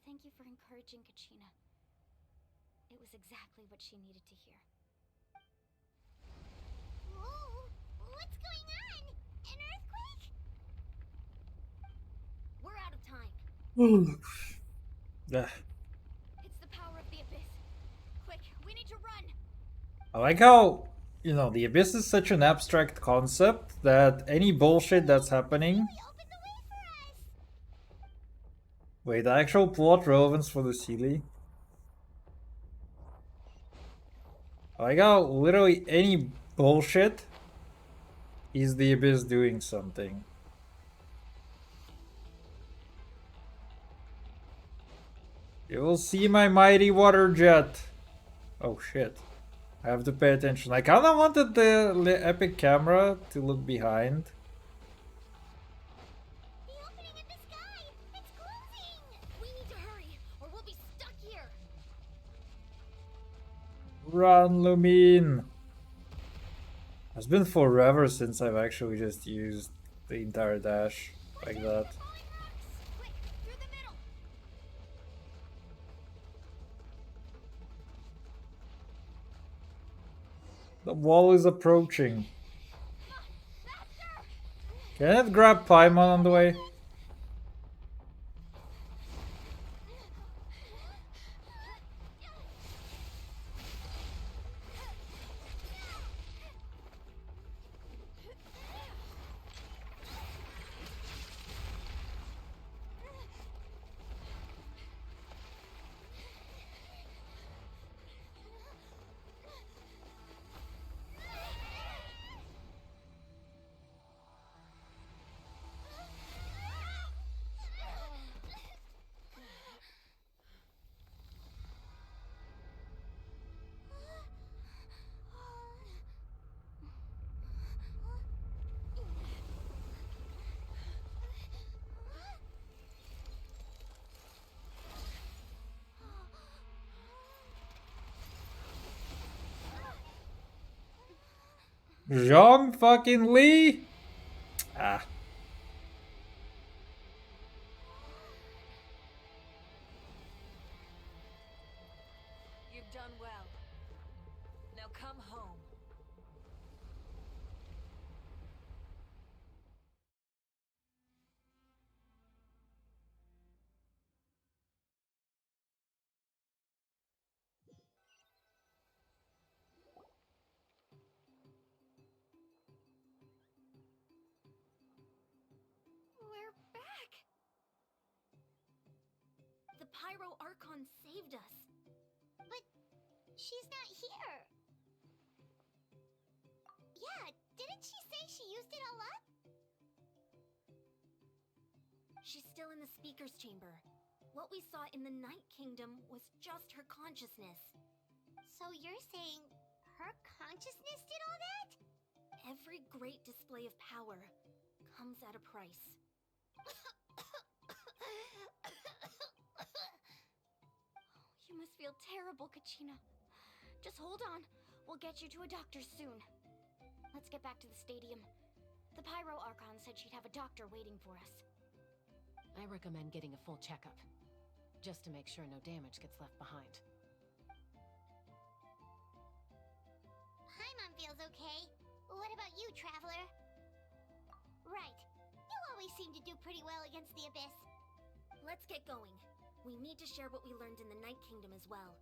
thank you for encouraging Kachina. It was exactly what she needed to hear.
Whoa! What's going on? An earthquake?
We're out of time.
Yeah.
It's the power of the Abyss. Quick, we need to run!
I like how, you know, the Abyss is such an abstract concept that any bullshit that's happening. Wait, the actual plot relevance for the Sealy? I got literally any bullshit. Is the Abyss doing something? You will see my mighty water jet. Oh shit. I have to pay attention. I kinda wanted the epic camera to look behind.
The opening in the sky! It's closing! We need to hurry, or we'll be stuck here!
Run, Lumine! It's been forever since I've actually just used the entire dash like that.
Quick, through the middle!
The wall is approaching. Can it grab Paimon on the way? Zhong fucking Li? Ah.
You've done well. Now come home.
We're back! The Pyro Archon saved us.
But she's not here. Yeah, didn't she say she used it all up?
She's still in the speaker's chamber. What we saw in the Night Kingdom was just her consciousness.
So you're saying her consciousness did all that?
Every great display of power comes at a price. You must feel terrible, Kachina. Just hold on. We'll get you to a doctor soon. Let's get back to the stadium. The Pyro Archon said she'd have a doctor waiting for us.
I recommend getting a full checkup, just to make sure no damage gets left behind.
Paimon feels okay. What about you, Traveler? Right. You always seem to do pretty well against the Abyss.
Let's get going. We need to share what we learned in the Night Kingdom as well.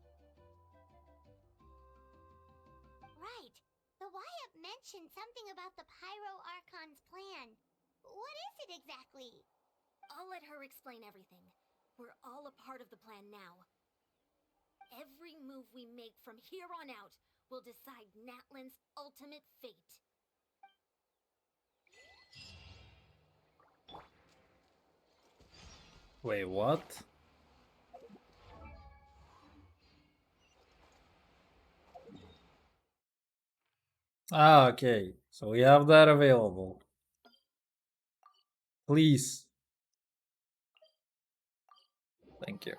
Right. The Wyatt mentioned something about the Pyro Archon's plan. What is it exactly?
I'll let her explain everything. We're all a part of the plan now. Every move we make from here on out will decide Natlan's ultimate fate.
Wait, what? Ah, okay. So we have that available. Please. Thank you.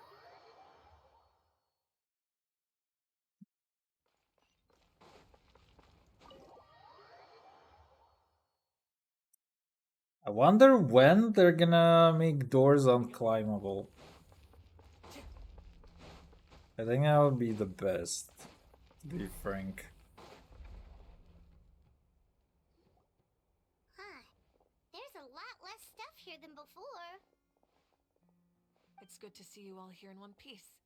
I wonder when they're gonna make doors unclimbable. I think that would be the best, to be frank.
Huh. There's a lot less stuff here than before.
It's good to see you all here in one piece.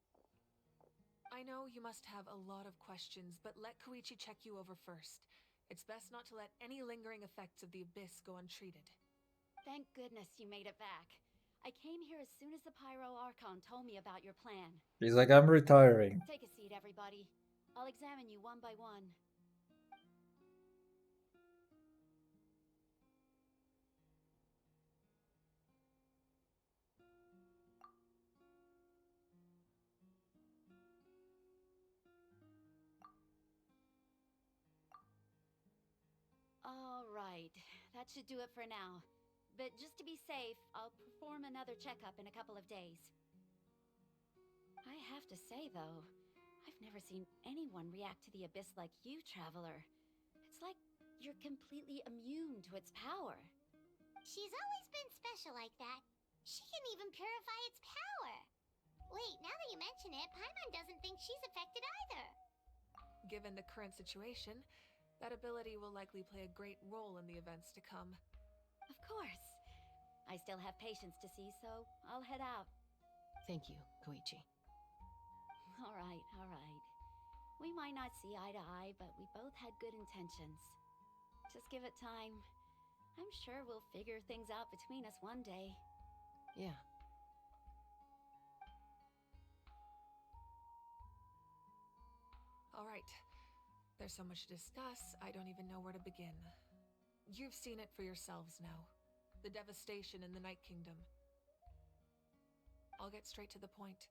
I know you must have a lot of questions, but let Koichi check you over first. It's best not to let any lingering effects of the Abyss go untreated.
Thank goodness you made it back. I came here as soon as the Pyro Archon told me about your plan.
He's like, I'm retiring.
Take a seat, everybody. I'll examine you one by one. All right, that should do it for now. But just to be safe, I'll perform another checkup in a couple of days. I have to say, though, I've never seen anyone react to the abyss like you, Traveler. It's like you're completely immune to its power.
She's always been special like that. She can even purify its power. Wait, now that you mention it, Paimon doesn't think she's affected either.
Given the current situation, that ability will likely play a great role in the events to come.
Of course. I still have patients to see, so I'll head out.
Thank you, Koichi.
All right, all right. We might not see eye to eye, but we both had good intentions. Just give it time. I'm sure we'll figure things out between us one day.
Yeah.
All right. There's so much to discuss, I don't even know where to begin. You've seen it for yourselves now. The devastation in the Night Kingdom. I'll get straight to the point.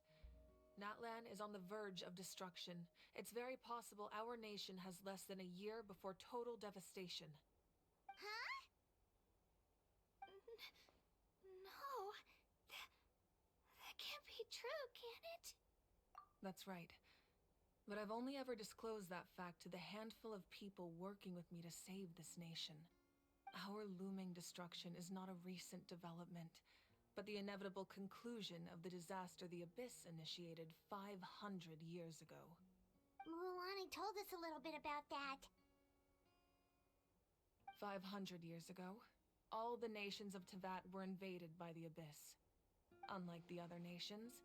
Natlan is on the verge of destruction. It's very possible our nation has less than a year before total devastation.
Huh? No. That can't be true, can it?
That's right. But I've only ever disclosed that fact to the handful of people working with me to save this nation. Our looming destruction is not a recent development, but the inevitable conclusion of the disaster the Abyss initiated 500 years ago.
Mulan told us a little bit about that.
500 years ago, all the nations of Teyvat were invaded by the Abyss. Unlike the other nations,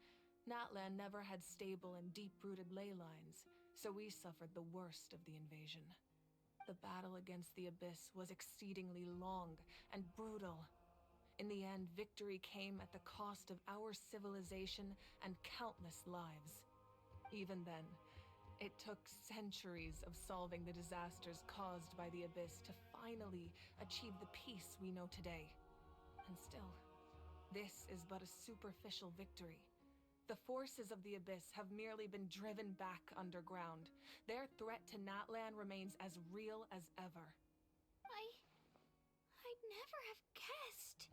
Natlan never had stable and deep-rooted ley lines, so we suffered the worst of the invasion. The battle against the Abyss was exceedingly long and brutal. In the end, victory came at the cost of our civilization and countless lives. Even then, it took centuries of solving the disasters caused by the Abyss to finally achieve the peace we know today. And still, this is but a superficial victory. The forces of the Abyss have merely been driven back underground. Their threat to Natlan remains as real as ever.
I'd never have guessed.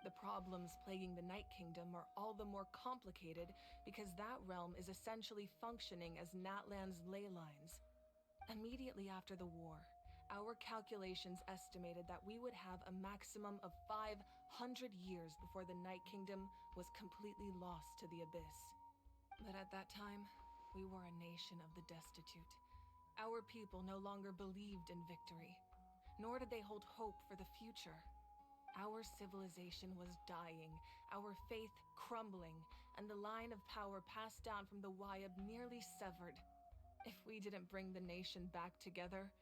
The problems plaguing the Night Kingdom are all the more complicated because that realm is essentially functioning as Natlan's ley lines. Immediately after the war, our calculations estimated that we would have a maximum of 500 years before the Night Kingdom was completely lost to the Abyss. But at that time, we were a nation of the destitute. Our people no longer believed in victory, nor did they hold hope for the future. Our civilization was dying, our faith crumbling, and the line of power passed down from the Wayab nearly severed. If we didn't bring the nation back together,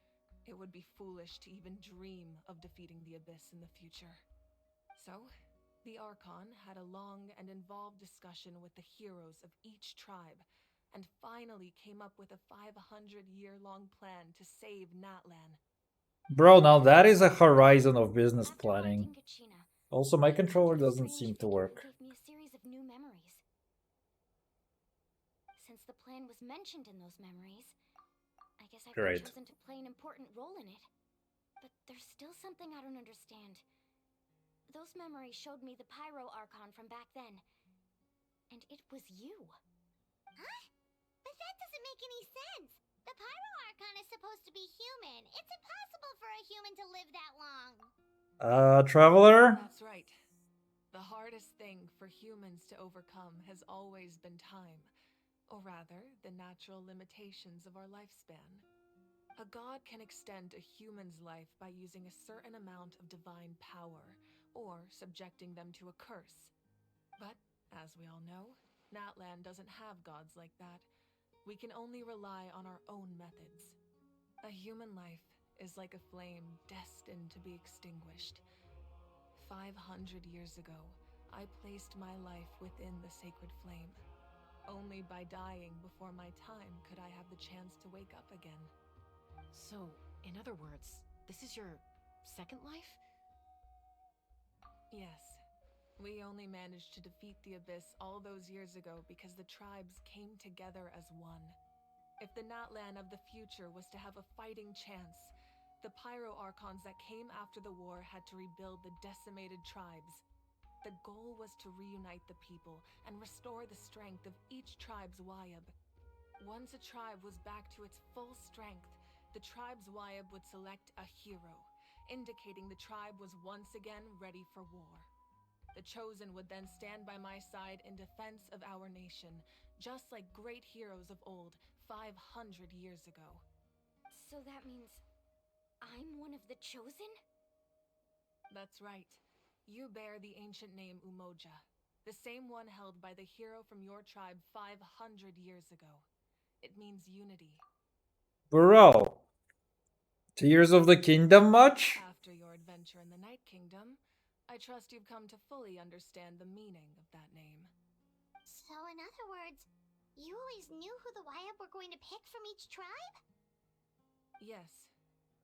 it would be foolish to even dream of defeating the Abyss in the future. So, the Archon had a long and involved discussion with the heroes of each tribe, and finally came up with a 500-year-long plan to save Natlan.
Bro, now that is a horizon of business
After
planning.
haunting Kachina,
Also, my
I
controller
encountered a
doesn't
strange
seem to
figure who
work.
gave me a series of new memories. Since the plan was mentioned in those memories, I guess I've been
Great.
chosen to play an important role in it. But there's still something I don't understand. Those memories showed me the Pyro Archon from back then. And it was you.
Huh? But that doesn't make any sense. The Pyro Archon is supposed to be human. It's impossible for a human to live that long.
Traveler?
That's right. The hardest thing for humans to overcome has always been time, or rather, the natural limitations of our lifespan. A god can extend a human's life by using a certain amount of divine power, or subjecting them to a curse. But, as we all know, Natlan doesn't have gods like that. We can only rely on our own methods. A human life is like a flame destined to be extinguished. 500 years ago, I placed my life within the sacred flame. Only by dying before my time could I have the chance to wake up again.
So, in other words, this is your second life?
Yes. We only managed to defeat the Abyss all those years ago because the tribes came together as one. If the Natlan of the future was to have a fighting chance, the Pyro Archons that came after the war had to rebuild the decimated tribes. The goal was to reunite the people and restore the strength of each tribe's Wyab. Once a tribe was back to its full strength, the tribe's Wyab would select a hero, indicating the tribe was once again ready for war. The Chosen would then stand by my side in defense of our nation, just like great heroes of old 500 years ago.
So that means I'm one of the Chosen?
That's right. You bear the ancient name Umoja, the same one held by the hero from your tribe 500 years ago. It means unity.
Bro. Tears of the Kingdom much?
After your adventure in the Night Kingdom, I trust you've come to fully understand the meaning of that name.
So, in other words, you always knew who the Wyab were going to pick from each tribe?
Yes.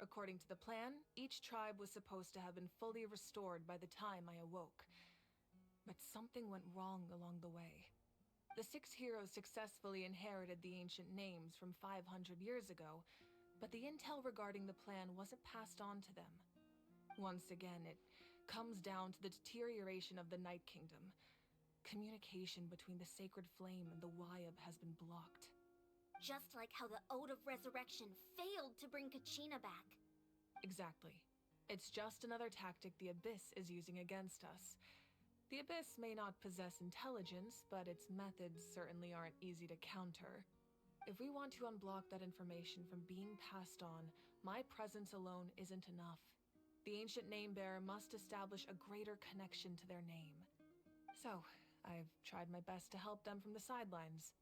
According to the plan, each tribe was supposed to have been fully restored by the time I awoke. But something went wrong along the way. The 6 heroes successfully inherited the ancient names from 500 years ago, but the intel regarding the plan wasn't passed on to them. Once again, it comes down to the deterioration of the Night Kingdom. Communication between the Sacred Flame and the Wyab has been blocked.
Just like how the Ode of Resurrection failed to bring Kachina back.
Exactly. It's just another tactic the Abyss is using against us. The Abyss may not possess intelligence, but its methods certainly aren't easy to counter. If we want to unblock that information from being passed on, my presence alone isn't enough. The ancient name-bearer must establish a greater connection to their name. So, I've tried my best to help them from the sidelines.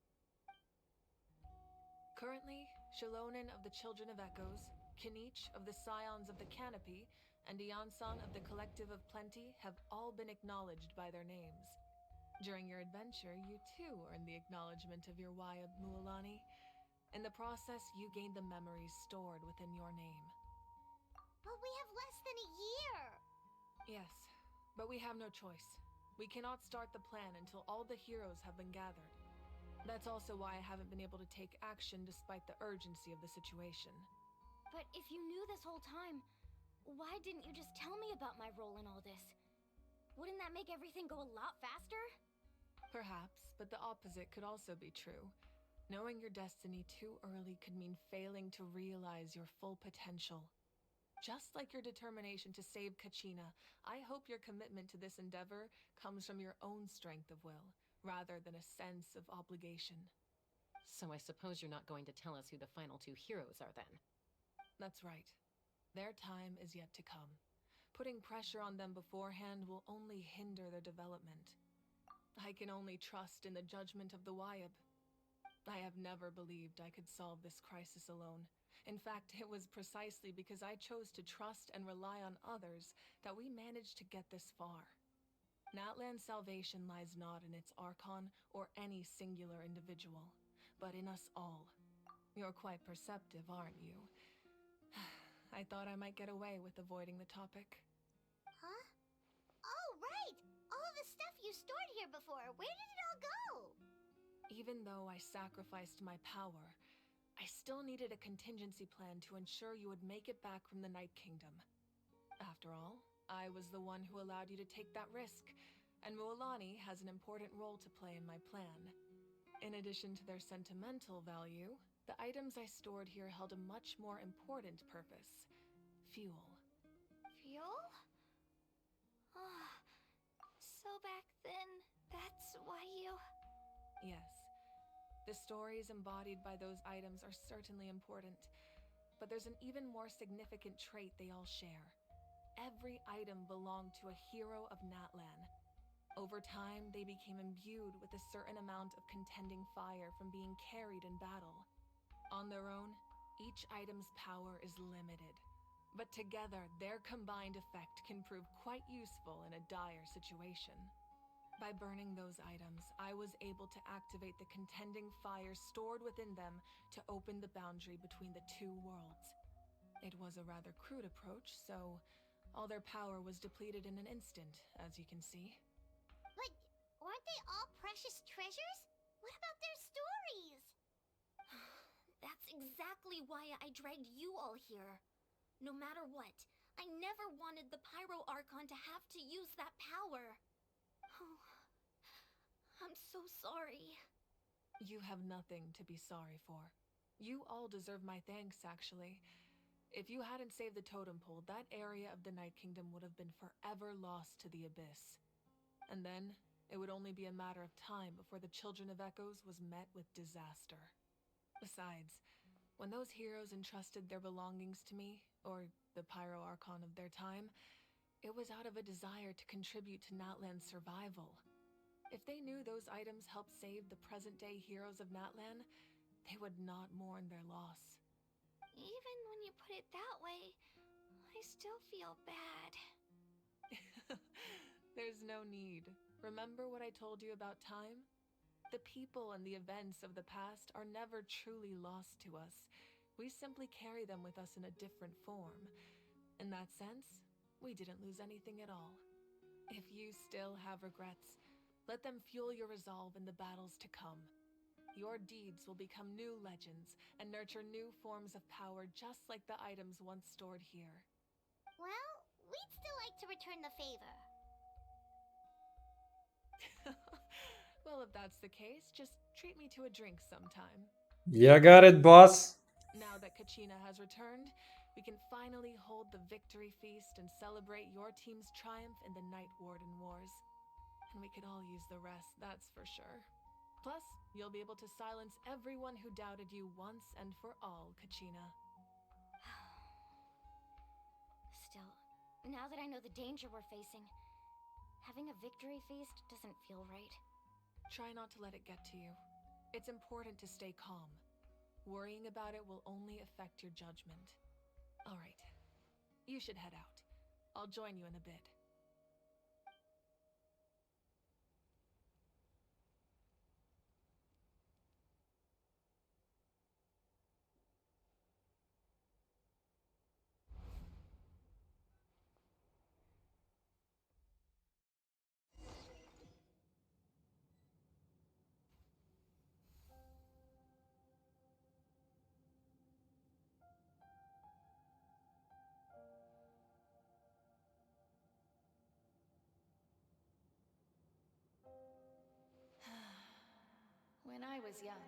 Currently, Shalonen of the Children of Echoes, Kinich of the Scions of the Canopy, and Iansong of the Collective of Plenty have all been acknowledged by their names. During your adventure, you too earned the acknowledgement of your Wyab, Mualani. In the process, you gained the memories stored within your name.
But we have less than a year!
Yes, but we have no choice. We cannot start the plan until all the heroes have been gathered. That's also why I haven't been able to take action despite the urgency of the situation.
But if you knew this whole time, why didn't you just tell me about my role in all this? Wouldn't that make everything go a lot faster?
Perhaps, but the opposite could also be true. Knowing your destiny too early could mean failing to realize your full potential. Just like your determination to save Kachina, I hope your commitment to this endeavor comes from your own strength of will, rather than a sense of obligation.
So I suppose you're not going to tell us who the final 2 heroes are then?
That's right. Their time is yet to come. Putting pressure on them beforehand will only hinder their development. I can only trust in the judgment of the Wyab. I have never believed I could solve this crisis alone. In fact, it was precisely because I chose to trust and rely on others that we managed to get this far. Natlan's salvation lies not in its Archon or any singular individual, but in us all. You're quite perceptive, aren't you? I thought I might get away with avoiding the topic.
Huh? Oh, right! All of the stuff you stored here before, where did it all go?
Even though I sacrificed my power, I still needed a contingency plan to ensure you would make it back from the Night Kingdom. After all, I was the one who allowed you to take that risk, and Mualani has an important role to play in my plan. In addition to their sentimental value, the items I stored here held a much more important purpose: fuel.
Fuel? So back then, that's why you...
Yes. The stories embodied by those items are certainly important, but there's an even more significant trait they all share. Every item belonged to a hero of Natlan. Over time, they became imbued with a certain amount of contending fire from being carried in battle. On their own, each item's power is limited, but together, their combined effect can prove quite useful in a dire situation. By burning those items, I was able to activate the contending fire stored within them to open the boundary between the two worlds. It was a rather crude approach, so all their power was depleted in an instant, as you can see.
But aren't they all precious treasures? What about their stories?
That's exactly why I dragged you all here. No matter what, I never wanted the Pyro Archon to have to use that power. Oh, I'm so sorry.
You have nothing to be sorry for. You all deserve my thanks, actually. If you hadn't saved the totem pole, that area of the Night Kingdom would have been forever lost to the Abyss. And then, it would only be a matter of time before the Children of Echoes was met with disaster. Besides, when those heroes entrusted their belongings to me, or the Pyro Archon of their time, it was out of a desire to contribute to Natlan's survival. If they knew those items helped save the present-day heroes of Natlan, they would not mourn their loss.
Even when you put it that way, I still feel bad.
There's no need. Remember what I told you about time? The people and the events of the past are never truly lost to us. We simply carry them with us in a different form. In that sense, we didn't lose anything at all. If you still have regrets, let them fuel your resolve in the battles to come. Your deeds will become new legends and nurture new forms of power just like the items once stored here.
Well, we'd still like to return the favor.
Well, if that's the case, just treat me to a drink sometime.
Yeah, got it, boss.
Now that Kachina has returned, we can finally hold the victory feast and celebrate your team's triumph in the Night Warden Wars. And we could all use the rest, that's for sure. Plus, you'll be able to silence everyone who doubted you once and for all, Kachina.
Still, now that I know the danger we're facing, having a victory feast doesn't feel right.
Try not to let it get to you. It's important to stay calm. Worrying about it will only affect your judgment. All right, you should head out. I'll join you in a bit.
When I was young,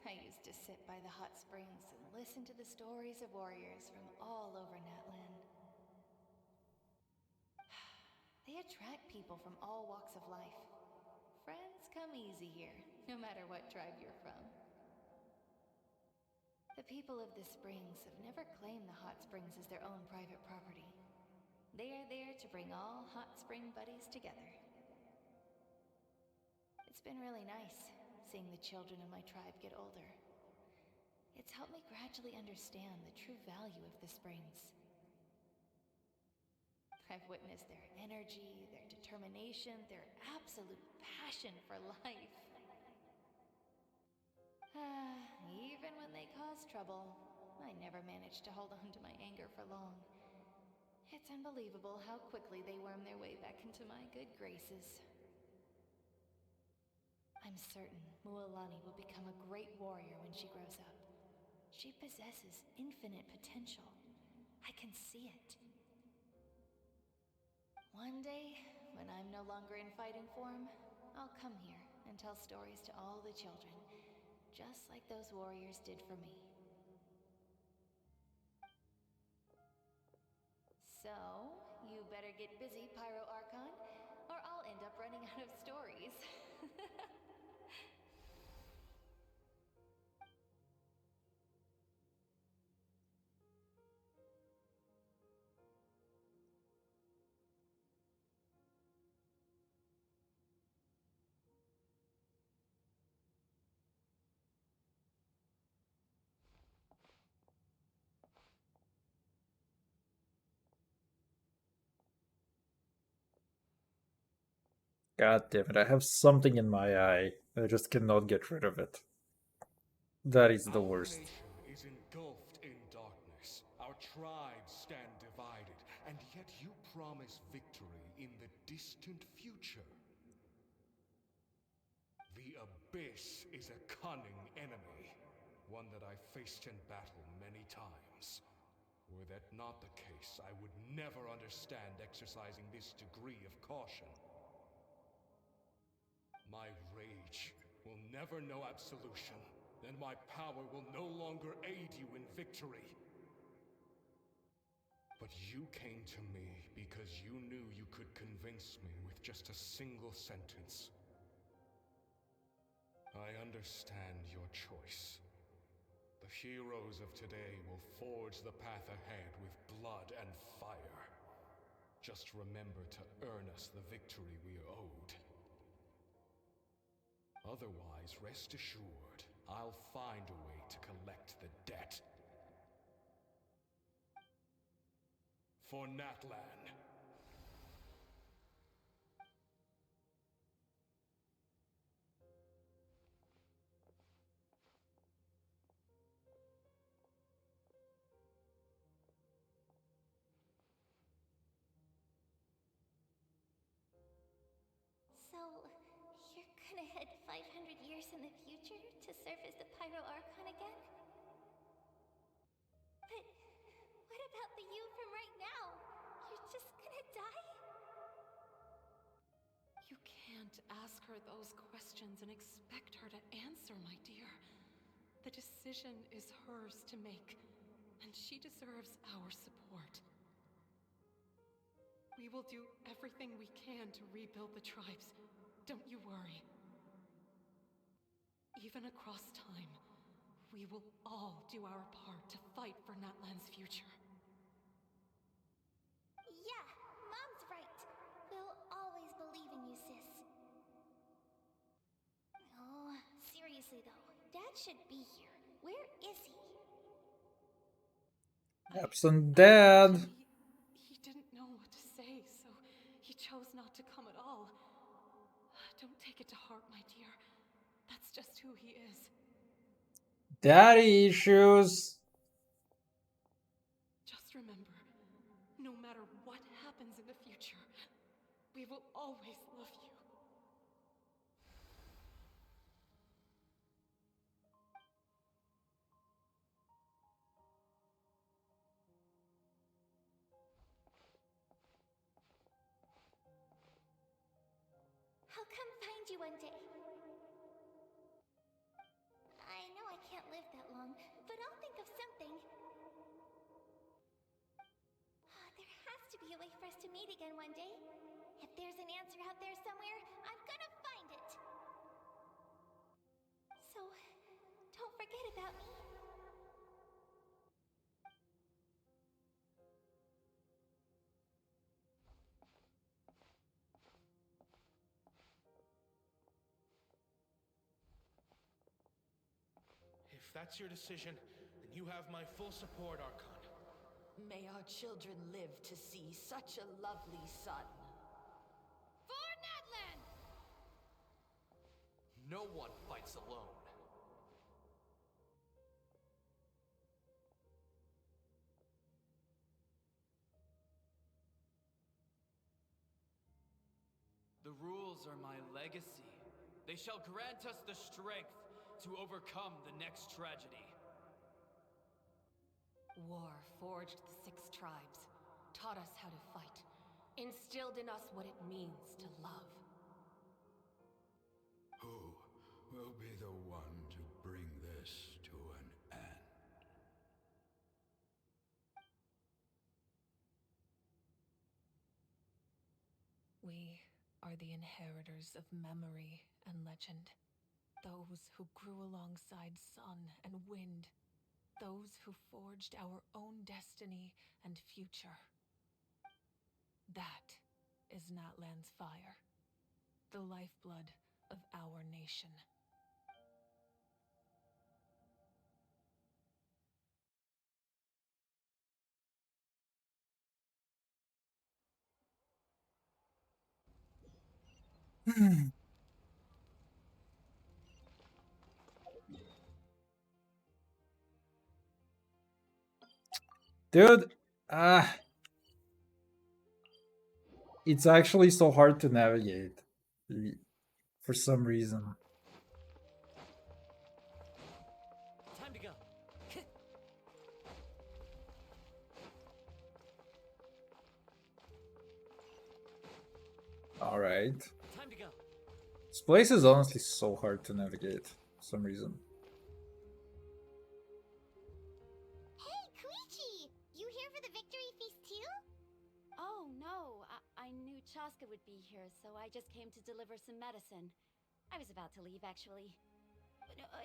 I used to sit by the hot springs and listen to the stories of warriors from all over Natlan. They attract people from all walks of life. Friends come easy here, no matter what tribe you're from. The people of the springs have never claimed the hot springs as their own private property. They are there to bring all hot spring buddies together. It's been really nice, seeing the children of my tribe get older. It's helped me gradually understand the true value of the springs. I've witnessed their energy, their determination, their absolute passion for life. Even when they cause trouble, I never managed to hold on to my anger for long. It's unbelievable how quickly they worm their way back into my good graces. I'm certain Mualani will become a great warrior when she grows up. She possesses infinite potential. I can see it. One day, when I'm no longer in fighting form, I'll come here and tell stories to all the children, just like those warriors did for me. So, you better get busy, Pyro Archon, or I'll end up running out of stories.
God damn it, I have something in my eye. I just cannot get rid of it. That is the
Our
worst.
nation is engulfed in darkness. Our tribes stand divided, and yet you promise victory in the distant future. The Abyss is a cunning enemy, one that I've faced in battle many times. Were that not the case, I would never understand exercising this degree of caution. My rage will never know absolution, and my power will no longer aid you in victory. But you came to me because you knew you could convince me with just a single sentence. I understand your choice. The heroes of today will forge the path ahead with blood and fire. Just remember to earn us the victory we are owed. Otherwise, rest assured, I'll find a way to collect the debt. For Natlan.
So, you're gonna head 500 years in the future to serve as the Pyro Archon again? But what about the you from right now? You're just gonna die?
You can't ask her those questions and expect her to answer, my dear. The decision is hers to make, and she deserves our support. We will do everything we can to rebuild the tribes. Don't you worry. Even across time, we will all do our part to fight for Natlan's future.
Yeah, Mom's right. We'll always believe in you, sis. Oh, seriously though, Dad should be here. Where is he?
Absent dad.
He didn't know what to say, so he chose not to come at all. Don't take it to heart, my dear. That's just who he is.
Daddy issues.
Just remember, no matter what happens in the future, we will always love you.
I'll come find you one day. I know I can't live that long, but I'll think of something. There has to be a way for us to meet again one day. If there's an answer out there somewhere, I'm gonna find it. So, don't forget about me.
If that's your decision, then you have my full support, Archon.
May our children live to see such a lovely son.
For Natlan!
No one fights alone.
The rules are my legacy. They shall grant us the strength to overcome the next tragedy.
War forged the 6 tribes, taught us how to fight, instilled in us what it means to love.
Who will be the one to bring this to an end?
We are the inheritors of memory and legend. Those who grew alongside sun and wind. Those who forged our own destiny and future. That is Natlan's fire. The lifeblood of our nation.
Dude, it's actually so hard to navigate for some reason.
Time to go.
All right.
Time to go.
This place is honestly so hard to navigate for some reason.
Hey, Koichi! You here for the victory feast too?
Oh, no. I knew Chaska would be here, so I just came to deliver some medicine. I was about to leave, actually.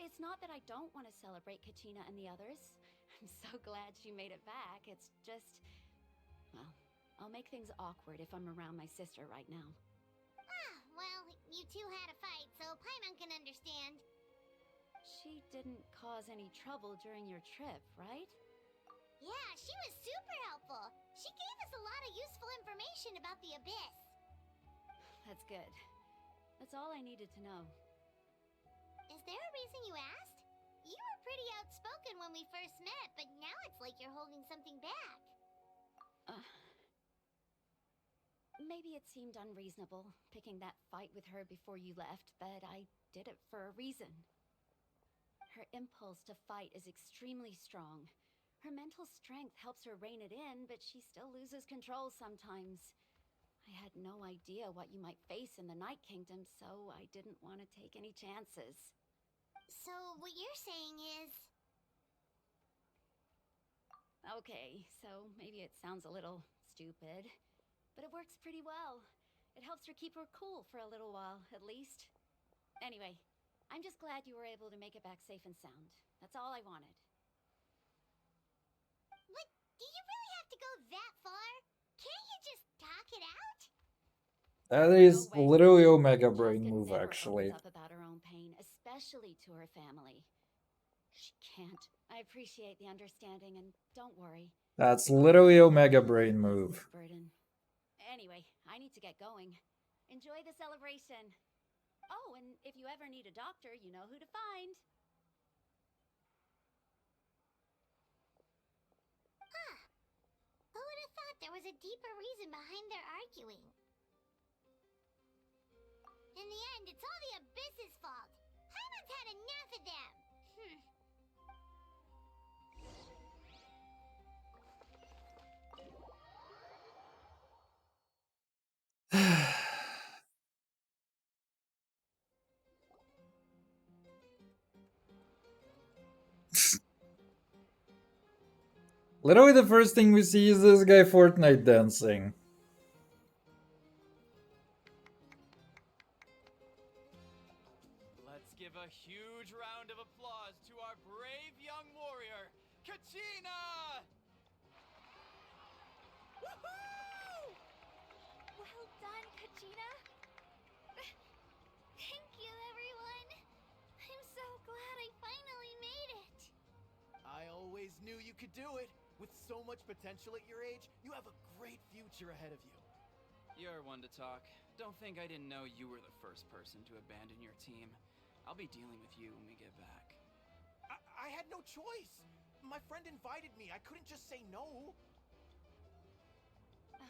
It's not that I don't want to celebrate Kachina and the others. I'm so glad she made it back. It's just... Well, I'll make things awkward if I'm around my sister right now.
Ah, well, you two had a fight, so Paimon can understand.
She didn't cause any trouble during your trip, right?
Yeah, she was super helpful. She gave us a lot of useful information about the Abyss.
That's good. That's all I needed to know.
Is there a reason you asked? You were pretty outspoken when we first met, but now it's like you're holding something back.
Maybe it seemed unreasonable, picking that fight with her before you left, but I did it for a reason. Her impulse to fight is extremely strong. Her mental strength helps her rein it in, but she still loses control sometimes. I had no idea what you might face in the Night Kingdom, so I didn't want to take any chances.
So, what you're saying is...
Okay, so maybe it sounds a little stupid, but it works pretty well. It helps her keep her cool for a little while, at least. Anyway, I'm just glad you were able to make it back safe and sound. That's all I wanted.
But do you really have to go that far? Can't you just talk it out?
That is literally Omega Brain move,
Chaska never
actually.
opens up about her own pain, especially to her family. She can't. I appreciate the understanding, and don't worry.
That's literally Omega Brain move.
Burden. Anyway, I need to get going. Enjoy the celebration. Oh, and if you ever need a doctor, you know who to find.
Huh. Who would have thought there was a deeper reason behind their arguing? In the end, it's all the Abyss's fault. Paimon's had enough of them.
Literally the first thing we see is this guy Fortnite dancing.
Let's give a huge round of applause to our brave young warrior, Kachina!
Woohoo! Well done, Kachina. Thank you, everyone. I'm so glad I finally made it.
I always knew you could do it. With so much potential at your age, you have a great future ahead of you.
You're one to talk. Don't think I didn't know you were the first person to abandon your team. I'll be dealing with you when we get back.
I had no choice. My friend invited me. I couldn't just say no.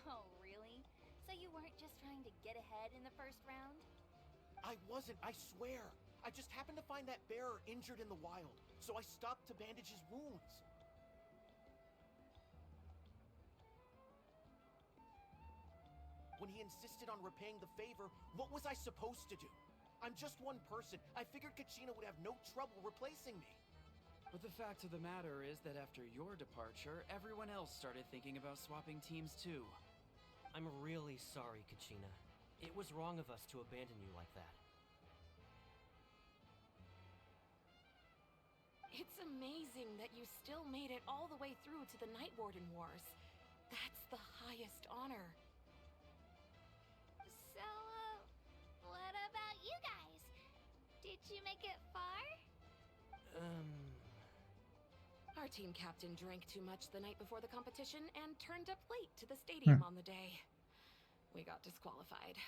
Oh, really? So you weren't just trying to get ahead in the first round?
I wasn't, I swear. I just happened to find that bearer injured in the wild, so I stopped to bandage his wounds. When he insisted on repaying the favor, what was I supposed to do? I'm just one person. I figured Kachina would have no trouble replacing me.
But the fact of the matter is that after your departure, everyone else started thinking about swapping teams too.
I'm really sorry, Kachina. It was wrong of us to abandon you like that.
It's amazing that you still made it all the way through to the Night Warden Wars. That's the highest honor.
So, what about you guys? Did you make it far?
Our team captain drank too much the night before the competition and turned up late to the stadium on the day. We got disqualified.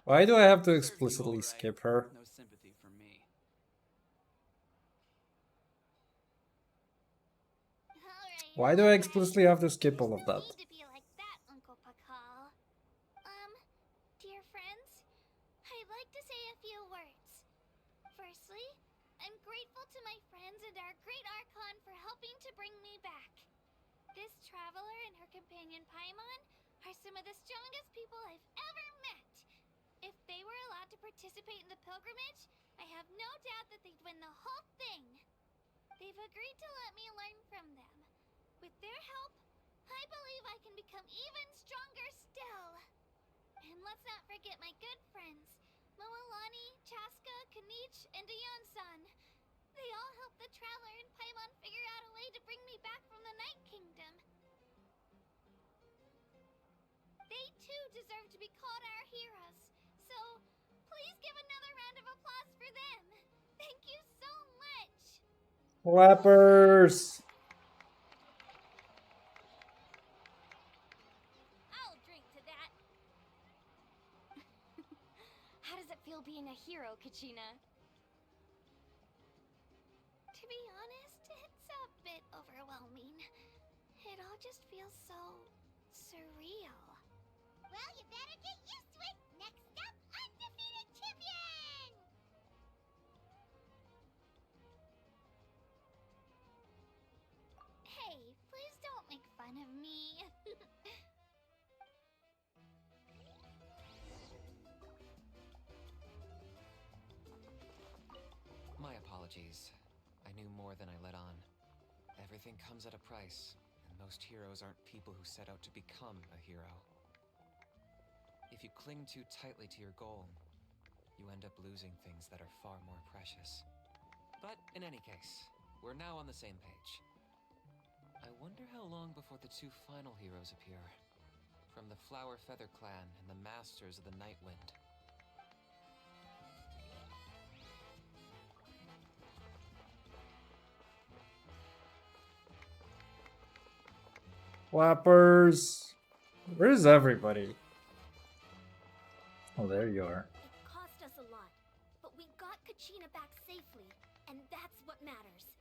Why do I have to explicitly skip her?
No sympathy for me.
Why do I explicitly have to skip all of that?
Need to be like that, Uncle Pakal. Dear friends, I'd like to say a few words. Firstly, I'm grateful to my friends and our great Archon for helping to bring me back. This traveler and her companion Paimon are some of the strongest people I've ever met. If they were allowed to participate in the pilgrimage, I have no doubt that they'd win the whole thing. They've agreed to let me learn from them. With their help, I believe I can become even stronger still. And let's not forget my good friends, Moalani, Chaska, Kanich, and Ayansan. They all helped the Traveler and Paimon figure out a way to bring me back from the Night Kingdom. They too deserve to be called our heroes. So, please give another round of applause for them. Thank you so much.
Clappers!
I'll drink to that.
How does it feel being a hero, Kachina?
To be honest, it's a bit overwhelming. It all just feels so surreal. Well, you better get used to it. Next up, undefeated champion! Hey, please don't make fun of me.
My apologies. I knew more than I let on. Everything comes at a price, and most heroes aren't people who set out to become a hero. If you cling too tightly to your goal, you end up losing things that are far more precious. But in any case, we're now on the same page. I wonder how long before the two final heroes appear. From the Flower Feather Clan and the Masters of the Night Wind.
Clappers! Where's everybody? Oh, there you are.
It cost us a lot, but we got Kachina back safely, and that's what matters.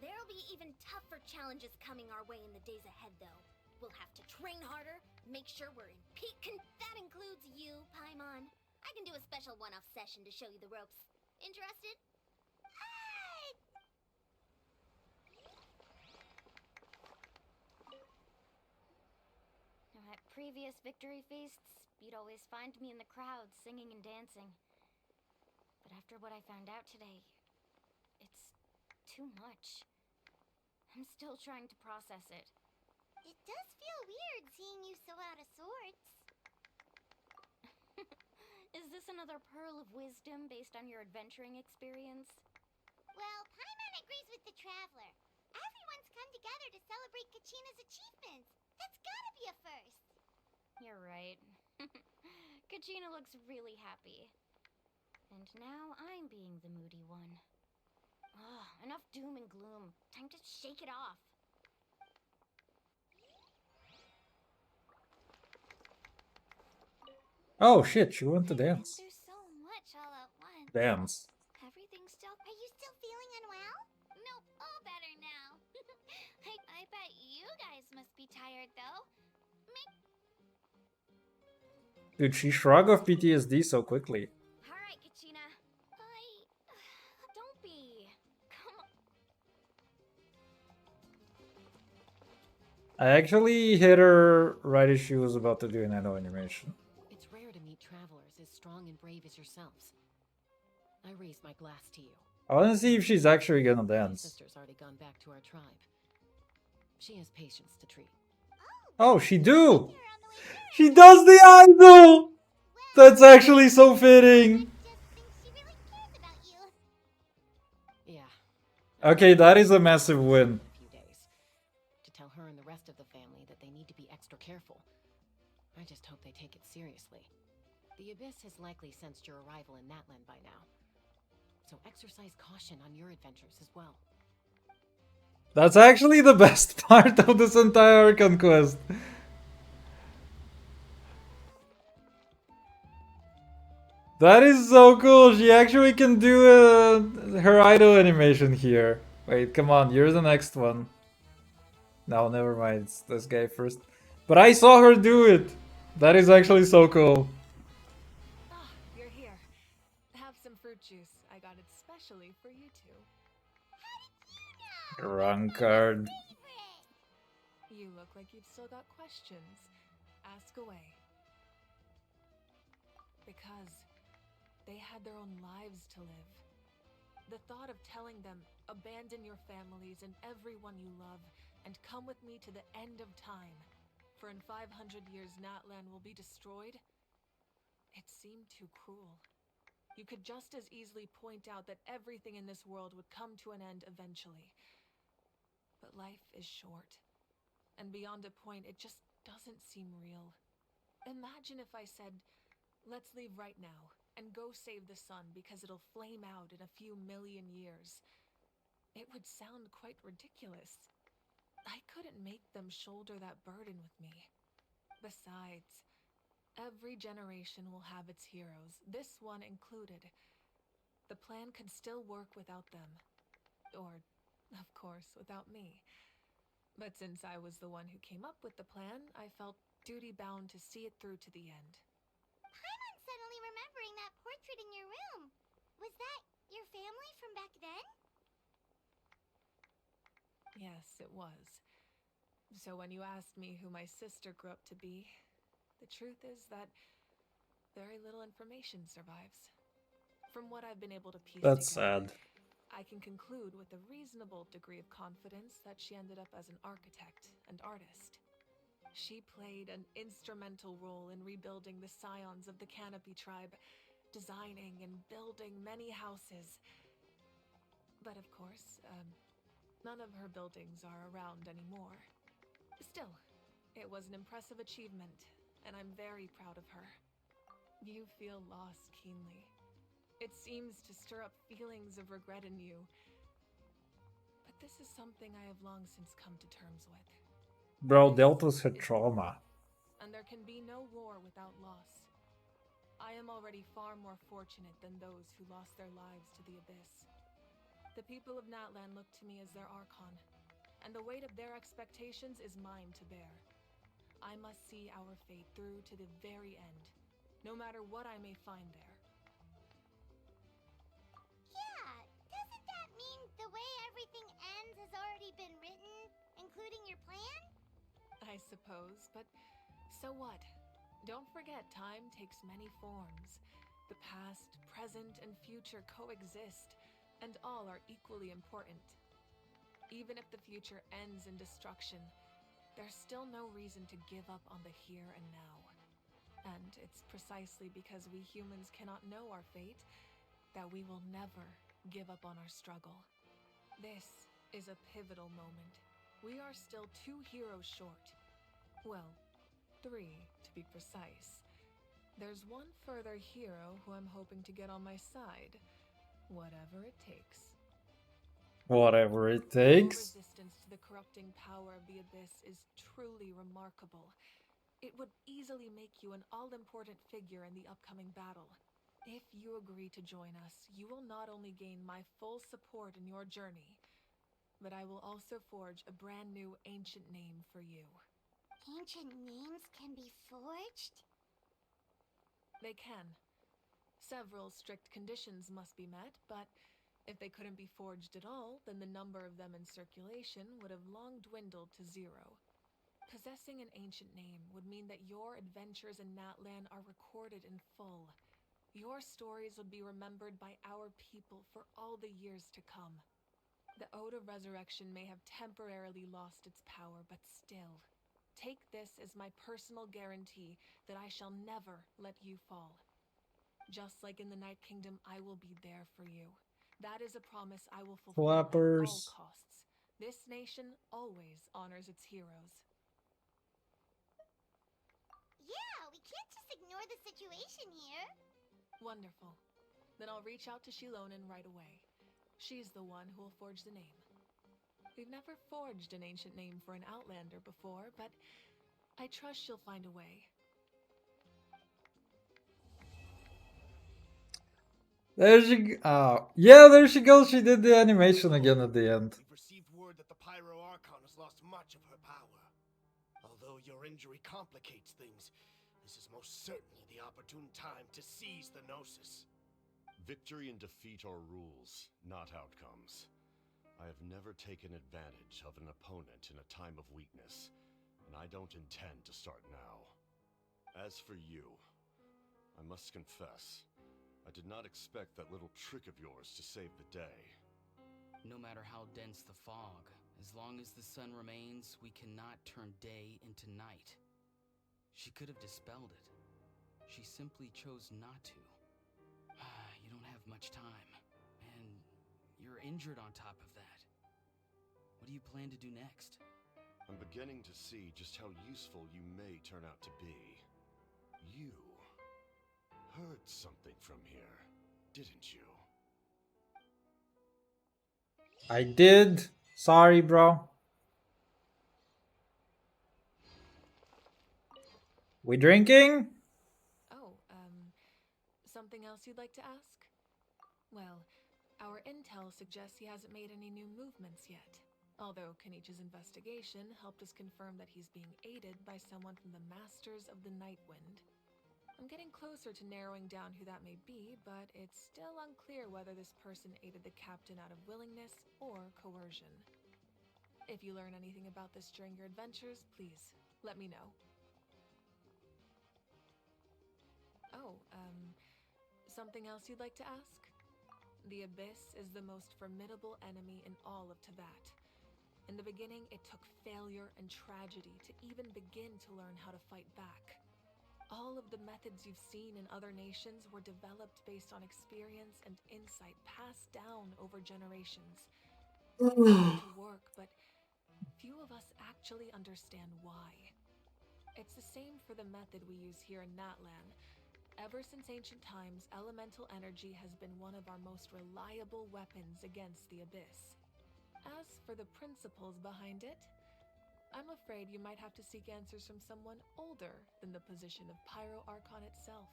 There'll be even tougher challenges coming our way in the days ahead, though. We'll have to train harder, make sure we're in peak that includes you, Paimon. I can do a special one-off session to show you the ropes. Interested?
Now, at previous victory feasts, you'd always find me in the crowd singing and dancing. But after what I found out today, it's too much. I'm still trying to process it.
It does feel weird seeing you so out of sorts.
Is this another pearl of wisdom based on your adventuring experience?
Well, Paimon agrees with the Traveler. Everyone's come together to celebrate Kachina's achievements. That's gotta be a first.
You're right. Kachina looks really happy. And now I'm being the moody one. Ugh, enough doom and gloom. Time to shake it off.
Oh shit, she went to dance.
There's so much all at once.
Dance.
Everything's still... Are you still feeling unwell? Nope, all better now. I bet you guys must be tired, though.
Dude, she shrugged off PTSD so quickly.
Alright, Kachina. Don't be. Come on.
I actually hit her right as she was about to do an auto animation.
It's rare to meet travelers as strong and brave as yourselves. I raise my glass to you.
I want to see if she's actually gonna
My
dance.
sister's already gone back to our tribe. She has patience to treat.
Oh, she do! She does the idol! That's actually so fitting!
Yeah.
Okay, that is a massive win.
A few days to tell her and the rest of the family that they need to be extra careful. I just hope they take it seriously. The Abyss has likely sensed your arrival in Natlan by now. So exercise caution on your adventures as well.
That's actually the best part of this entire conquest. That is so cool. She actually can do her idol animation here. Wait, come on. You're the next one. No, never mind. It's this guy first. But I saw her do it. That is actually so cool.
Ah, you're here. Have some fruit juice. I got it specially for you two.
Drunkard.
You look like you've still got questions. Ask away. Because they had their own lives to live. The thought of telling them, abandon your families and everyone you love, and come with me to the end of time, for in 500 years Natlan will be destroyed, it seemed too cruel. You could just as easily point out that everything in this world would come to an end eventually. But life is short, and beyond a point, it just doesn't seem real. Imagine if I said, let's leave right now, and go save the sun because it'll flame out in a few million years. It would sound quite ridiculous. I couldn't make them shoulder that burden with me. Besides, every generation will have its heroes, this one included. The plan could still work without them. Or, of course, without me. But since I was the one who came up with the plan, I felt duty-bound to see it through to the end.
I'm suddenly remembering that portrait in your room. Was that your family from back then?
Yes, it was. So when you asked me who my sister grew up to be, the truth is that very little information survives. From what I've been able to piece
That's
together,
sad.
I can conclude with a reasonable degree of confidence that she ended up as an architect and artist. She played an instrumental role in rebuilding the scions of the Canopy tribe, designing and building many houses. But of course, none of her buildings are around anymore. Still, it was an impressive achievement, and I'm very proud of her. You feel loss keenly. It seems to stir up feelings of regret in you. But this is something I have long since come to terms with.
Bro, Delta's her trauma.
And there can be no war without loss. I am already far more fortunate than those who lost their lives to the Abyss. The people of Natlan look to me as their Archon, and the weight of their expectations is mine to bear. I must see our fate through to the very end, no matter what I may find there.
Yeah, doesn't that mean the way everything ends has already been written, including your plan?
I suppose, but so what? Don't forget, time takes many forms. The past, present, and future coexist, and all are equally important. Even if the future ends in destruction, there's still no reason to give up on the here and now. And it's precisely because we humans cannot know our fate that we will never give up on our struggle. This is a pivotal moment. We are still 2 heroes short. Well, 3 to be precise. There's one further hero who I'm hoping to get on my side, whatever it takes.
Whatever it
Your
takes.
resistance to the corrupting power of the Abyss is truly remarkable. It would easily make you an all-important figure in the upcoming battle. If you agree to join us, you will not only gain my full support in your journey, but I will also forge a brand new ancient name for you.
Ancient names can be forged?
They can. Several strict conditions must be met, but if they couldn't be forged at all, then the number of them in circulation would have long dwindled to 0. Possessing an ancient name would mean that your adventures in Natlan are recorded in full. Your stories would be remembered by our people for all the years to come. The Ode of Resurrection may have temporarily lost its power, but still, take this as my personal guarantee that I shall never let you fall. Just like in the Night Kingdom, I will be there for you. That is a promise I will fulfill at all
Flappers.
costs. This nation always honors its heroes.
Yeah, we can't just ignore the situation here.
Wonderful. Then I'll reach out to Shilonen right away. She's the one who will forge the name. We've never forged an ancient name for an Outlander before, but I trust she'll find a way.
There she yeah, there she goes. She did the animation again at the end.
We've received word that the Pyro Archon has lost much of her power. Although your injury complicates things, this is most certainly the opportune time to seize the Gnosis.
Victory and defeat are rules, not outcomes. I have never taken advantage of an opponent in a time of weakness, and I don't intend to start now. As for you, I must confess, I did not expect that little trick of yours to save the day.
No matter how dense the fog, as long as the sun remains, we cannot turn day into night. She could have dispelled it. She simply chose not to. You don't have much time, and you're injured on top of that. What do you plan to do next?
I'm beginning to see just how useful you may turn out to be. You heard something from here, didn't you?
I did. Sorry, bro. We drinking?
Oh, something else you'd like to ask? Well, our intel suggests he hasn't made any new movements yet. Although Kenichi's investigation helped us confirm that he's being aided by someone from the Masters of the Nightwind. I'm getting closer to narrowing down who that may be, but it's still unclear whether this person aided the captain out of willingness or coercion. If you learn anything about this during your adventures, please let me know. Oh, something else you'd like to ask? The Abyss is the most formidable enemy in all of Teyvat. In the beginning, it took failure and tragedy to even begin to learn how to fight back. All of the methods you've seen in other nations were developed based on experience and insight passed down over generations. They seem to work, but few of us actually understand why. It's the same for the method we use here in Natlan. Ever since ancient times, elemental energy has been one of our most reliable weapons against the Abyss. As for the principles behind it, I'm afraid you might have to seek answers from someone older than the position of Pyro Archon itself.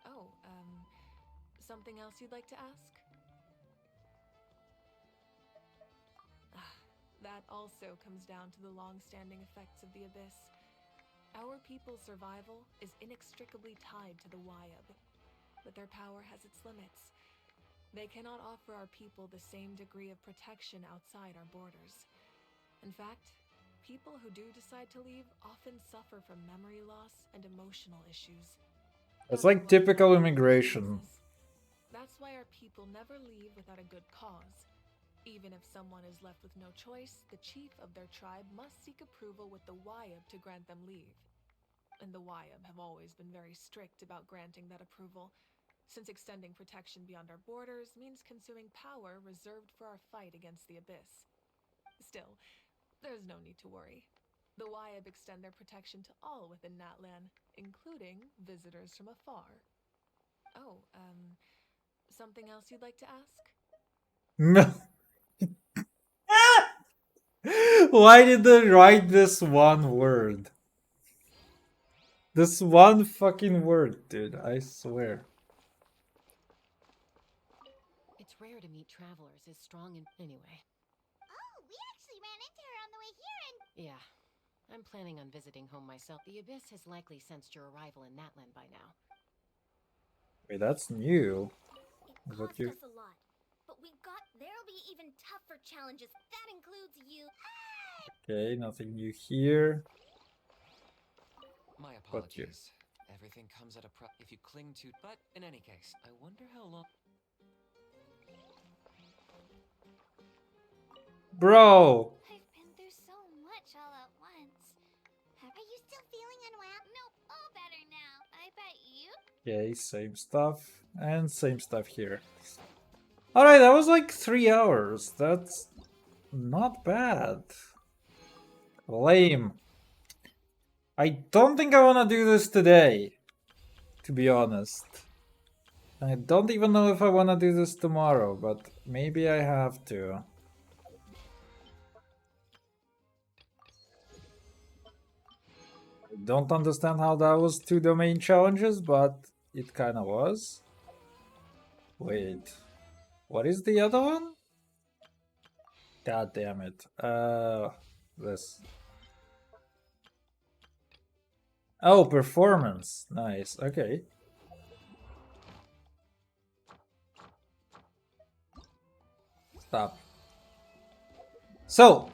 Oh, something else you'd like to ask? That also comes down to the long-standing effects of the Abyss. Our people's survival is inextricably tied to the Wyab, but their power has its limits. They cannot offer our people the same degree of protection outside our borders. In fact, people who do decide to leave often suffer from memory loss and emotional issues.
It's like typical immigration.
That's why our people never leave without a good cause. Even if someone is left with no choice, the chief of their tribe must seek approval with the Wyab to grant them leave. And the Wyab have always been very strict about granting that approval, since extending protection beyond our borders means consuming power reserved for our fight against the Abyss. Still, there's no need to worry. The Wyab extend their protection to all within Natlan, including visitors from afar. Oh, something else you'd like to ask?
Why did they write this one word? This one fucking word, dude, I swear.
It's rare to meet travelers as strong and anyway.
Oh, we actually ran into her on the way here and...
Yeah. I'm planning on visiting home myself. The Abyss has likely sensed your arrival in Natlan by now.
Wait, that's new.
It cost us a lot, but there'll be even tougher challenges. That includes you.
Okay, nothing new here.
My apologies. Everything comes at a price if you cling to. But in any case, I wonder how long.
Bro!
I've been through so much all at once. Are you still feeling unwell?
Nope, all better now.
I bet you...
Okay, same stuff. And same stuff here. Alright, that was like 3 hours. That's not bad. Lame. I don't think I want to do this today, to be honest. I don't even know if I want to do this tomorrow, but maybe I have to. I don't understand how that was 2 domain challenges, but it kind of was. Wait. What is the other one? God damn it. This. Oh, performance. Nice. Okay. Stop. So,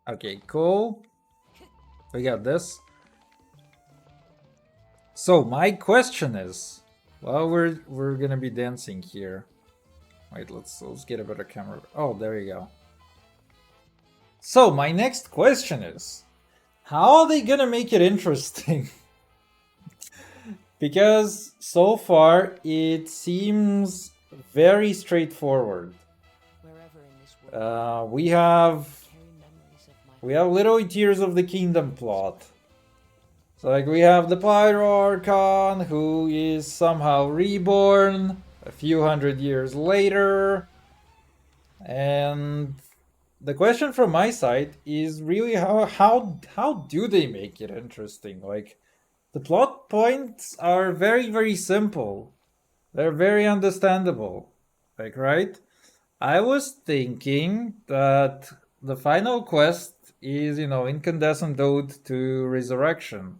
okay, cool. We got this. So, my question is, well, we're gonna be dancing here. Wait, let's get a better camera. Oh, there you go. So, my next question is, how are they gonna make it interesting? Because so far it seems very straightforward. We have literally Tears of the Kingdom plot. So like we have the Pyro Archon who is somehow reborn a few hundred years later. And the question from my side is really how do they make it interesting? Like the plot points are very, very simple. They're very understandable. Like, right? I was thinking that the final quest is, Incandescent Ode to Resurrection.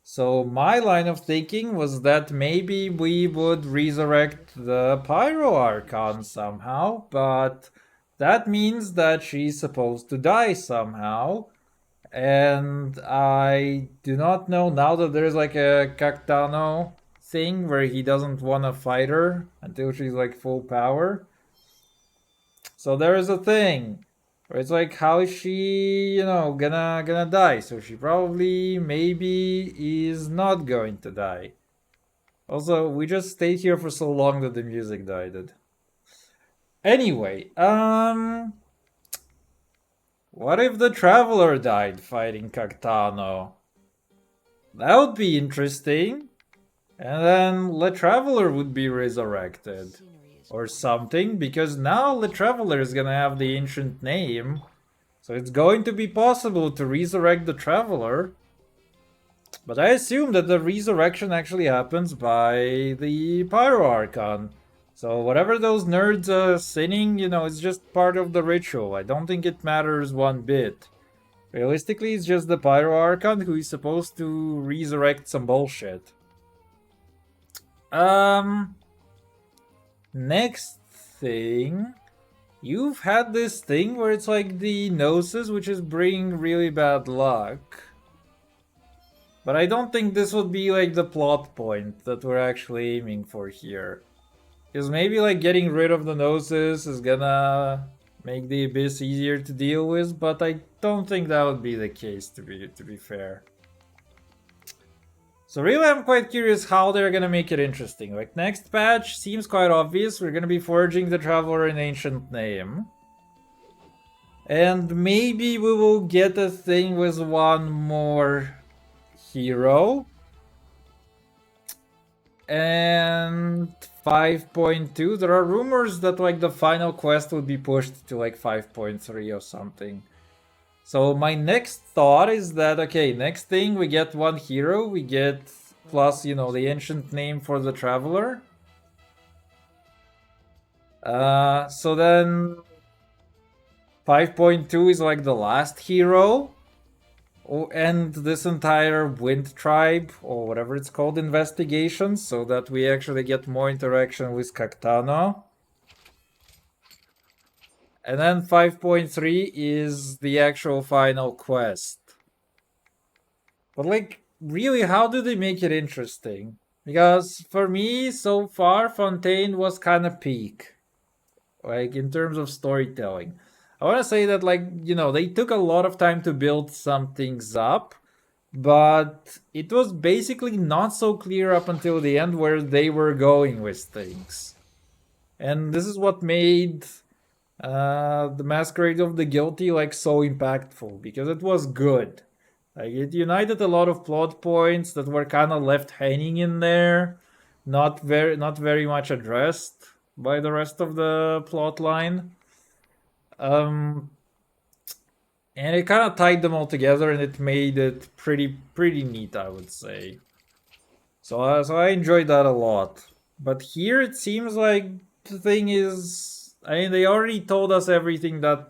So my line of thinking was that maybe we would resurrect the Pyro Archon somehow, but that means that she's supposed to die somehow. And I do not know now that there's like a Cactano thing where he doesn't want to fight her until she's like full power. So there is a thing where it's like, how is she, gonna die? So she probably maybe is not going to die. Also, we just stayed here for so long that the music died. Anyway, what if the Traveler died fighting Cactano? That would be interesting. And then the Traveler would be resurrected. Or something, because now the Traveler is gonna have the ancient name. So it's going to be possible to resurrect the Traveler. But I assume that the resurrection actually happens by the Pyro Archon. So whatever those nerds are sinning, it's just part of the ritual. I don't think it matters one bit. Realistically, it's just the Pyro Archon who is supposed to resurrect some bullshit. Next thing. You've had this thing where it's like the Gnosis, which is bringing really bad luck. But I don't think this would be like the plot point that we're actually aiming for here. Because maybe like getting rid of the Gnosis is gonna make the Abyss easier to deal with, but I don't think that would be the case, to be fair. So really I'm quite curious how they're gonna make it interesting. Like next patch seems quite obvious, we're gonna be forging the Traveler in Ancient Name. And maybe we will get a thing with one more hero. And 5.2, there are rumors that like the final quest would be pushed to like 5.3 or something. So my next thought is that, okay, next thing we get one hero, we get plus, the ancient name for the Traveler. So then 5.2 is like the last hero. And this entire Wind Tribe, or whatever it's called, investigation, so that we actually get more interaction with Cactano. And then 5.3 is the actual final quest. But like, really, how do they make it interesting? Because for me, so far, Fontaine was kind of peak. Like, in terms of storytelling. I want to say that, like, they took a lot of time to build some things up. But it was basically not so clear up until the end where they were going with things. And this is what made the Masquerade of the Guilty like so impactful, because it was good. Like it united a lot of plot points that were kind of left hanging in there, not very much addressed by the rest of the plot line. And it kind of tied them all together, and it made it pretty neat, I would say. So I enjoyed that a lot. But here it seems like the thing is, I mean, they already told us everything that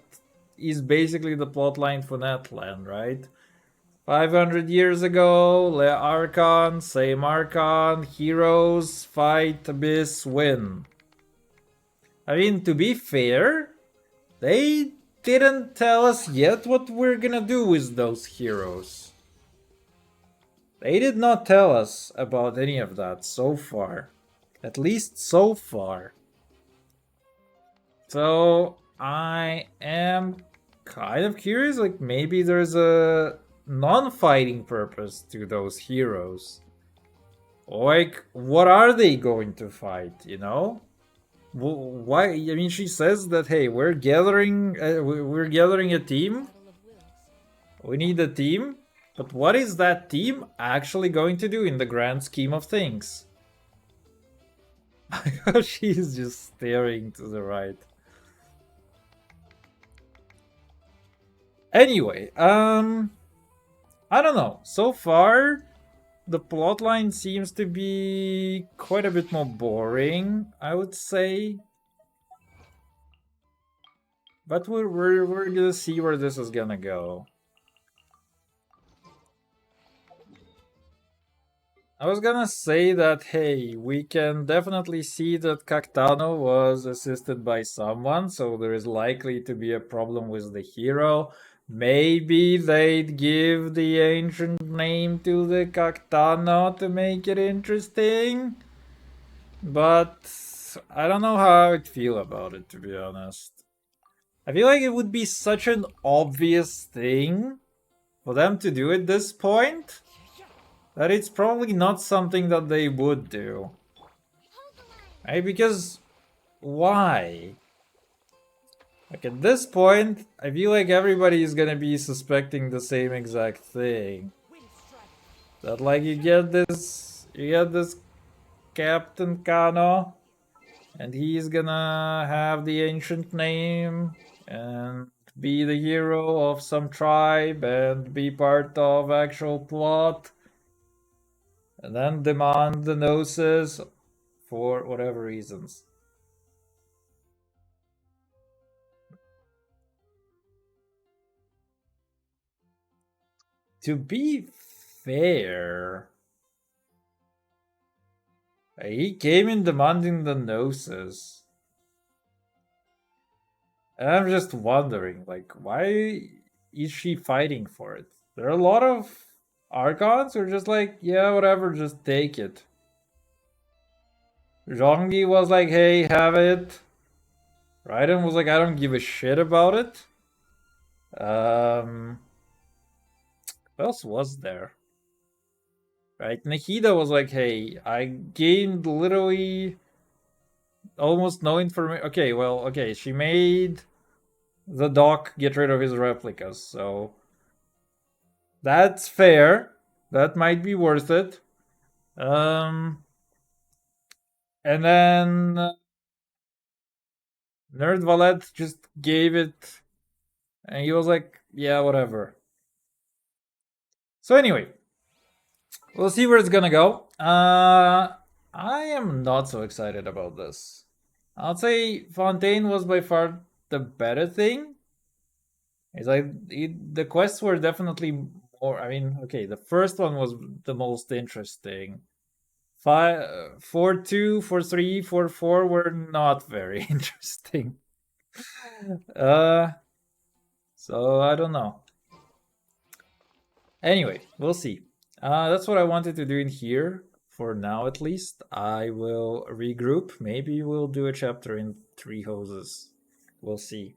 is basically the plotline for Netland, right? 500 years ago, Le Archon, same Archon, heroes, fight, abyss, win. I mean, to be fair, they didn't tell us yet what we're gonna do with those heroes. They did not tell us about any of that so far. At least so far. So I am kind of curious, like maybe there's a non-fighting purpose to those heroes. Like, what are they going to fight, you know? Why? I mean, she says that, hey, we're gathering a team. We need a team. But what is that team actually going to do in the grand scheme of things? She's just staring to the right. Anyway, I don't know. So far, the plotline seems to be quite a bit more boring, I would say. But we're gonna see where this is gonna go. I was gonna say that, hey, we can definitely see that Cactano was assisted by someone, so there is likely to be a problem with the hero. Maybe they'd give the ancient name to the Cactano to make it interesting. But I don't know how I'd feel about it, to be honest. I feel like it would be such an obvious thing for them to do at this point that it's probably not something that they would do. Right? Because why? Like at this point, I feel like everybody is gonna be suspecting the same exact thing. That like you get this Captain Kano, and he's gonna have the ancient name and be the hero of some tribe and be part of actual plot. And then demand the Gnosis for whatever reasons. To be fair, he came in demanding the Gnosis. And I'm just wondering, like, why is she fighting for it? There are a lot of Archons who are just like, yeah, whatever, just take it. Zhongyi was like, hey, have it. Raiden was like, I don't give a shit about it. What else was there? Right, Nahida was like, hey, I gained literally almost no information. Okay, she made the doc get rid of his replicas, so that's fair. That might be worth it. And then Nerd Valet just gave it, and he was like, yeah, whatever. So anyway, we'll see where it's gonna go. I am not so excited about this. I'll say Fontaine was by far the better thing. It's like the quests were definitely more. I mean, okay, the first one was the most interesting. 4-2, 4-3, 4-4 were not very interesting. So I don't know. Anyway, we'll see. That's what I wanted to do in here for now, at least. I will regroup. Maybe we'll do a chapter in Three Hoses. We'll see.